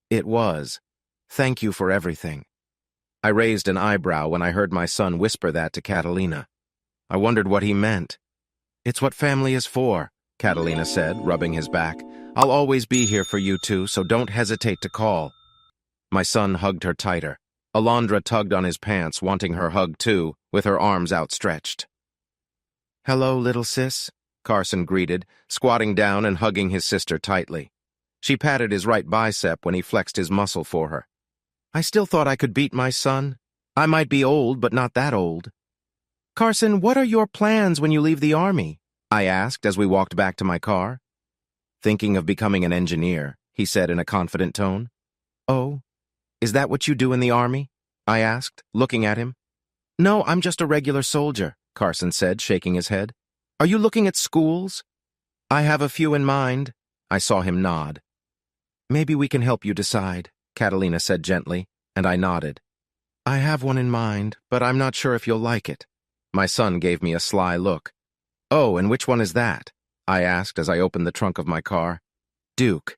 It was. Thank you for everything. I raised an eyebrow when I heard my son whisper that to Catalina. I wondered what he meant. It's what family is for, Catalina said, rubbing his back. I'll always be here for you two, so don't hesitate to call. My son hugged her tighter. Alondra tugged on his pants, wanting her hug too, with her arms outstretched. Hello, little sis, Carson greeted, squatting down and hugging his sister tightly. She patted his right bicep when he flexed his muscle for her. I still thought I could beat my son. I might be old, but not that old. Carson, what are your plans when you leave the Army? I asked as we walked back to my car. Thinking of becoming an engineer, he said in a confident tone. Oh? Is that what you do in the Army? I asked, looking at him. No, I'm just a regular soldier, Carson said, shaking his head. Are you looking at schools? I have a few in mind. I saw him nod. Maybe we can help you decide, Catalina said gently, and I nodded. I have one in mind, but I'm not sure if you'll like it. My son gave me a sly look. Oh, and which one is that? I asked as I opened the trunk of my car. Duke.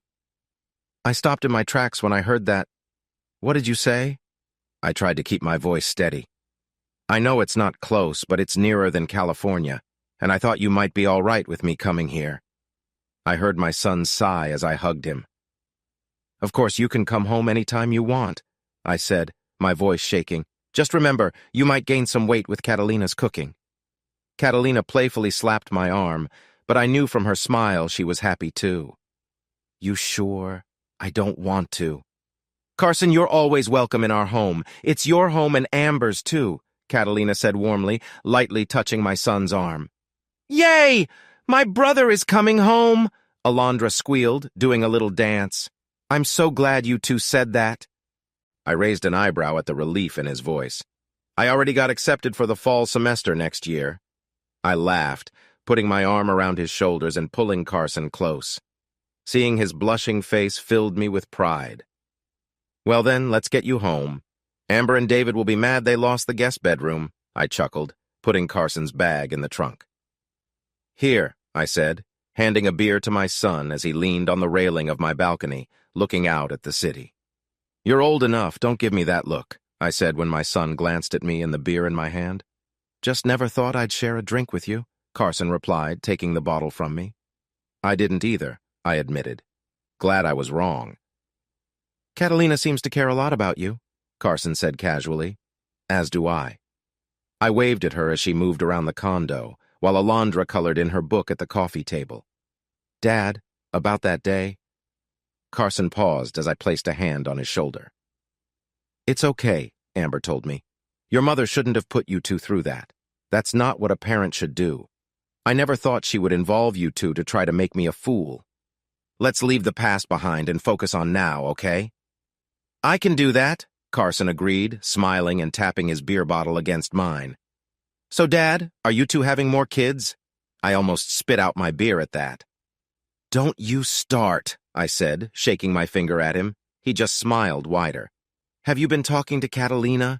I stopped in my tracks when I heard that. What did you say? I tried to keep my voice steady. I know it's not close, but it's nearer than California, and I thought you might be all right with me coming here. I heard my son sigh as I hugged him. Of course, you can come home any time you want, I said, my voice shaking. Just remember, you might gain some weight with Catalina's cooking. Catalina playfully slapped my arm, but I knew from her smile she was happy too. You sure? I don't want to. Carson, you're always welcome in our home. It's your home and Amber's, too, Catalina said warmly, lightly touching my son's arm. Yay! My brother is coming home, Alondra squealed, doing a little dance. I'm so glad you two said that. I raised an eyebrow at the relief in his voice. I already got accepted for the fall semester next year. I laughed, putting my arm around his shoulders and pulling Carson close. Seeing his blushing face filled me with pride. Well then, let's get you home. Amber and David will be mad they lost the guest bedroom, I chuckled, putting Carson's bag in the trunk. Here, I said, handing a beer to my son as he leaned on the railing of my balcony, looking out at the city. You're old enough, don't give me that look, I said when my son glanced at me and the beer in my hand. Just never thought I'd share a drink with you, Carson replied, taking the bottle from me. I didn't either, I admitted. Glad I was wrong. Catalina seems to care a lot about you, Carson said casually. As do I. I waved at her as she moved around the condo, while Alondra colored in her book at the coffee table. Dad, about that day? Carson paused as I placed a hand on his shoulder. It's okay, Amber told me. Your mother shouldn't have put you two through that. That's not what a parent should do. I never thought she would involve you two to try to make me a fool. Let's leave the past behind and focus on now, okay? I can do that, Carson agreed, smiling and tapping his beer bottle against mine. So, Dad, are you two having more kids? I almost spit out my beer at that. Don't you start, I said, shaking my finger at him. He just smiled wider. Have you been talking to Catalina?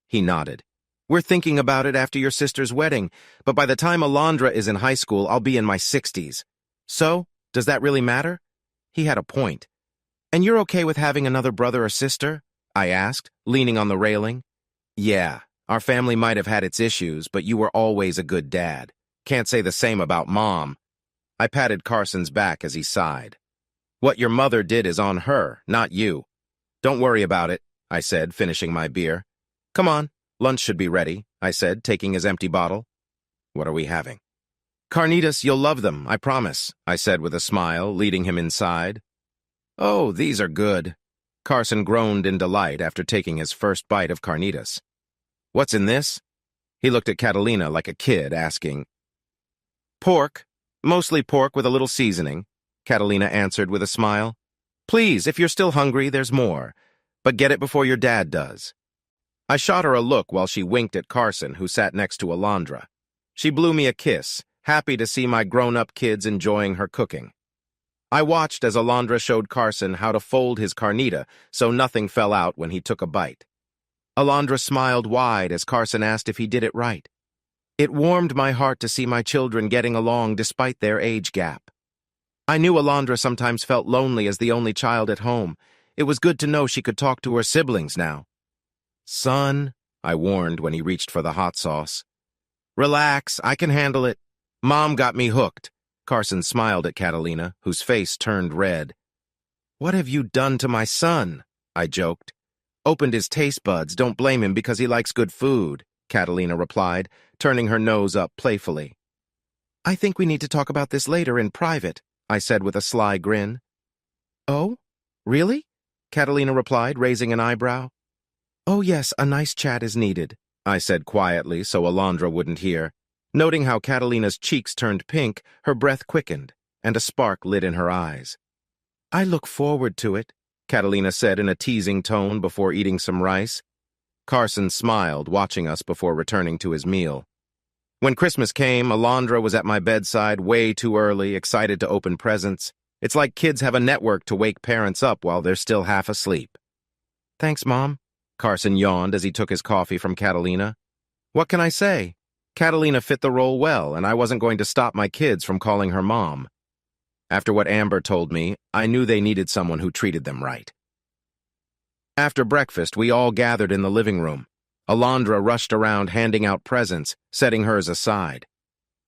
He nodded. We're thinking about it after your sister's wedding, but by the time Alondra is in high school, I'll be in my 60s. So, does that really matter? He had a point. And you're okay with having another brother or sister? I asked, leaning on the railing. Yeah, our family might have had its issues, but you were always a good dad. Can't say the same about Mom. I patted Carson's back as he sighed. What your mother did is on her, not you. Don't worry about it, I said, finishing my beer. Come on, lunch should be ready, I said, taking his empty bottle. What are we having? Carnitas, you'll love them, I promise, I said with a smile, leading him inside. Oh, these are good. Carson groaned in delight after taking his first bite of carnitas. What's in this? He looked at Catalina like a kid, asking. Pork, mostly pork with a little seasoning, Catalina answered with a smile. Please, if you're still hungry, there's more, but get it before your dad does. I shot her a look while she winked at Carson, who sat next to Alondra. She blew me a kiss, happy to see my grown-up kids enjoying her cooking. I watched as Alondra showed Carson how to fold his carnita so nothing fell out when he took a bite. Alondra smiled wide as Carson asked if he did it right. It warmed my heart to see my children getting along despite their age gap. I knew Alondra sometimes felt lonely as the only child at home. It was good to know she could talk to her siblings now. Son, I warned when he reached for the hot sauce. Relax, I can handle it. Mom got me hooked. Carson smiled at Catalina, whose face turned red. What have you done to my son? I joked. Opened his taste buds, don't blame him because he likes good food, Catalina replied, turning her nose up playfully. I think we need to talk about this later in private, I said with a sly grin. Oh, really? Catalina replied, raising an eyebrow. Oh yes, a nice chat is needed, I said quietly so Alondra wouldn't hear. Noting how Catalina's cheeks turned pink, her breath quickened, and a spark lit in her eyes. I look forward to it, Catalina said in a teasing tone before eating some rice. Carson smiled, watching us before returning to his meal. When Christmas came, Alondra was at my bedside way too early, excited to open presents. It's like kids have a network to wake parents up while they're still half asleep. Thanks, Mom. Carson yawned as he took his coffee from Catalina. What can I say? Catalina fit the role well, and I wasn't going to stop my kids from calling her Mom. After what Amber told me, I knew they needed someone who treated them right. After breakfast, we all gathered in the living room. Alondra rushed around handing out presents, setting hers aside.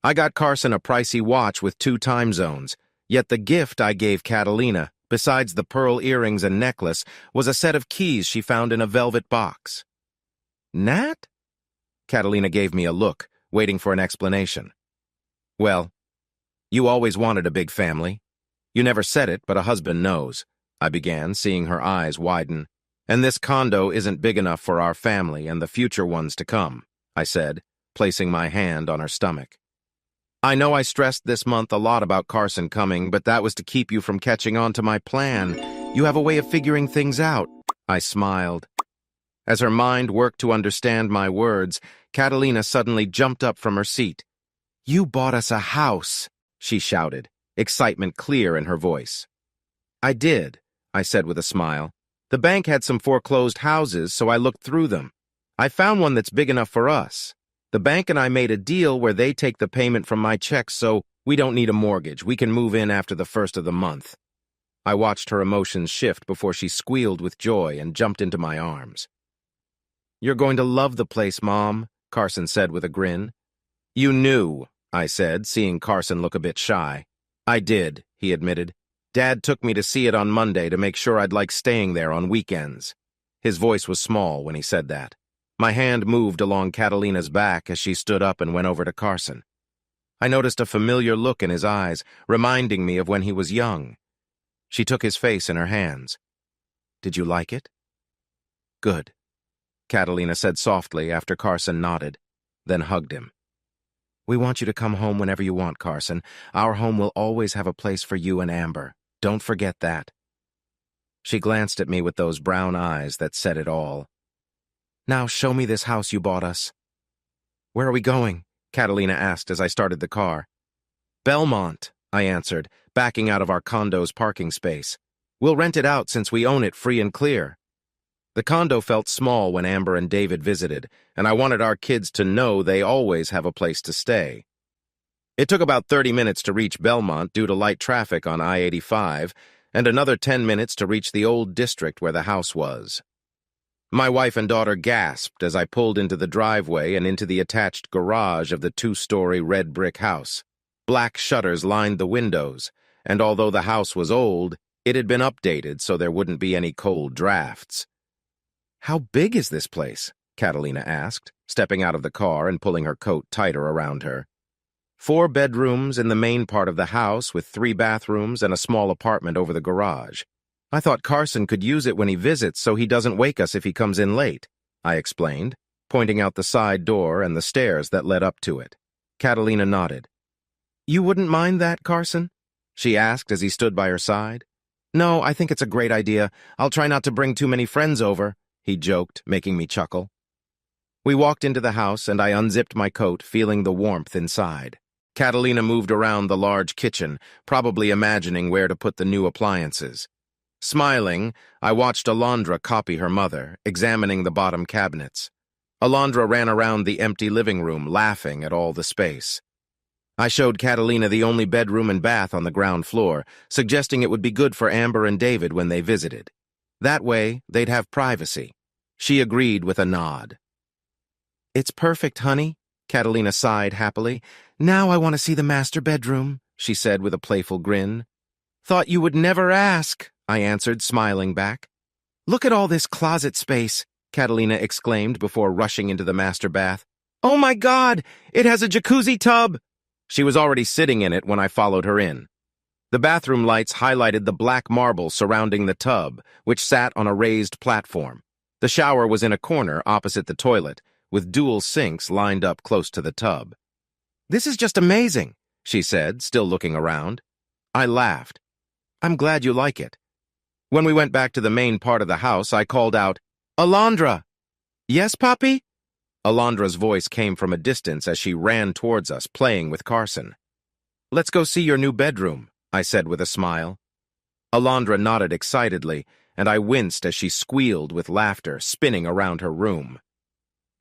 I got Carson a pricey watch with 2 time zones, yet the gift I gave Catalina, besides the pearl earrings and necklace, was a set of keys she found in a velvet box. Nat? Catalina gave me a look, waiting for an explanation. Well, you always wanted a big family. You never said it, but a husband knows, I began, seeing her eyes widen. And this condo isn't big enough for our family and the future ones to come, I said, placing my hand on her stomach. I know I stressed this month a lot about Carson coming, but that was to keep you from catching on to my plan. You have a way of figuring things out. I smiled. As her mind worked to understand my words, Catalina suddenly jumped up from her seat. "You bought us a house," she shouted, excitement clear in her voice. "I did," I said with a smile. "The bank had some foreclosed houses, so I looked through them. I found one that's big enough for us. The bank and I made a deal where they take the payment from my checks, so we don't need a mortgage. We can move in after the first of the month." I watched her emotions shift before she squealed with joy and jumped into my arms. "You're going to love the place, Mom," Carson said with a grin. "You knew," I said, seeing Carson look a bit shy. "I did," he admitted. "Dad took me to see it on Monday to make sure I'd like staying there on weekends." His voice was small when he said that. My hand moved along Catalina's back as she stood up and went over to Carson. I noticed a familiar look in his eyes, reminding me of when he was young. She took his face in her hands. "Did you like it?" "Good," Catalina said softly after Carson nodded, then hugged him. "We want you to come home whenever you want, Carson. Our home will always have a place for you and Amber. Don't forget that." She glanced at me with those brown eyes that said it all. "Now show me this house you bought us." "Where are we going?" Catalina asked as I started the car. "Belmont," I answered, backing out of our condo's parking space. "We'll rent it out since we own it free and clear." The condo felt small when Amber and David visited, and I wanted our kids to know they always have a place to stay. It took about 30 minutes to reach Belmont due to light traffic on I-85, and another 10 minutes to reach the old district where the house was. My wife and daughter gasped as I pulled into the driveway and into the attached garage of the 2-story red brick house. Black shutters lined the windows, and although the house was old, it had been updated so there wouldn't be any cold drafts. "How big is this place?" Catalina asked, stepping out of the car and pulling her coat tighter around her. 4 bedrooms in the main part of the house with 3 bathrooms and a small apartment over the garage. "I thought Carson could use it when he visits so he doesn't wake us if he comes in late," I explained, pointing out the side door and the stairs that led up to it. Catalina nodded. "You wouldn't mind that, Carson?" she asked as he stood by her side. "No, I think it's a great idea. I'll try not to bring too many friends over," he joked, making me chuckle. We walked into the house and I unzipped my coat, feeling the warmth inside. Catalina moved around the large kitchen, probably imagining where to put the new appliances. Smiling, I watched Alondra copy her mother, examining the bottom cabinets. Alondra ran around the empty living room, laughing at all the space. I showed Catalina the only bedroom and bath on the ground floor, suggesting it would be good for Amber and David when they visited. That way, they'd have privacy. She agreed with a nod. "It's perfect, honey," Catalina sighed happily. "Now I want to see the master bedroom," she said with a playful grin. "Thought you would never ask," I answered, smiling back. "Look at all this closet space," Catalina exclaimed before rushing into the master bath. "Oh my God, it has a jacuzzi tub!" She was already sitting in it when I followed her in. The bathroom lights highlighted the black marble surrounding the tub, which sat on a raised platform. The shower was in a corner opposite the toilet, with dual sinks lined up close to the tub. "This is just amazing," she said, still looking around. I laughed. "I'm glad you like it." When we went back to the main part of the house, I called out, "Alondra!" "Yes, Papi?" Alondra's voice came from a distance as she ran towards us, playing with Carson. "Let's go see your new bedroom," I said with a smile. Alondra nodded excitedly, and I winced as she squealed with laughter, spinning around her room.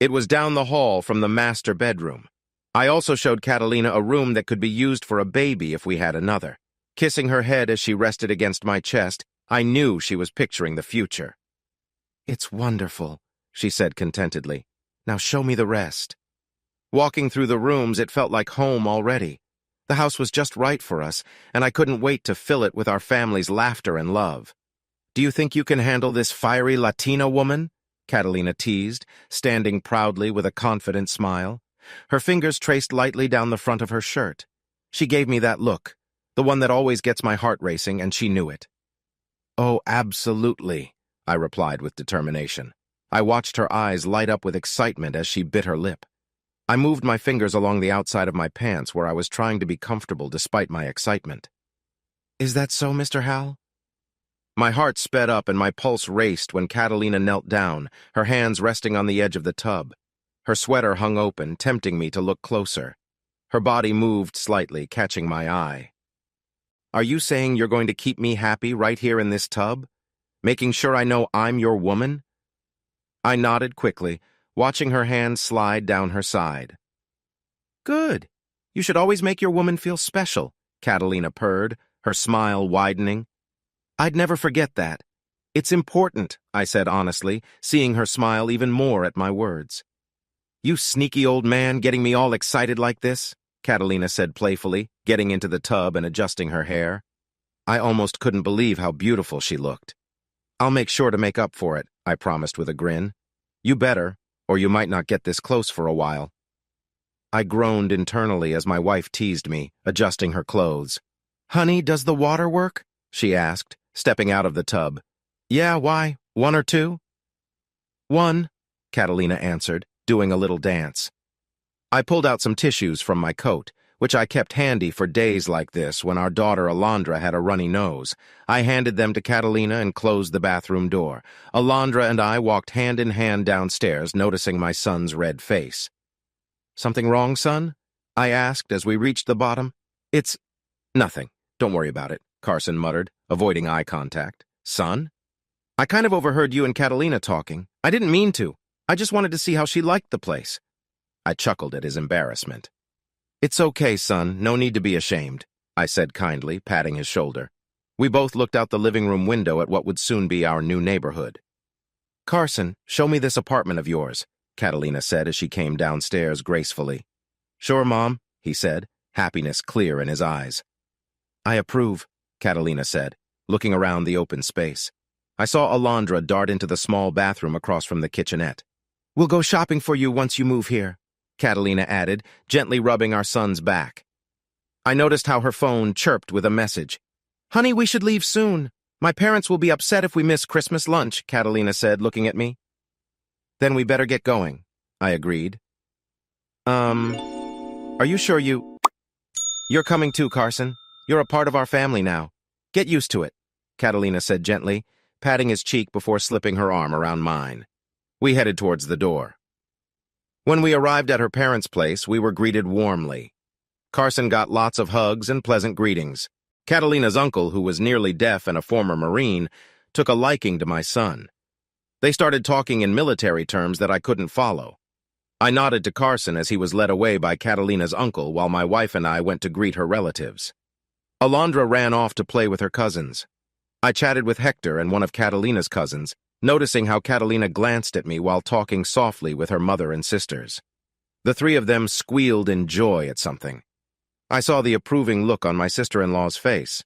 It was down the hall from the master bedroom. I also showed Catalina a room that could be used for a baby if we had another. Kissing her head as she rested against my chest, I knew she was picturing the future. "It's wonderful," she said contentedly. "Now show me the rest." Walking through the rooms, it felt like home already. The house was just right for us, and I couldn't wait to fill it with our family's laughter and love. "Do you think you can handle this fiery Latina woman?" Catalina teased, standing proudly with a confident smile. Her fingers traced lightly down the front of her shirt. She gave me that look, the one that always gets my heart racing, and she knew it. "Oh, absolutely," I replied with determination. I watched her eyes light up with excitement as she bit her lip. I moved my fingers along the outside of my pants where I was trying to be comfortable despite my excitement. Is that so, Mr. Hal? My heart sped up and my pulse raced when Catalina knelt down, her hands resting on the edge of the tub. Her sweater hung open, tempting me to look closer. Her body moved slightly, catching my eye. Are you saying you're going to keep me happy right here in this tub? Making sure I know I'm your woman? I nodded quickly, watching her hand slide down her side. Good. You should always make your woman feel special, Catalina purred, her smile widening. I'd never forget that. It's important, I said honestly, seeing her smile even more at my words. You sneaky old man getting me all excited like this, Catalina said playfully, getting into the tub and adjusting her hair. I almost couldn't believe how beautiful she looked. I'll make sure to make up for it, I promised with a grin. You better, or you might not get this close for a while. I groaned internally as my wife teased me, adjusting her clothes. Honey, does the water work? She asked, stepping out of the tub. Yeah, why? 1 or 2? 1, Catalina answered, doing a little dance. I pulled out some tissues from my coat, which I kept handy for days like this when our daughter Alondra had a runny nose. I handed them to Catalina and closed the bathroom door. Alondra and I walked hand in hand downstairs, noticing my son's red face. Something wrong, son? I asked as we reached the bottom. It's nothing. Don't worry about it, Carson muttered, avoiding eye contact. Son? I kind of overheard you and Catalina talking. I didn't mean to. I just wanted to see how she liked the place. I chuckled at his embarrassment. It's okay, son. No need to be ashamed, I said kindly, patting his shoulder. We both looked out the living room window at what would soon be our new neighborhood. Carson, show me this apartment of yours, Catalina said as she came downstairs gracefully. Sure, Mom, he said, happiness clear in his eyes. I approve, Catalina said, looking around the open space. I saw Alondra dart into the small bathroom across from the kitchenette. We'll go shopping for you once you move here, Catalina added, gently rubbing our son's back. I noticed how her phone chirped with a message. Honey, we should leave soon. My parents will be upset if we miss Christmas lunch, Catalina said, looking at me. Then we better get going, I agreed. Are you sure You're coming too, Carson. You're a part of our family now. Get used to it, Catalina said gently, patting his cheek before slipping her arm around mine. We headed towards the door. When we arrived at her parents' place, we were greeted warmly. Carson got lots of hugs and pleasant greetings. Catalina's uncle, who was nearly deaf and a former Marine, took a liking to my son. They started talking in military terms that I couldn't follow. I nodded to Carson as he was led away by Catalina's uncle while my wife and I went to greet her relatives. Alondra ran off to play with her cousins. I chatted with Hector and one of Catalina's cousins, noticing how Catalina glanced at me while talking softly with her mother and sisters. The 3 of them squealed in joy at something. I saw the approving look on my sister-in-law's face.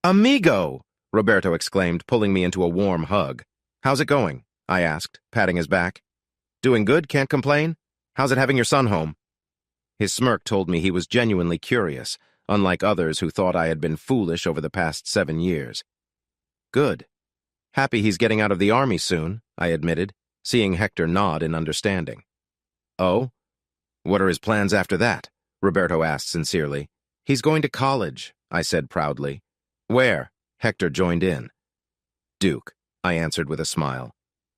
Amigo! Roberto exclaimed, pulling me into a warm hug. How's it going? I asked, patting his back. Doing good, can't complain? How's it having your son home? His smirk told me he was genuinely curious, unlike others who thought I had been foolish over the past 7 years. Good. Happy he's getting out of the army soon, I admitted, seeing Hector nod in understanding. Oh? What are his plans after that? Roberto asked sincerely. He's going to college, I said proudly. Where? Hector joined in. Duke, I answered with a smile.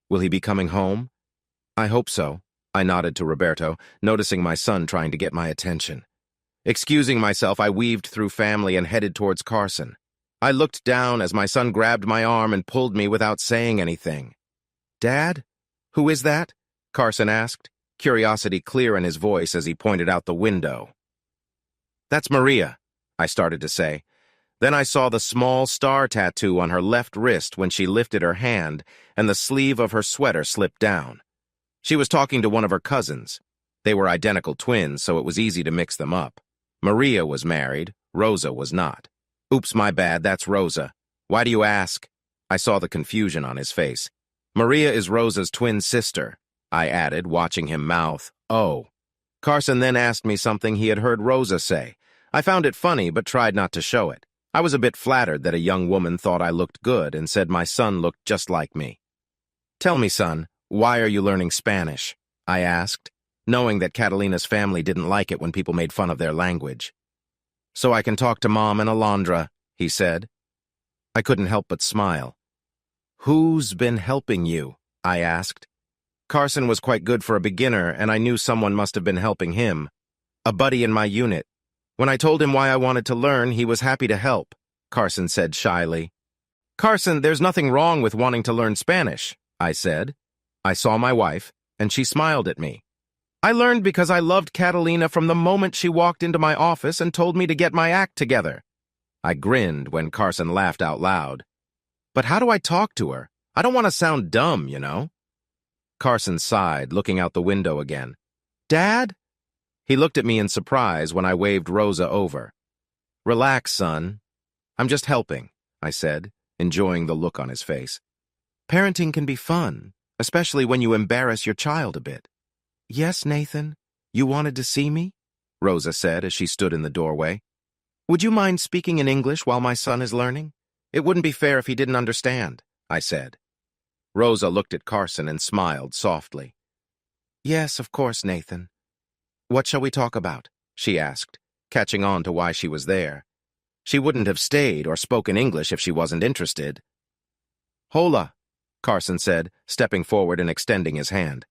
Will he be coming home? I hope so, I nodded to Roberto, noticing my son trying to get my attention. Excusing myself, I weaved through family and headed towards Carson. I looked down as my son grabbed my arm and pulled me without saying anything. Dad? Who is that? Carson asked, curiosity clear in his voice as he pointed out the window. That's Maria, I started to say. Then I saw the small star tattoo on her left wrist when she lifted her hand and the sleeve of her sweater slipped down. She was talking to one of her cousins. They were identical twins, so it was easy to mix them up. Maria was married, Rosa was not. Oops, my bad, that's Rosa. Why do you ask? I saw the confusion on his face. Maria is Rosa's twin sister, I added, watching him mouth, oh. Carson then asked me something he had heard Rosa say. I found it funny, but tried not to show it. I was a bit flattered that a young woman thought I looked good and said my son looked just like me. "Tell me, son, why are you learning Spanish?" I asked, knowing that Catalina's family didn't like it when people made fun of their language. "So I can talk to Mom and Alondra," he said. I couldn't help but smile. "Who's been helping you?" I asked. Carson was quite good for a beginner, and I knew someone must have been helping him. A buddy in my unit. When I told him why I wanted to learn, he was happy to help, Carson said shyly. "Carson, there's nothing wrong with wanting to learn Spanish," I said. I saw my wife, and she smiled at me. "I learned because I loved Catalina from the moment she walked into my office and told me to get my act together." I grinned when Carson laughed out loud. "But how do I talk to her? I don't want to sound dumb, you know." Carson sighed, looking out the window again. "Dad?" He looked at me in surprise when I waved Rosa over. "Relax, son. I'm just helping," I said, enjoying the look on his face. "Parenting can be fun, especially when you embarrass your child a bit." "Yes, Nathan? You wanted to see me?" Rosa said as she stood in the doorway. "Would you mind speaking in English while my son is learning? It wouldn't be fair if he didn't understand," I said. Rosa looked at Carson and smiled softly. "Yes, of course, Nathan. What shall we talk about?" she asked, catching on to why she was there. She wouldn't have stayed or spoken English if she wasn't interested. "Hola," Carson said, stepping forward and extending his hand.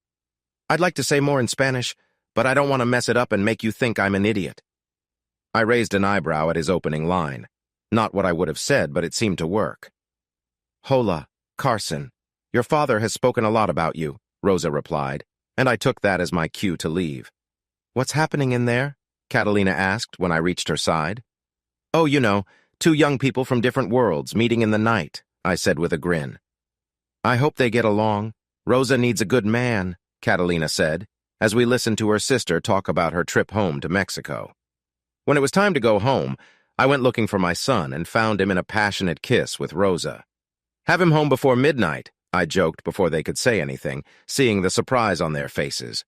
"I'd like to say more in Spanish, but I don't want to mess it up and make you think I'm an idiot." I raised an eyebrow at his opening line. Not what I would have said, but it seemed to work. "Hola, Carson. Your father has spoken a lot about you," Rosa replied, and I took that as my cue to leave. "What's happening in there?" Catalina asked when I reached her side. "Oh, you know, two young people from different worlds meeting in the night," I said with a grin. "I hope they get along. Rosa needs a good man," Catalina said, as we listened to her sister talk about her trip home to Mexico. When it was time to go home, I went looking for my son and found him in a passionate kiss with Rosa. "Have him home before midnight," I joked before they could say anything, seeing the surprise on their faces.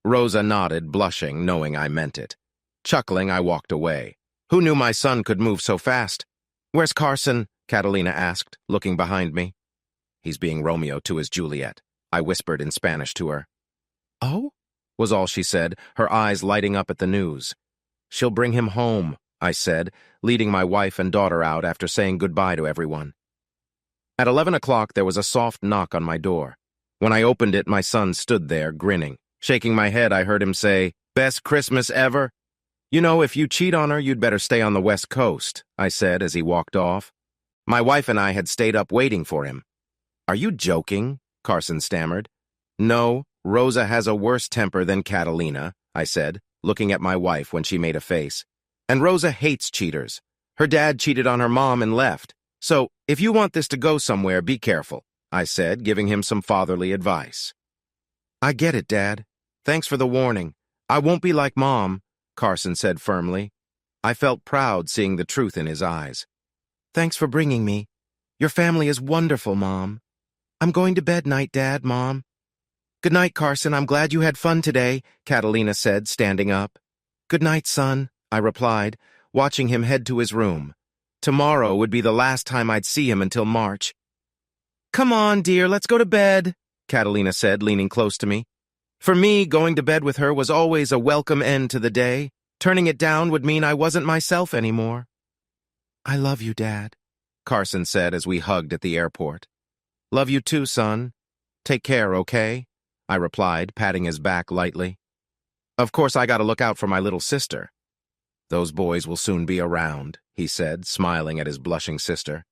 Rosa nodded, blushing, knowing I meant it. Chuckling, I walked away. Who knew my son could move so fast? "Where's Carson?" Catalina asked, looking behind me. "He's being Romeo to his Juliet," I whispered in Spanish to her. "Oh?" was all she said, her eyes lighting up at the news. "She'll bring him home," I said, leading my wife and daughter out after saying goodbye to everyone. At 11 o'clock, there was a soft knock on my door. When I opened it, my son stood there, grinning. Shaking my head, I heard him say, "Best Christmas ever?" "You know, if you cheat on her, you'd better stay on the West Coast," I said as he walked off. My wife and I had stayed up waiting for him. "Are you joking?" Carson stammered. "No, Rosa has a worse temper than Catalina," I said, looking at my wife when she made a face. "And Rosa hates cheaters. Her dad cheated on her mom and left. So, if you want this to go somewhere, be careful," I said, giving him some fatherly advice. "I get it, Dad. Thanks for the warning. I won't be like Mom," Carson said firmly. I felt proud seeing the truth in his eyes. "Thanks for bringing me. Your family is wonderful, Mom. I'm going to bed night, Dad, Mom." "Good night, Carson. I'm glad you had fun today," Catalina said, standing up. "Good night, son," I replied, watching him head to his room. Tomorrow would be the last time I'd see him until March. "Come on, dear, let's go to bed," Catalina said, leaning close to me. For me, going to bed with her was always a welcome end to the day. Turning it down would mean I wasn't myself anymore. "I love you, Dad," Carson said as we hugged at the airport. "Love you too, son. Take care, okay?" I replied, patting his back lightly. "Of course, I gotta look out for my little sister." "Those boys will soon be around," he said, smiling at his blushing sister.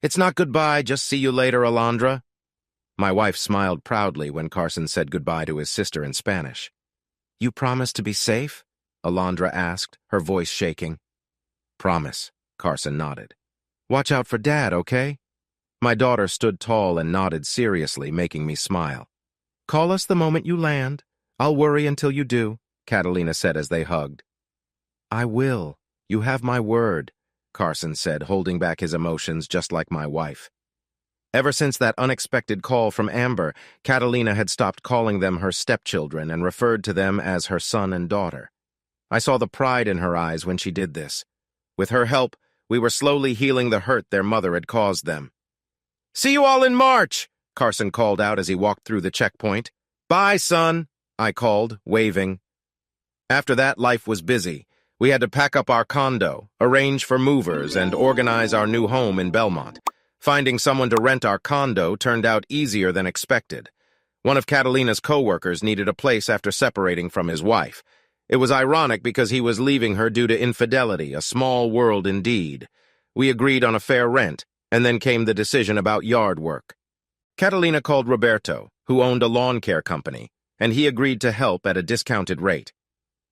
"It's not goodbye, just see you later, Alondra." My wife smiled proudly when Carson said goodbye to his sister in Spanish. "You promise to be safe?" Alondra asked, her voice shaking. "Promise," Carson nodded. "Watch out for Dad, okay?" My daughter stood tall and nodded seriously, making me smile. "Call us the moment you land. I'll worry until you do," Catalina said as they hugged. "I will. You have my word," Carson said, holding back his emotions just like my wife. Ever since that unexpected call from Amber, Catalina had stopped calling them her stepchildren and referred to them as her son and daughter. I saw the pride in her eyes when she did this. With her help, We were slowly healing the hurt their mother had caused them. "See you all in March," Carson called out as he walked through the checkpoint. "Bye, son," I called, waving. After that, life was busy. We had to pack up our condo, arrange for movers, and organize our new home in Belmont. Finding someone to rent our condo turned out easier than expected. One of Catalina's co-workers needed a place after separating from his wife. It was ironic because he was leaving her due to infidelity, a small world indeed. We agreed on a fair rent, and then came the decision about yard work. Catalina called Roberto, who owned a lawn care company, and he agreed to help at a discounted rate.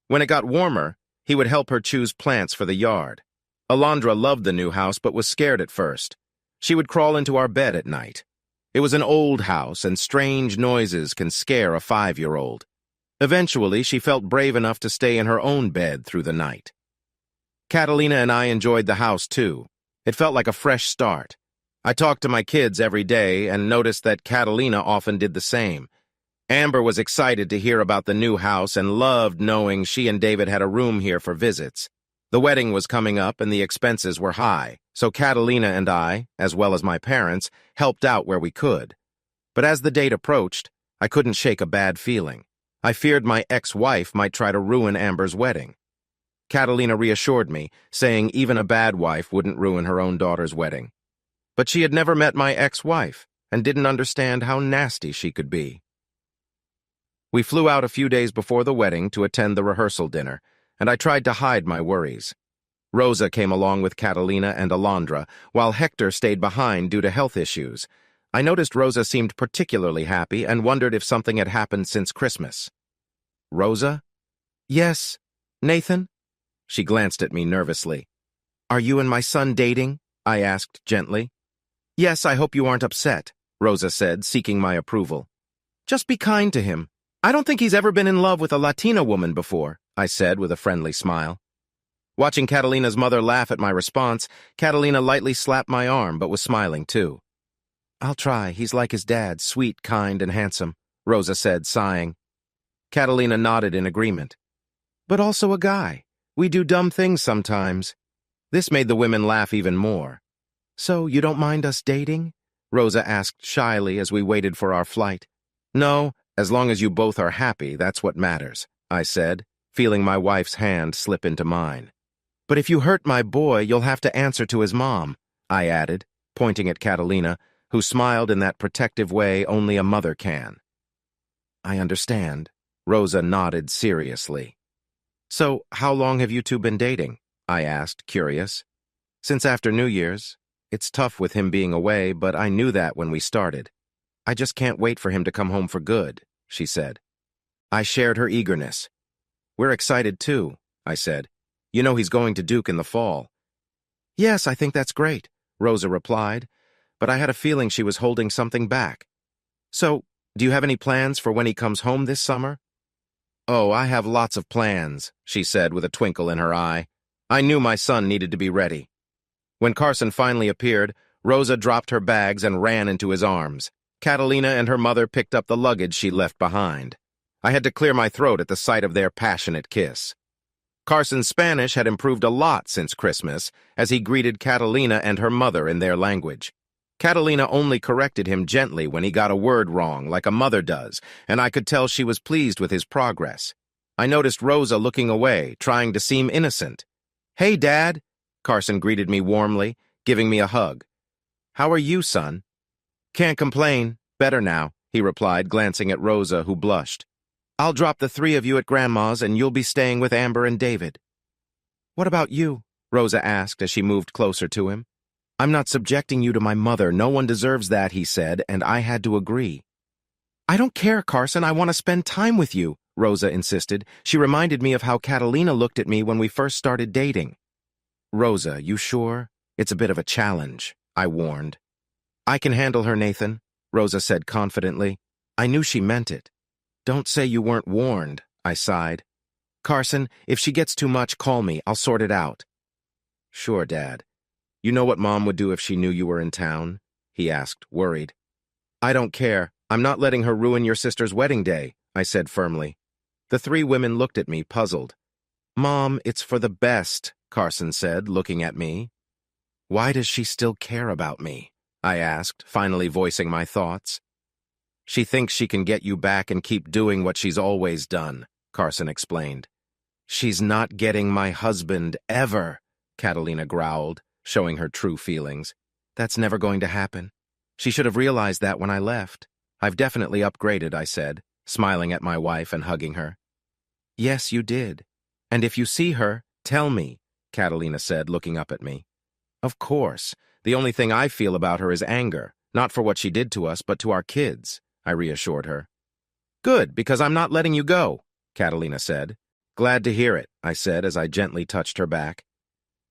When it got warmer, he would help her choose plants for the yard. Alondra loved the new house but was scared at first. She would crawl into our bed at night. It was an old house, and strange noises can scare a 5-year-old. Eventually, she felt brave enough to stay in her own bed through the night. Catalina and I enjoyed the house, too. It felt like a fresh start. I talked to my kids every day and noticed that Catalina often did the same. Amber was excited to hear about the new house and loved knowing she and David had a room here for visits. The wedding was coming up and the expenses were high, so Catalina and I, as well as my parents, helped out where we could. But as the date approached, I couldn't shake a bad feeling. I feared my ex-wife might try to ruin Amber's wedding. Catalina reassured me, saying even a bad wife wouldn't ruin her own daughter's wedding. But she had never met my ex-wife and didn't understand how nasty she could be. We flew out a few days before the wedding to attend the rehearsal dinner, and I tried to hide my worries. Rosa came along with Catalina and Alondra, while Hector stayed behind due to health issues. I noticed Rosa seemed particularly happy and wondered if something had happened since Christmas. "Rosa?" "Yes, Nathan?" She glanced at me nervously. "Are you and my son dating?" I asked gently. "Yes, I hope you aren't upset," Rosa said, seeking my approval. "Just be kind to him. I don't think he's ever been in love with a Latina woman before," I said with a friendly smile. Watching Catalina's mother laugh at my response, Catalina lightly slapped my arm but was smiling too. "I'll try. He's like his dad, sweet, kind, and handsome," Rosa said, sighing. Catalina nodded in agreement. "But also a guy. We do dumb things sometimes." This made the women laugh even more. "So you don't mind us dating?" Rosa asked shyly as we waited for our flight. "No, as long as you both are happy, that's what matters," I said, feeling my wife's hand slip into mine. "But if you hurt my boy, you'll have to answer to his mom," I added, pointing at Catalina, who smiled in that protective way only a mother can. "I understand," Rosa nodded seriously. "So, how long have you two been dating?" I asked, curious. "Since after New Year's. It's tough with him being away, but I knew that when we started. I just can't wait for him to come home for good," she said. I shared her eagerness. "We're excited too," I said. "You know he's going to Duke in the fall." "Yes, I think that's great," Rosa replied, but I had a feeling she was holding something back. "So, do you have any plans for when he comes home this summer?" "Oh, I have lots of plans," she said with a twinkle in her eye. I knew my son needed to be ready. When Carson finally appeared, Rosa dropped her bags and ran into his arms. Catalina and her mother picked up the luggage she left behind. I had to clear my throat at the sight of their passionate kiss. Carson's Spanish had improved a lot since Christmas, as he greeted Catalina and her mother in their language. Catalina only corrected him gently when he got a word wrong, like a mother does, and I could tell she was pleased with his progress. I noticed Rosa looking away, trying to seem innocent. "Hey, Dad," Carson greeted me warmly, giving me a hug. "How are you, son?" "Can't complain. Better now," he replied, glancing at Rosa, who blushed. "I'll drop the 3 of you at Grandma's, and you'll be staying with Amber and David." "What about you?" Rosa asked as she moved closer to him. "I'm not subjecting you to my mother. No one deserves that," he said, and I had to agree. "I don't care, Carson. I want to spend time with you," Rosa insisted. She reminded me of how Catalina looked at me when we first started dating. "Rosa, you sure? It's a bit of a challenge," I warned. "I can handle her, Nathan," Rosa said confidently. I knew she meant it. "Don't say you weren't warned," I sighed. "Carson, if she gets too much, call me. I'll sort it out." "Sure, Dad. You know what Mom would do if she knew you were in town?" he asked, worried. "I don't care. I'm not letting her ruin your sister's wedding day," I said firmly. The 3 women looked at me, puzzled. "Mom, it's for the best," Carson said, looking at me. Why does she still care about me? I asked, finally voicing my thoughts. She thinks she can get you back and keep doing what she's always done, Carson explained. She's not getting my husband, ever, Catalina growled, showing her true feelings. That's never going to happen. She should have realized that when I left. I've definitely upgraded, I said, smiling at my wife and hugging her. Yes, you did. And if you see her, tell me, Catalina said, looking up at me. Of course. The only thing I feel about her is anger, not for what she did to us, but to our kids, I reassured her. Good, because I'm not letting you go, Catalina said. Glad to hear it, I said as I gently touched her back.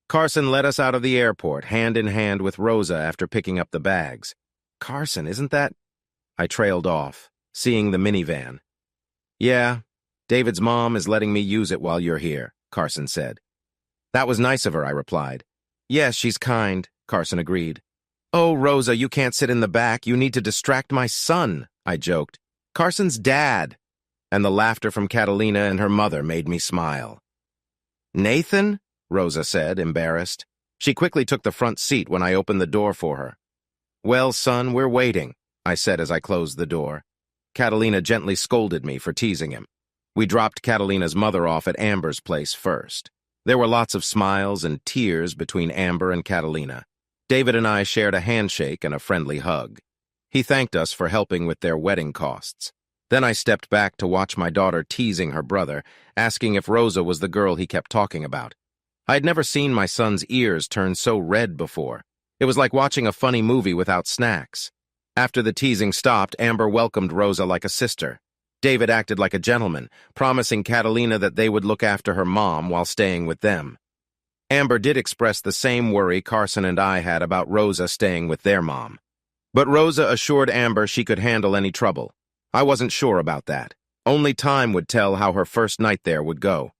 Carson led us out of the airport, hand in hand with Rosa after picking up the bags. Carson, isn't that... I trailed off, seeing the minivan. Yeah, David's mom is letting me use it while you're here, Carson said. That was nice of her, I replied. Yes, she's kind, Carson agreed. Oh, Rosa, you can't sit in the back. You need to distract my son, I joked. Carson's dad. And the laughter from Catalina and her mother made me smile. Nathan? Rosa said, embarrassed. She quickly took the front seat when I opened the door for her. Well, son, we're waiting, I said as I closed the door. Catalina gently scolded me for teasing him. We dropped Catalina's mother off at Amber's place first. There were lots of smiles and tears between Amber and Catalina. David and I shared a handshake and a friendly hug. He thanked us for helping with their wedding costs. Then I stepped back to watch my daughter teasing her brother, asking if Rosa was the girl he kept talking about. I had never seen my son's ears turn so red before. It was like watching a funny movie without snacks. After the teasing stopped, Amber welcomed Rosa like a sister. David acted like a gentleman, promising Catalina that they would look after her mom while staying with them. Amber did express the same worry Carson and I had about Rosa staying with their mom. But Rosa assured Amber she could handle any trouble. I wasn't sure about that. Only time would tell how her first night there would go.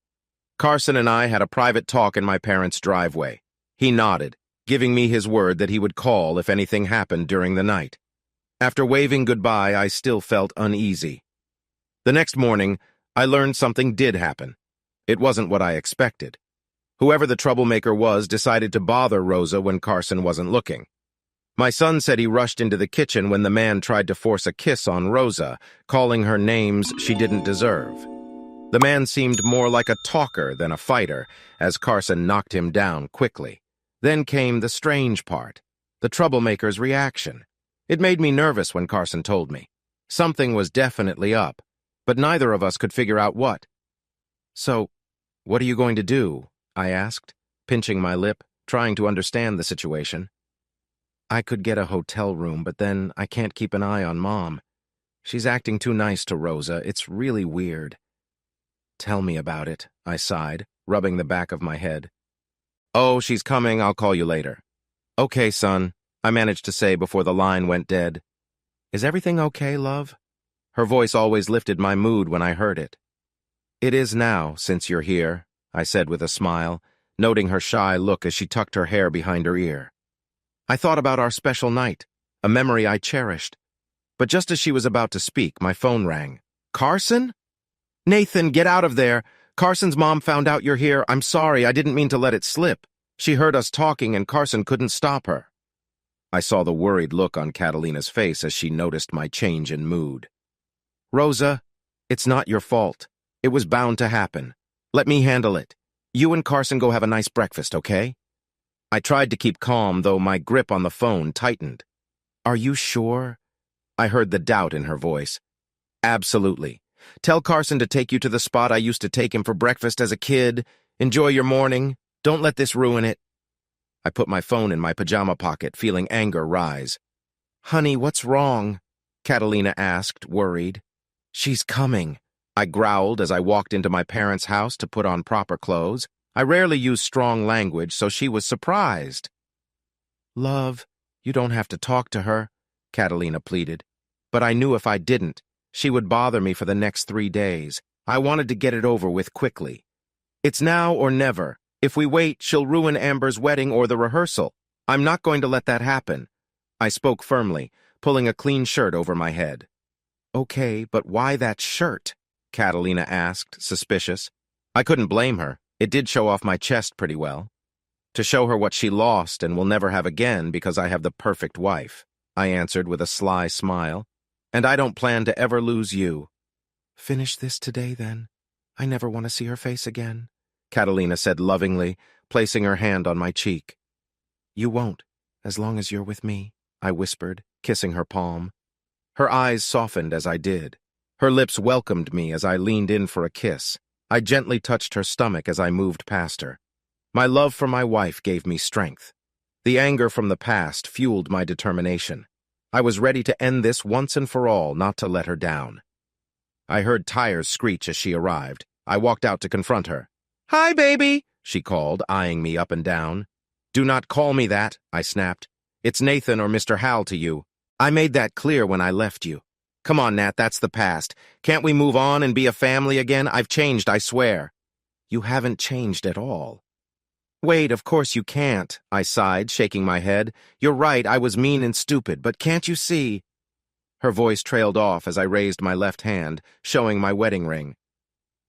Carson and I had a private talk in my parents' driveway. He nodded, giving me his word that he would call if anything happened during the night. After waving goodbye, I still felt uneasy. The next morning, I learned something did happen. It wasn't what I expected. Whoever the troublemaker was decided to bother Rosa when Carson wasn't looking. My son said he rushed into the kitchen when the man tried to force a kiss on Rosa, calling her names she didn't deserve. The man seemed more like a talker than a fighter, as Carson knocked him down quickly. Then came the strange part, the troublemaker's reaction. It made me nervous when Carson told me. Something was definitely up, but neither of us could figure out what. So, what are you going to do? I asked, pinching my lip, trying to understand the situation. I could get a hotel room, but then I can't keep an eye on Mom. She's acting too nice to Rosa. It's really weird. Tell me about it, I sighed, rubbing the back of my head. Oh, she's coming. I'll call you later. Okay, son, I managed to say before the line went dead. Is everything okay, love? Her voice always lifted my mood when I heard it. It is now, since you're here, I said with a smile, noting her shy look as she tucked her hair behind her ear. I thought about our special night, a memory I cherished. But just as she was about to speak, my phone rang. Carson? Nathan, get out of there. Carson's mom found out you're here. I'm sorry, I didn't mean to let it slip. She heard us talking and Carson couldn't stop her. I saw the worried look on Catalina's face as she noticed my change in mood. Rosa, it's not your fault. It was bound to happen. Let me handle it. You and Carson go have a nice breakfast, okay? I tried to keep calm, though my grip on the phone tightened. Are you sure? I heard the doubt in her voice. Absolutely. Tell Carson to take you to the spot I used to take him for breakfast as a kid. Enjoy your morning. Don't let this ruin it. I put my phone in my pajama pocket, feeling anger rise. Honey, what's wrong? Catalina asked, worried. She's coming, I growled as I walked into my parents' house to put on proper clothes. I rarely use strong language, so she was surprised. Love, you don't have to talk to her, Catalina pleaded. But I knew if I didn't, she would bother me for the next 3 days. I wanted to get it over with quickly. It's now or never. If we wait, she'll ruin Amber's wedding or the rehearsal. I'm not going to let that happen. I spoke firmly, pulling a clean shirt over my head. Okay, but why that shirt? Catalina asked, suspicious. I couldn't blame her. It did show off my chest pretty well. To show her what she lost and will never have again because I have the perfect wife, I answered with a sly smile. And I don't plan to ever lose you. Finish this today, then. I never want to see her face again, Catalina said lovingly, placing her hand on my cheek. You won't, as long as you're with me, I whispered, kissing her palm. Her eyes softened as I did. Her lips welcomed me as I leaned in for a kiss. I gently touched her stomach as I moved past her. My love for my wife gave me strength. The anger from the past fueled my determination. I was ready to end this once and for all, not to let her down. I heard tires screech as she arrived. I walked out to confront her. "Hi, baby," she called, eyeing me up and down. "Do not call me that," I snapped. "It's Nathan or Mr. Hal to you. I made that clear when I left you. Come on, Nat, that's the past. Can't we move on and be a family again? I've changed, I swear." "You haven't changed at all." "Wait, of course you can't," I sighed, shaking my head. "You're right, I was mean and stupid, but can't you see?" Her voice trailed off as I raised my left hand, showing my wedding ring.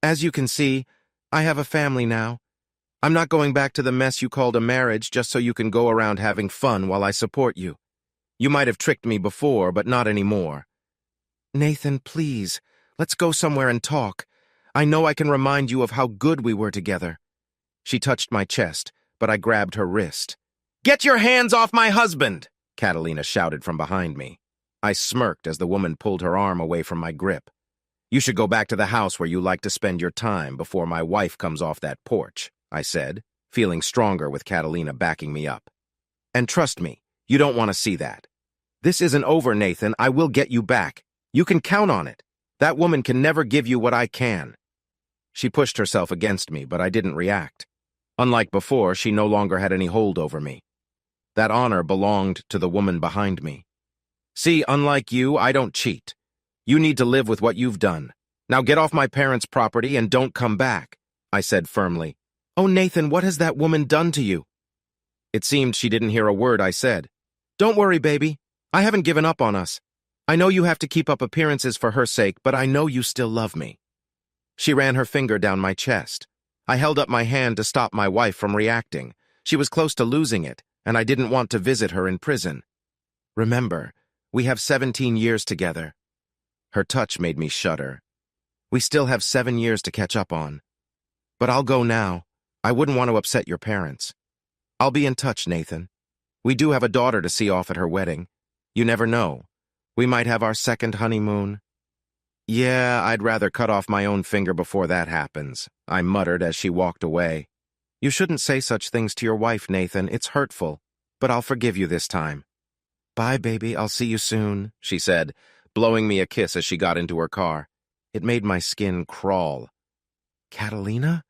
"As you can see, I have a family now. I'm not going back to the mess you called a marriage just so you can go around having fun while I support you. You might have tricked me before, but not anymore." "Nathan, please, let's go somewhere and talk. I know I can remind you of how good we were together." She touched my chest, but I grabbed her wrist. "Get your hands off my husband!" Catalina shouted from behind me. I smirked as the woman pulled her arm away from my grip. "You should go back to the house where you like to spend your time before my wife comes off that porch," I said, feeling stronger with Catalina backing me up. "And trust me, you don't want to see that. This isn't over, Nathan. I will get you back. You can count on it. That woman can never give you what I can." She pushed herself against me, but I didn't react. Unlike before, she no longer had any hold over me. That honor belonged to the woman behind me. "See, unlike you, I don't cheat. You need to live with what you've done. Now get off my parents' property and don't come back," I said firmly. "Oh, Nathan, what has that woman done to you?" It seemed she didn't hear a word I said. "Don't worry, baby. I haven't given up on us. I know you have to keep up appearances for her sake, but I know you still love me." She ran her finger down my chest. I held up my hand to stop my wife from reacting. She was close to losing it, and I didn't want to visit her in prison. "Remember, we have 17 years together." Her touch made me shudder. "We still have 7 years to catch up on. But I'll go now. I wouldn't want to upset your parents. I'll be in touch, Nathan. We do have a daughter to see off at her wedding. You never know. We might have our second honeymoon." "Yeah, I'd rather cut off my own finger before that happens," I muttered as she walked away. "You shouldn't say such things to your wife, Nathan. It's hurtful, but I'll forgive you this time." "Bye, baby. I'll see you soon," she said, blowing me a kiss as she got into her car. It made my skin crawl. "Catalina?"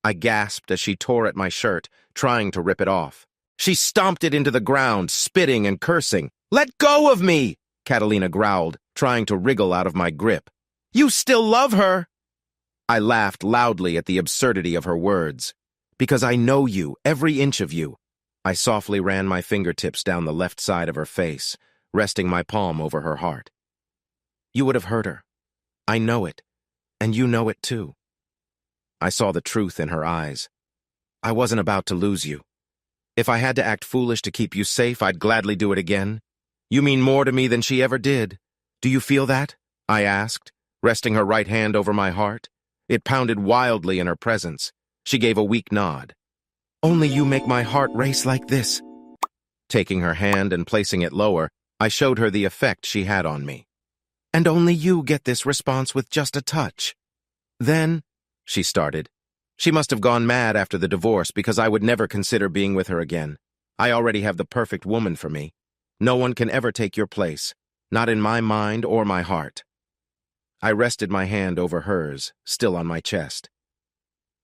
I gasped as she tore at my shirt, trying to rip it off. She stomped it into the ground, spitting and cursing. "Let go of me!" Catalina growled, trying to wriggle out of my grip. "You still love her!" I laughed loudly at the absurdity of her words. "Because I know you, every inch of you." I softly ran my fingertips down the left side of her face, resting my palm over her heart. "You would have hurt her. I know it, and you know it too." I saw the truth in her eyes. I wasn't about to lose you. If I had to act foolish to keep you safe, I'd gladly do it again. You mean more to me than she ever did. Do you feel that?" I asked, resting her right hand over my heart. It pounded wildly in her presence. She gave a weak nod. "Only you make my heart race like this." Taking her hand and placing it lower, I showed her the effect she had on me. "And only you get this response with just a touch." "Then," she started. "She must have gone mad after the divorce because I would never consider being with her again. I already have the perfect woman for me. No one can ever take your place, not in my mind or my heart." I rested my hand over hers, still on my chest.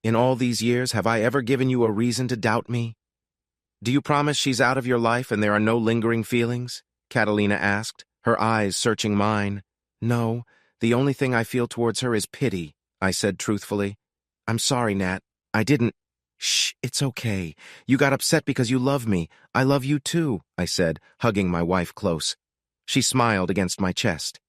"In all these years, have I ever given you a reason to doubt me?" "Do you promise she's out of your life and there are no lingering feelings?" Catalina asked, her eyes searching mine. "No, the only thing I feel towards her is pity," I said truthfully. "I'm sorry, Nat. I didn't—" "Shh, it's okay. You got upset because you love me. I love you too," I said, hugging my wife close. She smiled against my chest.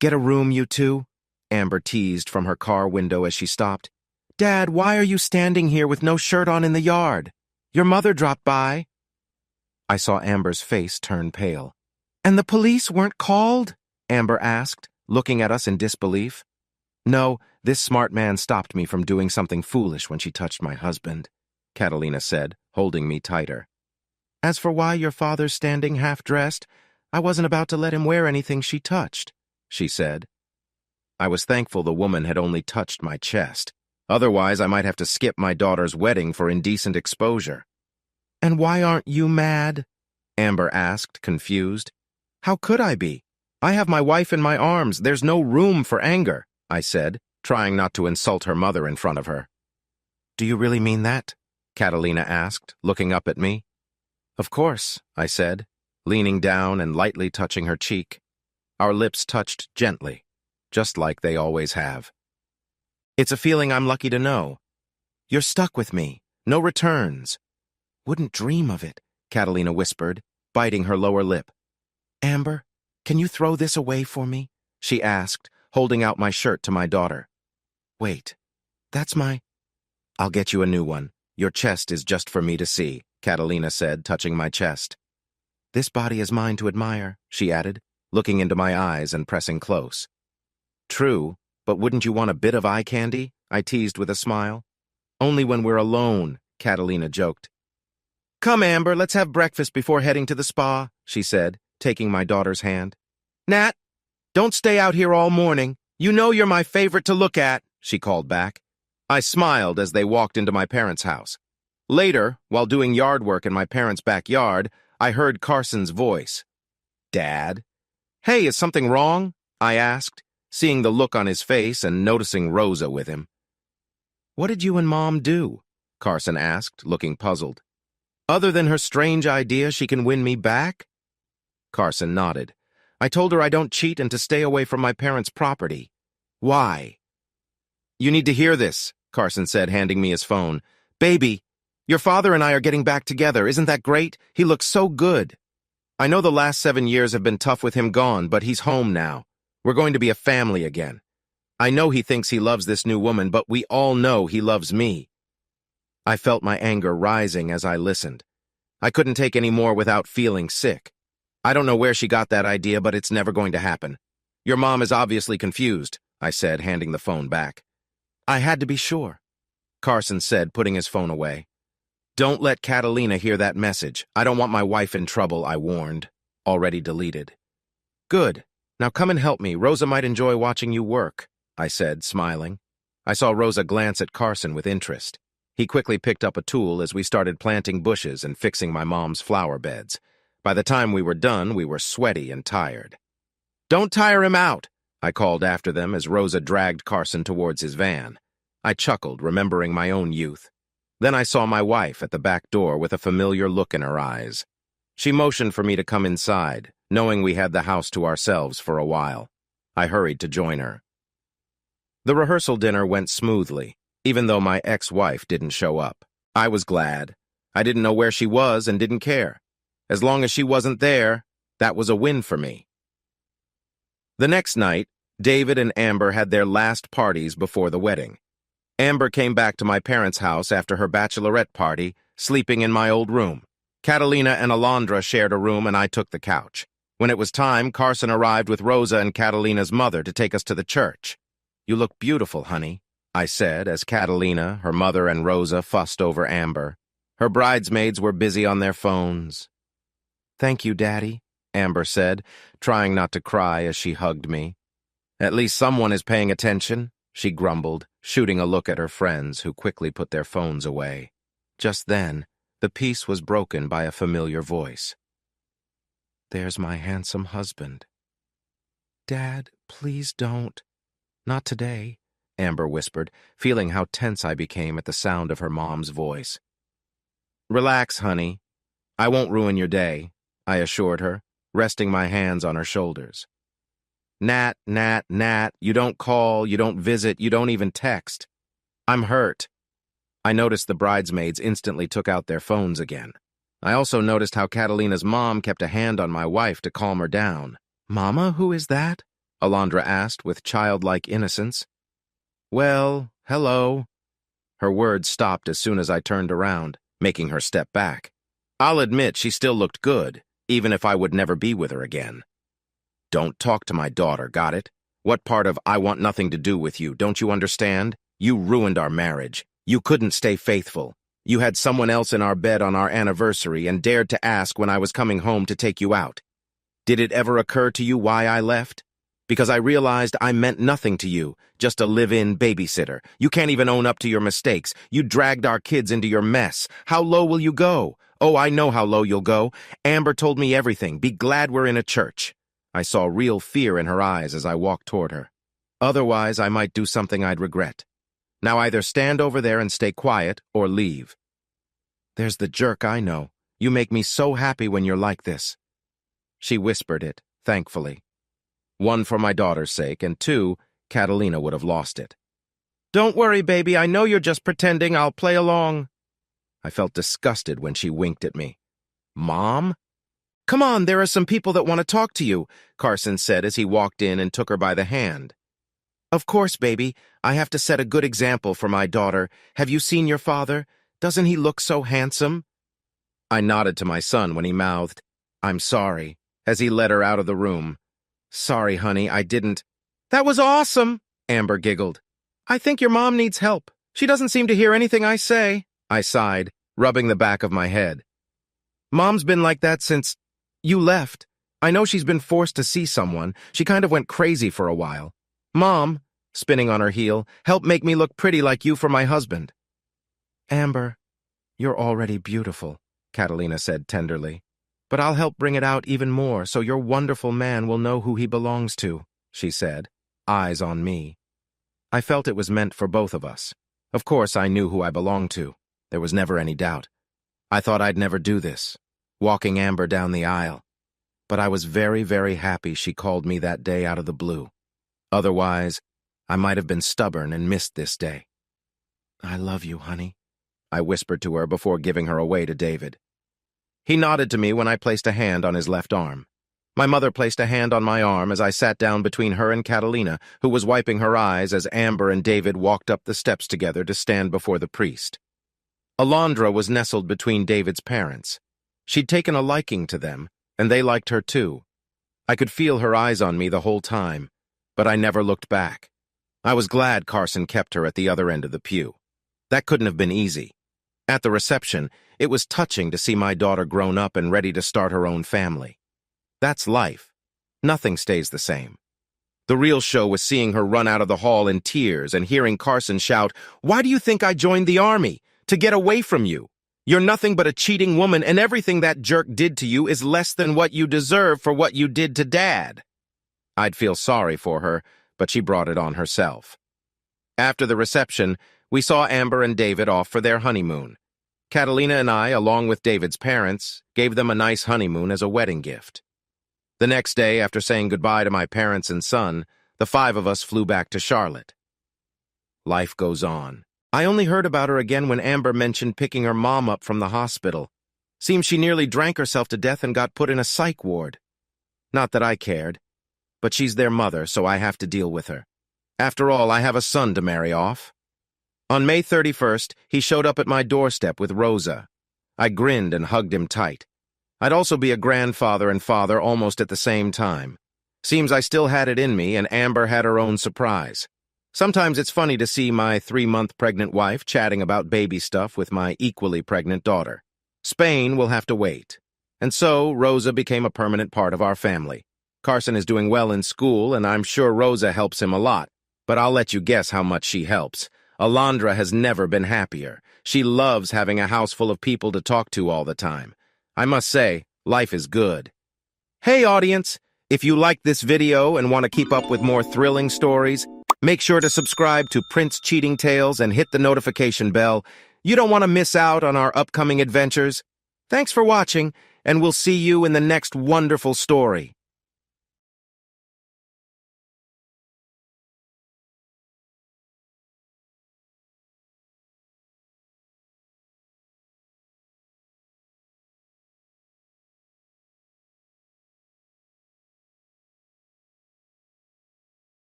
"Get a room, you two?" Amber teased from her car window as she stopped. "Dad, why are you standing here with no shirt on in the yard?" Your mother dropped by." I saw Amber's face turn pale. "And the police weren't called?" Amber asked, looking at us in disbelief. "No, this smart man stopped me from doing something foolish when she touched my husband," Catalina said, holding me tighter. "As for why your father's standing half-dressed, I wasn't about to let him wear anything she touched," she said. I was thankful the woman had only touched my chest. Otherwise, I might have to skip my daughter's wedding for indecent exposure. "And why aren't you mad?" Amber asked, confused. "How could I be? I have my wife in my arms. There's no room for anger," I said, trying not to insult her mother in front of her. "Do you really mean that?" Catalina asked, looking up at me. "Of course," I said, leaning down and lightly touching her cheek. Our lips touched gently, just like they always have. "It's a feeling I'm lucky to know. You're stuck with me. No returns." "Wouldn't dream of it," Catalina whispered, biting her lower lip. "Amber, can you throw this away for me?" she asked, holding out my shirt to my daughter. "Wait, that's my—" "I'll get you a new one. Your chest is just for me to see," Catalina said, touching my chest. "This body is mine to admire," she added, looking into my eyes and pressing close. "True, but wouldn't you want a bit of eye candy?" I teased with a smile. "Only when we're alone," Catalina joked. "Come, Amber, let's have breakfast before heading to the spa," she said, taking my daughter's hand. "Nat, don't stay out here all morning. You know you're my favorite to look at," she called back. I smiled as they walked into my parents' house. Later, while doing yard work in my parents' backyard, I heard Carson's voice. "Dad?" "Hey, is something wrong?" I asked, seeing the look on his face and noticing Rosa with him. "What did you and Mom do?" Carson asked, looking puzzled. "Other than her strange idea she can win me back?" Carson nodded. "I told her I don't cheat and to stay away from my parents' property." "Why?" "You need to hear this," Carson said, handing me his phone. "Baby, your father and I are getting back together. Isn't that great? He looks so good. I know the last 7 years have been tough with him gone, but he's home now. We're going to be a family again. I know he thinks he loves this new woman, but we all know he loves me." I felt my anger rising as I listened. I couldn't take any more without feeling sick. "I don't know where she got that idea, but it's never going to happen. Your mom is obviously confused," I said, handing the phone back. "I had to be sure," Carson said, putting his phone away. "Don't let Catalina hear that message. I don't want my wife in trouble," I warned. Already deleted. "Good. Now come and help me. Rosa might enjoy watching you work," I said, smiling. I saw Rosa glance at Carson with interest. He quickly picked up a tool as we started planting bushes and fixing my mom's flower beds. By the time we were done, we were sweaty and tired. "Don't tire him out," I called after them as Rosa dragged Carson towards his van. I chuckled, remembering my own youth. Then I saw my wife at the back door with a familiar look in her eyes. She motioned for me to come inside, knowing we had the house to ourselves for a while. I hurried to join her. The rehearsal dinner went smoothly, even though my ex-wife didn't show up. I was glad. I didn't know where she was and didn't care. As long as she wasn't there, that was a win for me. The next night, David and Amber had their last parties before the wedding. Amber came back to my parents' house after her bachelorette party, sleeping in my old room. Catalina and Alondra shared a room and I took the couch. When it was time, Carson arrived with Rosa and Catalina's mother to take us to the church. "You look beautiful, honey," I said as Catalina, her mother, and Rosa fussed over Amber. Her bridesmaids were busy on their phones. "Thank you, Daddy," Amber said, trying not to cry as she hugged me. "At least someone is paying attention," she grumbled, shooting a look at her friends, who quickly put their phones away. Just then, the peace was broken by a familiar voice. "There's my handsome husband." "Dad, please don't." "Not today," Amber whispered, feeling how tense I became at the sound of her mom's voice. "Relax, honey. I won't ruin your day," I assured her, resting my hands on her shoulders. "Nat, you don't call, you don't visit, you don't even text. I'm hurt." I noticed the bridesmaids instantly took out their phones again. I also noticed how Catalina's mom kept a hand on my wife to calm her down. "Mama, who is that?" Alondra asked with childlike innocence. "Well, hello." Her words stopped as soon as I turned around. making her step back. I'll admit she still looked good, even if I would never be with her again. Don't talk to my daughter, got it? What part of I want nothing to do with you, don't you understand? You ruined our marriage. You couldn't stay faithful. You had someone else in our bed on our anniversary and dared to ask when I was coming home to take you out. Did it ever occur to you why I left? Because I realized I meant nothing to you, just a live-in babysitter. You can't even own up to your mistakes. You dragged our kids into your mess. How low will you go? Oh, I know how low you'll go. Amber told me everything. Be glad we're in a church. I saw real fear in her eyes as I walked toward her. Otherwise, I might do something I'd regret. Now either stand over there and stay quiet, or leave. There's the jerk I know. You make me so happy when you're like this. She whispered it, thankfully. One, for my daughter's sake, and two, Catalina would have lost it. Don't worry, baby, I know you're just pretending. I'll play along. I felt disgusted when she winked at me. Mom? Come on, there are some people that want to talk to you, Carson said as he walked in and took her by the hand. Of course, baby. I have to set a good example for my daughter. Have you seen your father? Doesn't he look so handsome? I nodded to my son when he mouthed, I'm sorry, as he led her out of the room. Sorry, honey, I didn't. That was awesome, Amber giggled. I think your mom needs help. She doesn't seem to hear anything I say. I sighed, rubbing the back of my head. Mom's been like that since you left. I know she's been forced to see someone. She kind of went crazy for a while. Mom, spinning on her heel, help make me look pretty like you for my husband. Amber, you're already beautiful, Catalina said tenderly. But I'll help bring it out even more so your wonderful man will know who he belongs to, she said, eyes on me. I felt it was meant for both of us. Of course, I knew who I belonged to. There was never any doubt. I thought I'd never do this, walking Amber down the aisle. But I was very, very happy she called me that day out of the blue. Otherwise, I might have been stubborn and missed this day. I love you, honey, I whispered to her before giving her away to David. He nodded to me when I placed a hand on his left arm. My mother placed a hand on my arm as I sat down between her and Catalina, who was wiping her eyes as Amber and David walked up the steps together to stand before the priest. Alondra was nestled between David's parents. She'd taken a liking to them, and they liked her too. I could feel her eyes on me the whole time, but I never looked back. I was glad Carson kept her at the other end of the pew. That couldn't have been easy. At the reception, it was touching to see my daughter grown up and ready to start her own family. That's life. Nothing stays the same. The real show was seeing her run out of the hall in tears and hearing Carson shout, "Why do you think I joined the army? To get away from you. You're nothing but a cheating woman, and everything that jerk did to you is less than what you deserve for what you did to Dad." I'd feel sorry for her, but she brought it on herself. After the reception, we saw Amber and David off for their honeymoon. Catalina and I, along with David's parents, gave them a nice honeymoon as a wedding gift. The next day, after saying goodbye to my parents and son, the 5 of us flew back to Charlotte. Life goes on. I only heard about her again when Amber mentioned picking her mom up from the hospital. Seems she nearly drank herself to death and got put in a psych ward. Not that I cared, but she's their mother, so I have to deal with her. After all, I have a son to marry off. On May 31st, he showed up at my doorstep with Rosa. I grinned and hugged him tight. I'd also be a grandfather and father almost at the same time. Seems I still had it in me, and Amber had her own surprise. Sometimes it's funny to see my 3-month pregnant wife chatting about baby stuff with my equally pregnant daughter. Spain will have to wait. And so, Rosa became a permanent part of our family. Carson is doing well in school, and I'm sure Rosa helps him a lot. But I'll let you guess how much she helps. Alondra has never been happier. She loves having a house full of people to talk to all the time. I must say, life is good. Hey audience, if you like this video and want to keep up with more thrilling stories, make sure to subscribe to Prince Cheating Tales and hit the notification bell. You don't want to miss out on our upcoming adventures. Thanks for watching, and we'll see you in the next wonderful story.